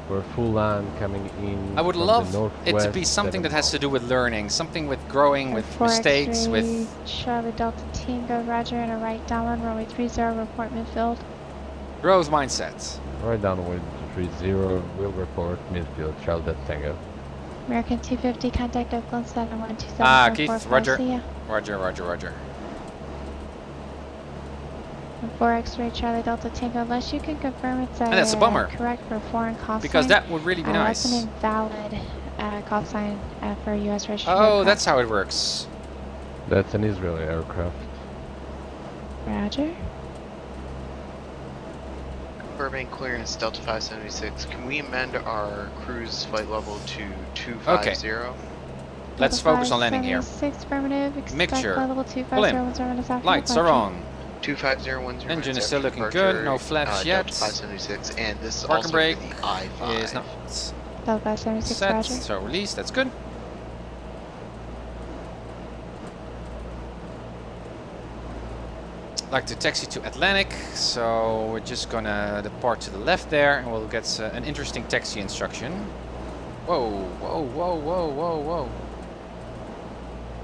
for full land coming in. I would love it to be something that has to do with learning, something with growing, with mistakes, with. Charlie Delta Tango, Roger, and a right downwind, runway 30, report midfield. Growth mindset. Right downwind 30, will report midfield, Charlie Delta Tango. American 250, contact Oakland 7127. Ah, Keith, Roger. Roger, Roger, Roger. For X-ray Charlie Delta Tango, unless you can confirm it's And that's a bummer. correct for foreign call Because sign. that would really be nice. That's an invalid call sign for U.S. registered Oh, aircraft. that's how it works. That's an Israeli aircraft. Roger. Burbank clearance Delta 576. Can we amend our cruise flight level to 250? Okay. Let's focus on landing here. 6 affirmative. Expect Mixture. flight level Pull in. 250 Lights are on. 25010. Engine is still looking good. No flaps yet. Delta 576, and this is Park also and brake for the I-5. is not Delta 576, set. roger. So release. That's good. Like to taxi to Atlantic, so we're just gonna depart to the left there, and we'll get an interesting taxi instruction. Whoa, whoa, whoa, whoa, whoa, whoa.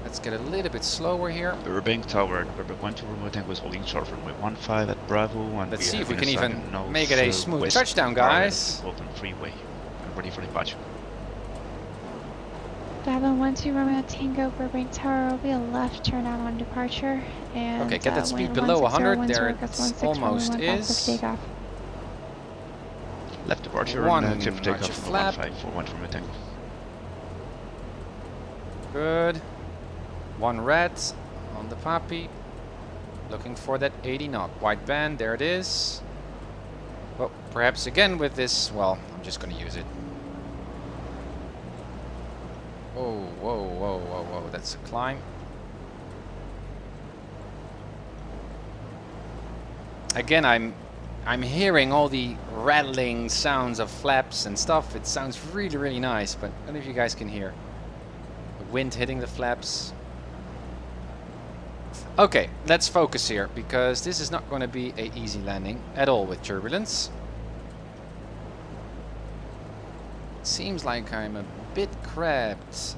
Let's get a little bit slower here. Burbank Tower, November 1 to Romeo Tango is holding short runway 15 at Bravo. And Let's we see have if we can an even assigned make it a north, smooth west touchdown, parallel guys. to Bolton Freeway. I'm ready for departure. Dial 12 Romeo Tango Burbank Tower will be a left turn out on departure. And, Okay, get that speed wind below 100. 160, There gust it 16, almost runway 15 is. takeoff. Left departure One and clear for takeoff Archer from flap. 1541 from Tango. Good. One red on the Papi. Looking for that 80 knot. White band, there it is. Well, perhaps again with this, well, I'm just gonna use it. Whoa, whoa, whoa, whoa, whoa, that's a climb. Again, I'm hearing all the rattling sounds of flaps and stuff. It sounds really, really nice, but I don't know if you guys can hear. The wind hitting the flaps. Okay, let's focus here, because this is not going to be an easy landing at all with turbulence. Seems like I'm a bit crabbed.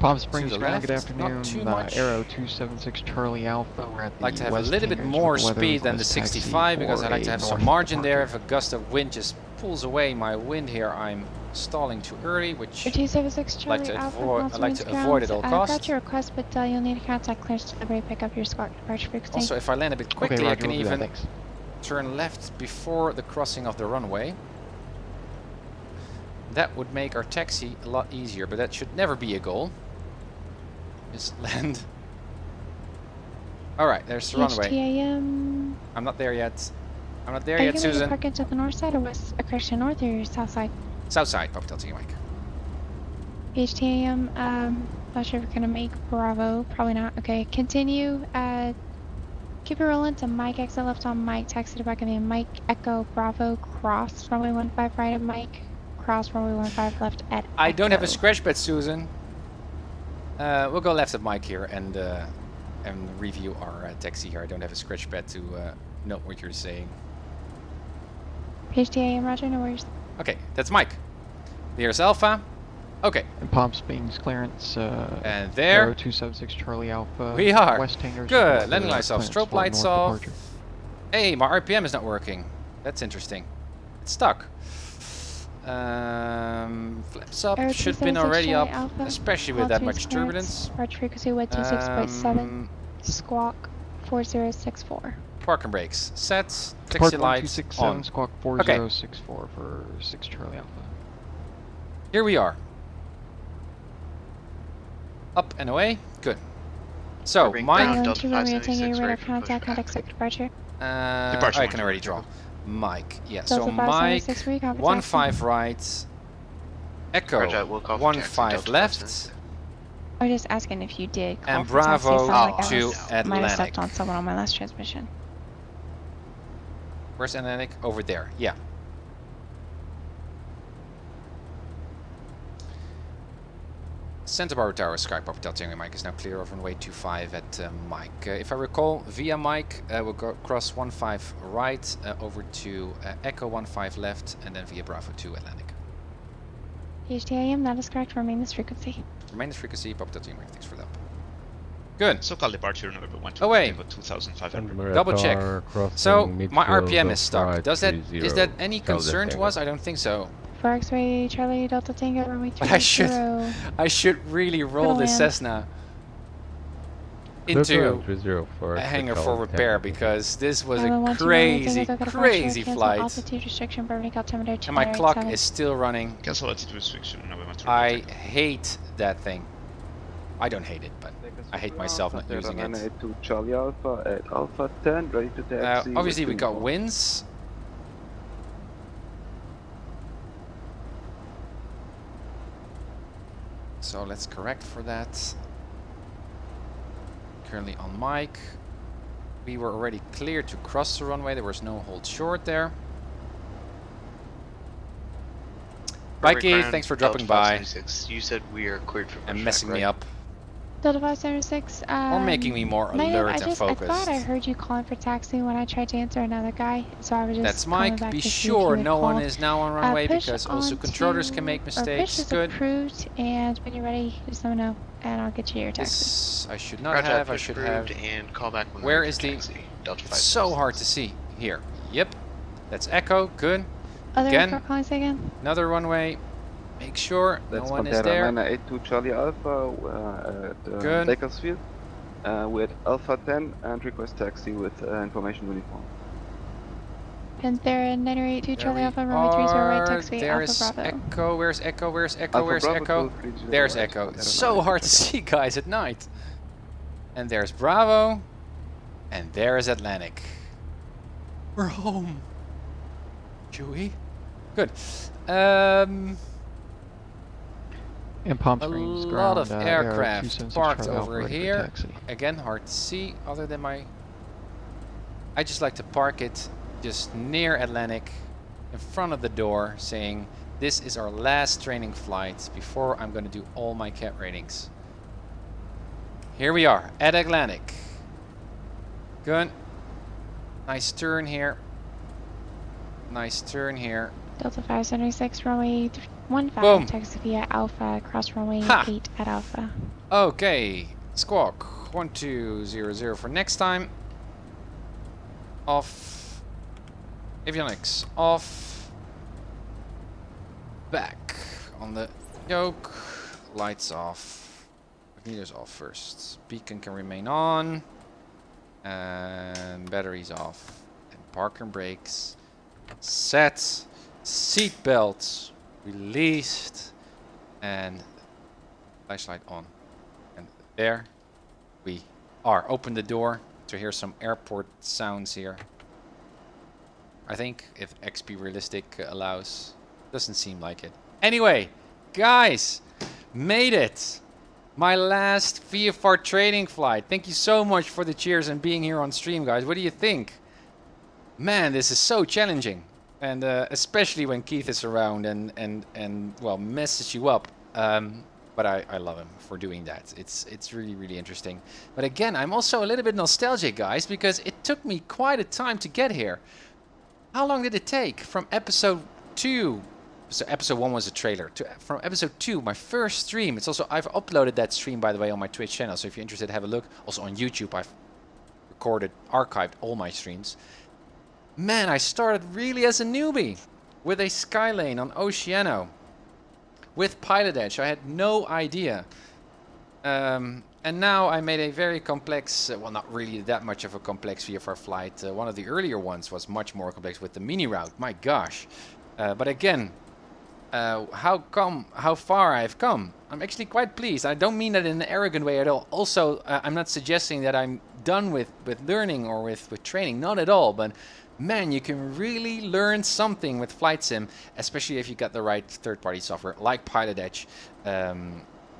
Palm Springs the ground, good left, not afternoon. too much. Arrow 276 Charlie Alpha. We're at the Like to have a west little bit hangars more with weather speed than the request taxi 65 because I for like to a have some north margin there. departure. If a gust of wind just pulls away my wind here, I'm stalling too early, which 276 I Charlie like to Alpha. avoid. I like to avoid at all I've costs. got your request, but you'll need a contact clearance delivery. Pick up your squawk departure frequency. Also, if I land a bit quickly, Okay, I Roger, can we'll do that, even thanks. turn left before the crossing of the runway. That would make our taxi a lot easier, but that should never be a goal. Just land. Alright, there's the runway. HTAM. I'm not there yet. I'm not there Are you yet, going to Susan. park into the north side or west? Correction, north or south side? South side, Pop Delta Mike. HTAM. Not sure if we're going to make Bravo. Probably not. Okay, continue. Keep it rolling to Mike exit left on Mike. Taxi to back of the Mike Echo Bravo cross runway 15 right at Mike. Cross runway 15 left at I don't have a Echo. scratch pad, Susan. We'll go left at Mike here and review our taxi here. I don't have a scratch pad to note what you're saying. HTAM, Roger, no worries. Okay, that's Mike. There's Alpha. Okay. And Palm Springs clearance. And there. Arrow 276 Charlie Alpha. We are. West hangars. Good. with, Landing lights off. clearance Strobe for lights north off. departure. Hey, my RPM is not working. That's interesting. It's stuck. Flaps up. Arrow Should have been 276 already Charlie up, Alpha. especially with that much Altitude turbulence. clearance, Arch frequency with 26.7. Squawk 4064. Park and brakes. Set. Taxi Park lights 1267, on. squawk Okay. 4064 for 6 Charlie Alpha. Here we are. Up and away. Good. So, Mike. Island 2 Romeo Tango, radar contact, contact departure. I can already draw. Mike. Yeah. Delta So Mike. 576 for you, copy 15 right. Echo. Roger, we'll call for taxi, 15 Delta left. 576. I was just asking if you did call And for taxi. It Bravo sounded like I to was- might have Atlantic. stepped on someone on my last transmission. Where's Atlantic? Over there. Yeah. Santa Barbara Tower, Sky Pop Delta Mike is now clear over runway 25 at Mike. If I recall, via Mike, we'll go cross 15 right over to Echo 15 left, and then via Bravo to Atlantic. HTAM, that is correct. Remain this frequency. Remain this frequency, Pop Delta Mike. Thanks for that. Good. So-called departure November 1 to Away. Tango 2500. Double check. So my RPM is stuck. right Does that 30, is that any Delta concern to Tango. us? I don't think so. For X-ray Charlie Delta Tango, runway 30. But I should really roll this land. Cessna. into 30 for a hangar control for repair temperature. because this was a 1112, crazy, go crazy cancel flight. altitude restriction, burning altimeter And my clock 287. is still running. Cancel altitude restriction, November 2. I hate that thing. I don't hate it, but I hate myself not using it. 82 Charlie Alpha at Alpha 10, ready to taxi. Obviously we got winds. So let's correct for that. Currently on mic. We were already clear to cross the runway. There was no hold short there. Mikey, thanks for dropping by. You said we are cleared for and messing me up. Delta 576. Or making me more alert and focused. I thought I heard you calling for taxi when I tried to answer another guy, so I was just. That's Mike. Be sure no one is now on runway because also controllers can make mistakes. Push is Good. Approved, and when you're ready, just let me know, and I'll get you your taxi. This I should not have. I should have. And call back when where is the? It's so hard to see here. Yep. That's Echo. Good. Other airport calling again. Another runway. Make sure no one is there. 82 Charlie Alpha at Bakersfield with Alpha 10 and request taxi with information uniform. Panther 982 Charlie Alpha, runway 30 right, taxi Alpha Bravo. Echo. Where's Echo? Where's Echo? Alpha Where's Bravo Echo? 230 There's right. Echo. It's so hard to see, guys, at night. And there's Bravo. And there is Atlantic. We're home. Chewie. Good. In Palm Springs, a lot of ground, aircraft parked Charlie over Alpha, here. taxi. Again, hard to see other than my... I just like to park it just near Atlantic in front of the door saying this is our last training flight before I'm going to do all my cat ratings. Here we are at Atlantic. Good. Nice turn here. Nice turn here. Delta 576, runway 15, Boom. taxi via Alpha, cross runway 8 at Alpha. Okay, squawk 1200 for next time. Off. Avionics off. Back on the yoke. Lights off. Magneto's off first. Beacon can remain on. And batteries off. And park and brakes. Set. Seat belts released. And flashlight on. And there we are. Open the door to hear some airport sounds here. I think if XP Realistic allows. Doesn't seem like it. Anyway, guys, made it. My last VFR training flight. Thank you so much for the cheers and being here on stream, guys. What do you think? Man, this is so challenging. And especially when Keith is around and well, messes you up. But I love him for doing that. It's really, really interesting. But again, I'm also a little bit nostalgic, guys, because it took me quite a time to get here. How long did it take from episode 2? So episode 1 was a trailer. From episode 2, my first stream. It's also, I've uploaded that stream, by the way, on my Twitch channel. So if you're interested, have a look. Also on YouTube, I've archived all my streams. Man, I started really as a newbie with a Skylane on Oceano. With PilotEdge, I had no idea. And now I made a very complex, well, not really that much of a complex VFR flight. One of the earlier ones was much more complex with the mini route. My gosh. But again, how far I've come. I'm actually quite pleased. I don't mean that in an arrogant way at all. Also, I'm not suggesting that I'm done with learning or with training. Not at all. But man, you can really learn something with flight sim, especially if you got the right third-party software like PilotEdge,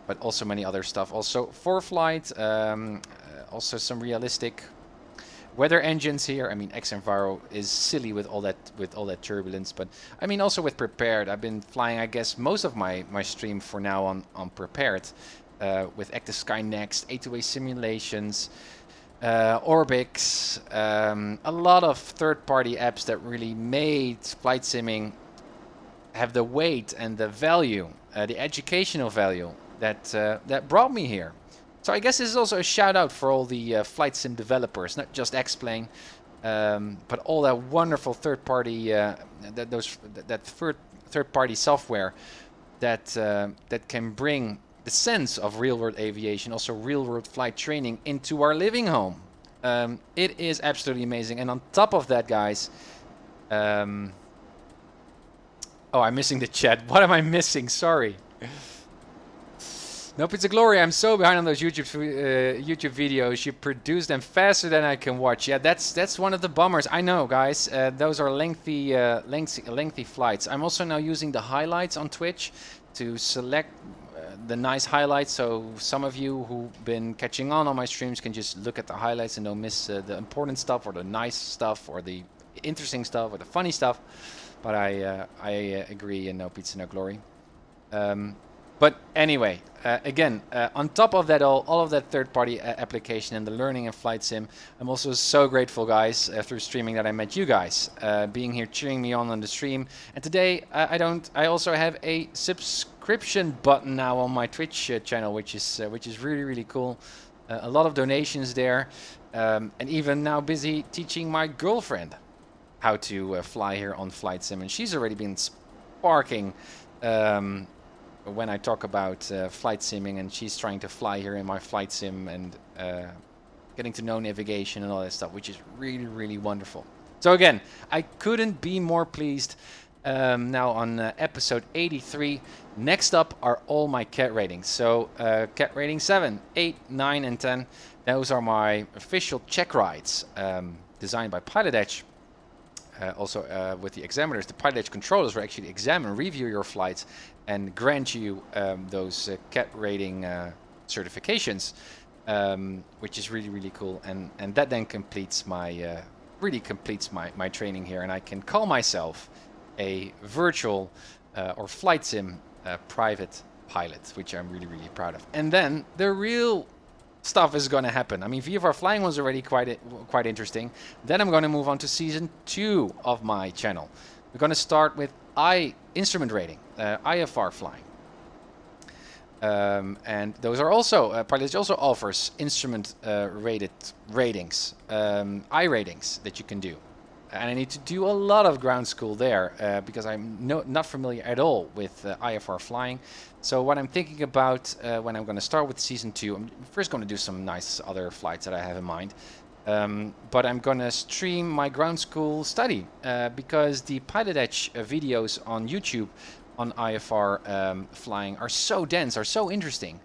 but also many other stuff. Also ForeFlight, also some realistic weather engines here. I mean, xEnviro is silly with all that turbulence, but I mean also with Prepared. I've been flying, I guess, most of my stream for now on Prepared, with Active Sky Next, A2A simulations. Orbix, a lot of third-party apps that really made flight simming have the weight and the value, the educational value that brought me here. So I guess this is also a shout out for all the flight sim developers, not just X-Plane, but all that wonderful third-party third-party software that can bring the sense of real-world aviation, also real-world flight training into our living home. It is absolutely amazing. And on top of that, guys, oh, I'm missing the chat. What am I missing? Sorry. Nope, it's a glory. I'm so behind on those YouTube videos. You produce them faster than I can watch. Yeah, that's one of the bummers. I know, guys. Those are lengthy flights. I'm also now using the highlights on Twitch to select the nice highlights. So some of you who've been catching on my streams can just look at the highlights and don't miss the important stuff or the nice stuff or the interesting stuff or the funny stuff. But I agree, and no pizza, no glory. But anyway, again, on top of that all of that third-party application and the learning and flight sim, I'm also so grateful, guys, through streaming that I met you guys, being here cheering me on the stream. And today, I also have a subscription button now on my Twitch channel, which is really, really cool. A lot of donations there, and even now busy teaching my girlfriend how to fly here on Flight Sim, and she's already been sparking when I talk about flight simming, and she's trying to fly here in my flight sim and getting to know navigation and all that stuff, which is really, really wonderful. So again, I couldn't be more pleased. Now on episode 83. Next up are all my CAT ratings. So CAT rating 7, 8, 9, and 10. Those are my official check rides designed by PilotEdge. Also with the examiners, the PilotEdge controllers will actually examine, review your flights, and grant you those CAT rating certifications, which is really, really cool. And that then completes my really completes my training here, and I can call myself a virtual or flight sim private pilot, which I'm really, really proud of. And then the real stuff is going to happen. I mean, VFR flying was already quite interesting. Then I'm going to move on to season 2 of my channel. We're going to start with instrument rating, IFR flying. And those are also, PilotEdge also offers instrument rated ratings, I ratings that you can do. And I need to do a lot of ground school there because I'm not familiar at all with IFR flying. So what I'm thinking about when I'm going to start with season 2, I'm first going to do some nice other flights that I have in mind. But I'm going to stream my ground school study because the PilotEdge videos on YouTube on IFR flying are so dense, are so interesting.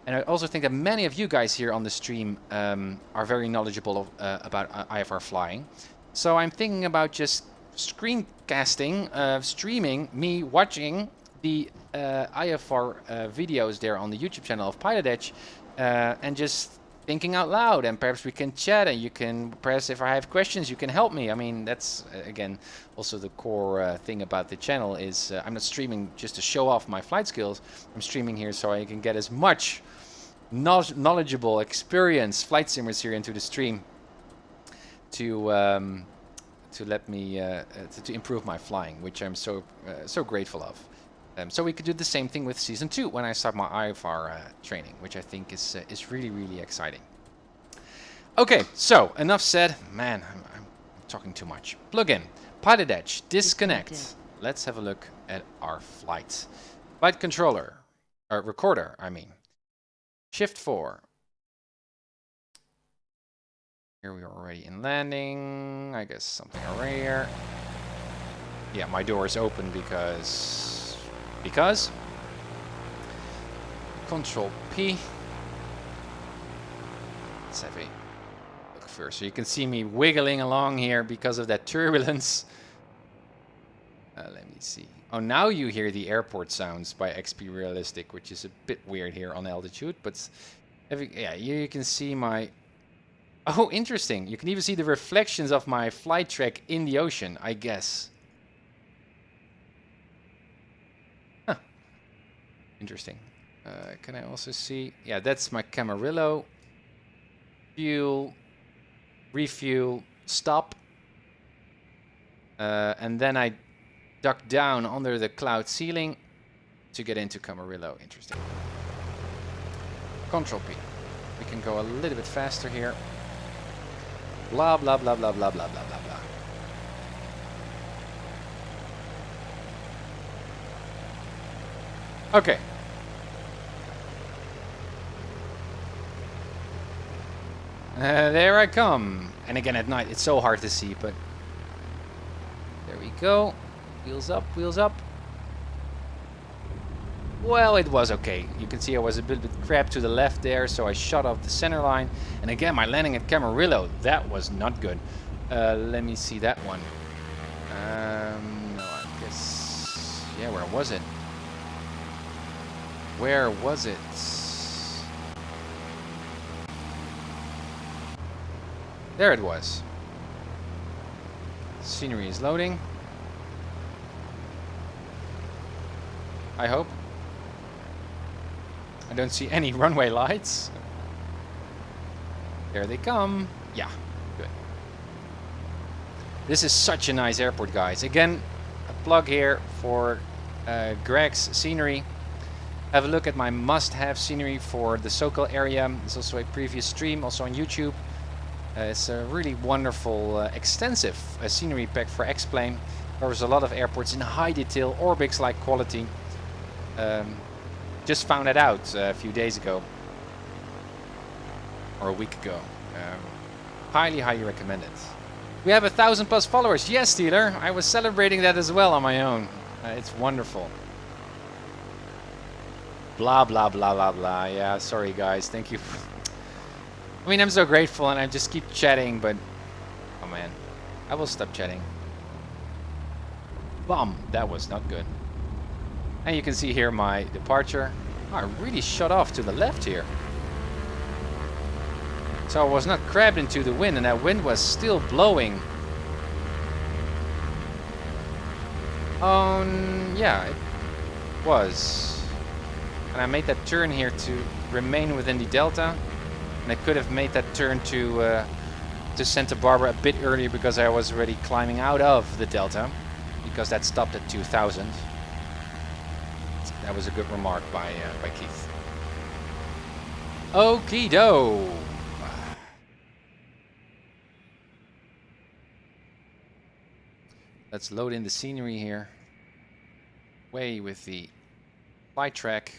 And I also think that many of you guys here on the stream are very knowledgeable about IFR flying. So I'm thinking about just screencasting, streaming me watching the IFR videos there on the YouTube channel of PilotEdge and just thinking out loud, and perhaps we can chat, and you can, perhaps if I have questions, you can help me. I mean, that's again also the core thing about the channel is I'm not streaming just to show off my flight skills. I'm streaming here so I can get as much knowledgeable, experienced flight simmers here into the stream to let me to improve my flying, which I'm so grateful of. So we could do the same thing with season 2 when I start my IFR training, which I think is really, really exciting. Okay, so enough said. Man, I'm talking too much. Plug in, PilotEdge, disconnect. Let's have a look at our flight. Flight controller, or recorder, I mean. Shift 4. Here we are already in landing. I guess something over here. Yeah, my door is open because Control P. Let's have a look first. So you can see me wiggling along here because of that turbulence. Let me see. Oh, now you hear the airport sounds by XP Realistic, which is a bit weird here on altitude, but yeah, you can see my... Oh, interesting. You can even see the reflections of my flight track in the ocean, I guess. Huh. Interesting. Can I also see... Yeah, that's my Camarillo. Fuel. Refuel. Stop. And then I duck down under the cloud ceiling to get into Camarillo. Interesting. Control P. We can go a little bit faster here. Blah, blah, blah, blah, blah, blah, blah, blah, blah. Okay. There I come. And again at night, it's so hard to see, but there we go. Wheels up, wheels up. Well, it was okay. You can see I was a bit crap to the left there, so I shut off the center line. And again, my landing at Camarillo, that was not good. Let me see that one. No, I guess... Yeah, where was it? Where was it? There it was. Scenery is loading. I hope. I don't see any runway lights. There they come. Yeah, good. This is such a nice airport, guys. Again, a plug here for Greg's scenery. Have a look at my must-have scenery for the Sokol area. There's also a previous stream, also on YouTube. It's a really wonderful, extensive scenery pack for X-Plane. Covers a lot of airports in high detail, Orbix-like quality. Just found it out a few days ago. Or a week ago. Highly, highly recommend it. We have 1,000+ followers. Yes, Steeler. I was celebrating that as well on my own. It's wonderful. Blah, blah, blah, blah, blah. Yeah, sorry, guys. Thank you. I mean, I'm so grateful, and I just keep chatting, but... Oh, man. I will stop chatting. Bum. That was not good. And you can see here my departure. Oh, I really shut off to the left here. So I was not crabbed into the wind, and that wind was still blowing. Yeah, it was. And I made that turn here to remain within the delta. And I could have made that turn to Santa Barbara a bit earlier because I was already climbing out of the delta. Because that stopped at 2,000. That was a good remark by Keith. Okie doke. Let's load in the scenery here. Way with the flight track.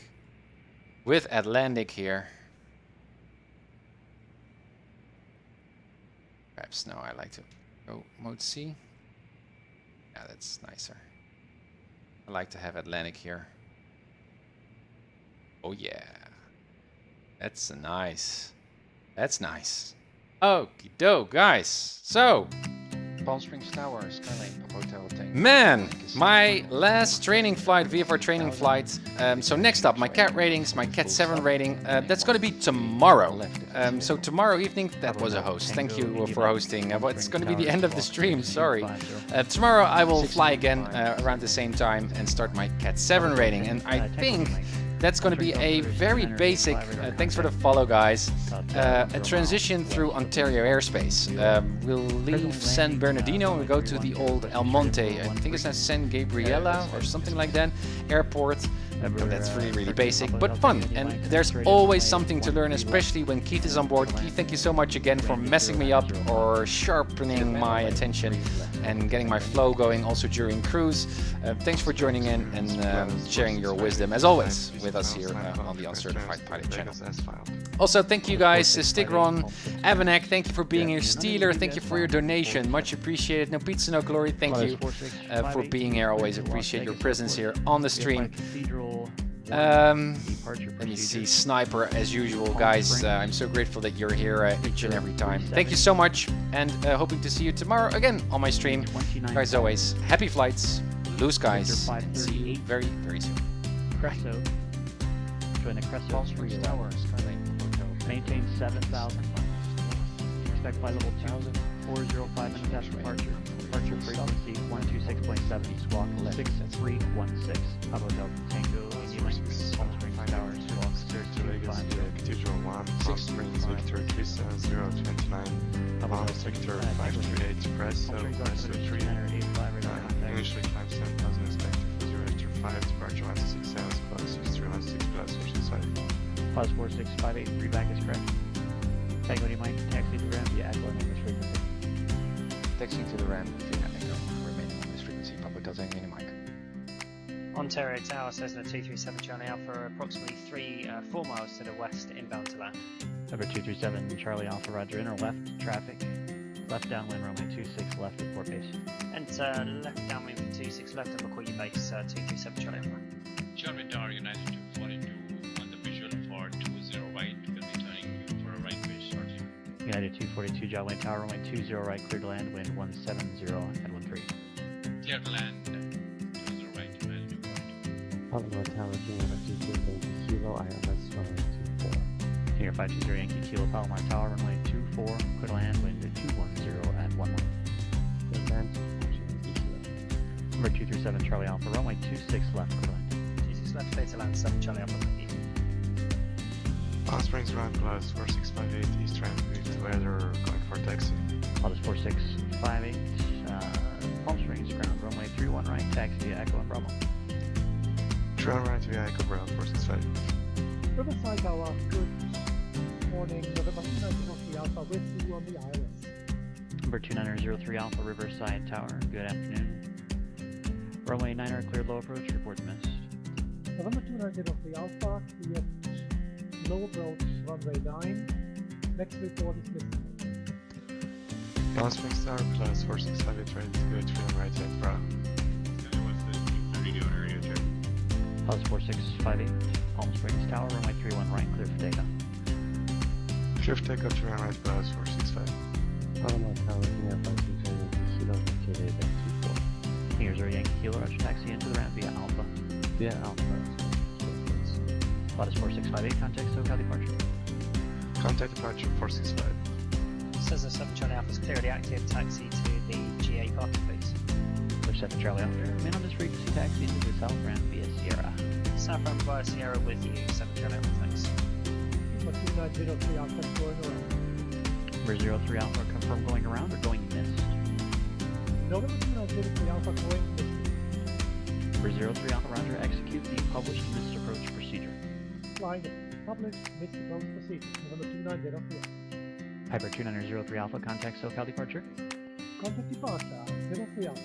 With Atlantic here. Perhaps no, I like to go mode C. Yeah, that's nicer. I like to have Atlantic here. Oh yeah. That's nice. That's nice. Okie doke, guys. So, Palm Springs Tower, Skylane, Pop Hotel, Tango. Man, my last training flight, VFR training flight. So next up, my CAT ratings, my CAT 7 rating. That's going to be tomorrow. So tomorrow evening, that was a host. Thank you for hosting. It's going to be the end of the stream, sorry. Tomorrow I will fly again around the same time and start my CAT 7 rating. And I think that's going to be a very basic, thanks for the follow, guys, a transition through Ontario airspace. We'll leave San Bernardino and we'll go to the old El Monte, I think it's now San Gabriela or something like that, airport. That's really, really basic, but fun. And there's always something to learn, especially when Keith is on board. Keith, thank you so much again for messing me up or sharpening my attention and getting my flow going also during cruise. Thanks for joining in and sharing your wisdom, as always, with us here on the Uncertified Pilot channel. Also, thank you guys, Stigron, Avanek, thank you for being here. Steeler, thank you for your donation, much appreciated. No Pizza, No Glory, thank you for being here. Always appreciate your presence here on the stream. Let me see, Sniper, as usual, guys. I'm so grateful that you're here each and every time. Thank you so much, and hoping to see you tomorrow again on my stream. As always, happy flights, blue skies, and see you very, very soon. Cresso. Join the Cresso. Palm Springs Tower, Skylane, Hotel. Maintain 7,000. Expect flight level 405 minutes after departure. Departure frequency 126.70, squawk 6316. Papa Delta Tango, Indian Palm Springs Tower, squawk 3250. Cathedral 1, Palm Springs Victor 37029, Palms Victor 538, Presso 3, initially climb 7000, expected for 0 departure 166 hours, plus 6316 plus, which is 5. Plus 4658, reback is correct. Tango, do you mind taxi to the ramp? Yeah, go ahead on this frequency. Taxiing to the ramp, if you have to go, remaining on this frequency, Papa Hotel Tango, Mic. Ontario Tower, Cessna 237 Charlie Alpha, approximately 4 miles to the west, inbound to land. Number 237 Charlie Alpha, roger, inner left traffic. Left downwind runway 26 left at port base. Enter left downwind 26 left and record your base 237 Charlie Alpha. Charlie Tower United 242 on the visual for 20 right, will be turning you for a right base shortly. United 242 Jolly Tower, runway 20 right, clear to land, wind 170 at 13. Clear to land, 20 right, United 242. Palomar Tower, Junior 520 Kilo, ILS 24. Senior 520 Yankee Kilo, Palomar Tower, runway 24, clear to land, wind 210 at 11. Clear land, Number 237 Charlie Alpha, runway 26 left, clear to land. 26 left, clear to land, 7 Charlie Alpha, thank you. Palm Springs ground plus 4658 east ramp with weather going for taxi. Lotus 4658, Palm Springs ground, runway 31 right, taxi via Echo and Bravo. Trail right via Echo Bravo 465. Riverside Tower, good morning, November 2903 Alpha with you on the ILS. Number 2903 Alpha, Riverside Tower, good afternoon. Runway 9 cleared low approach, reports missed. November 2903 Alpha, cleared low approach, runway 9. Next report is missing. Palm Springs Tower plus 4658 ready to go trail right at Bravo. What's the 30 doing area check? Plus 4658, Palm Springs Tower, runway 31 right, clear for takeoff. Clear for takeoff to run right plus 465. Palomar Tower, Junior 520 Kilo, Quebec 24. Senior 0 Yankee Kilo, roger taxi into the ramp via Alpha. Via Alpha. Lotus 4658, contact SoCal departure. Contact departure 465. Cessna 7 Charlie Alpha is clear the active taxi to the GA parking base. Push 7 Charlie Alpha, remain on this frequency taxi into the south ramp via Sierra. South ramp via Sierra with you, 7 Charlie Alpha, thanks. Number 2903 Alpha going around. Number 03 Alpha, confirm going around or going missed? November 2903 Alpha going missing. Number 03 Alpha, roger, execute the published missed approach procedure. Flying the published missed approach procedure, November 2903. Piper 2903 Alpha, contact SoCal departure. Contact departure, 03 Alpha.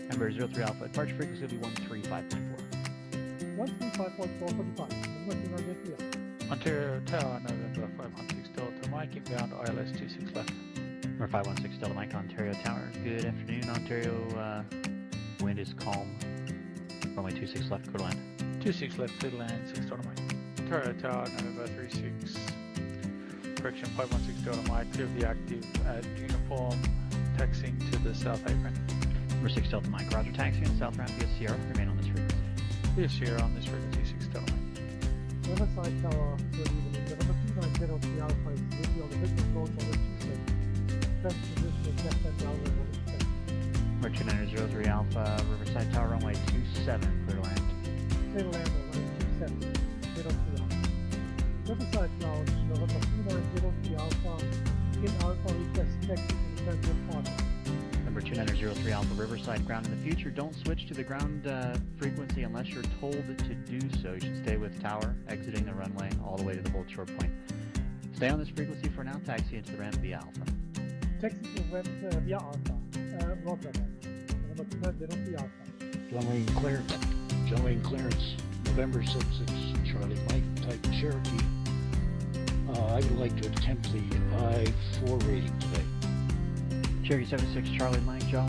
Number 03 Alpha, departure frequency will be 135.4. 135.4 for departure, November 2903 Alpha. Ontario Tower, November 516 Delta Mike, inbound ILS 26 left. Number 516 Delta Mike, Ontario Tower. Good afternoon, Ontario. Wind is calm. Runway 26 left, clear to land. 26 left, clear to land, 6 Delta Mike. Ontario Tower, November 36. Correction 516 Delta Mike, clear of the active at uniform, taxiing to the south apron. Number 6 Delta Mike, roger, taxi in south ramp via Sierra. Remain on this frequency. Via Sierra on this frequency, 6 Delta Mike. Riverside Tower, good evening. November 2903 Alpha is with you on the business road on the Tuesday. Best position is left and down on the Tuesday. Number 2903 Alpha, Riverside Tower, runway 27, clear to land. Clear to land on runway 27, 03 Alpha. Riverside Lounge, November 2903 Alpha, in Alpha request taxi to the Transit Park. Number 2903 Alpha, Riverside ground. In the future, don't switch to the ground frequency unless you're told to do so. You should stay with tower, exiting the runway all the way to the hold short point. Stay on this frequency for now, taxi into the ramp via Alpha. Taxi to ramp via Alpha, Roger, November 2903 Alpha. Runway clearance, November 66, Charlie Mike, type Cherokee. I would like to attempt the I-4 rating today. Cherokee 76, Charlie Mike, John.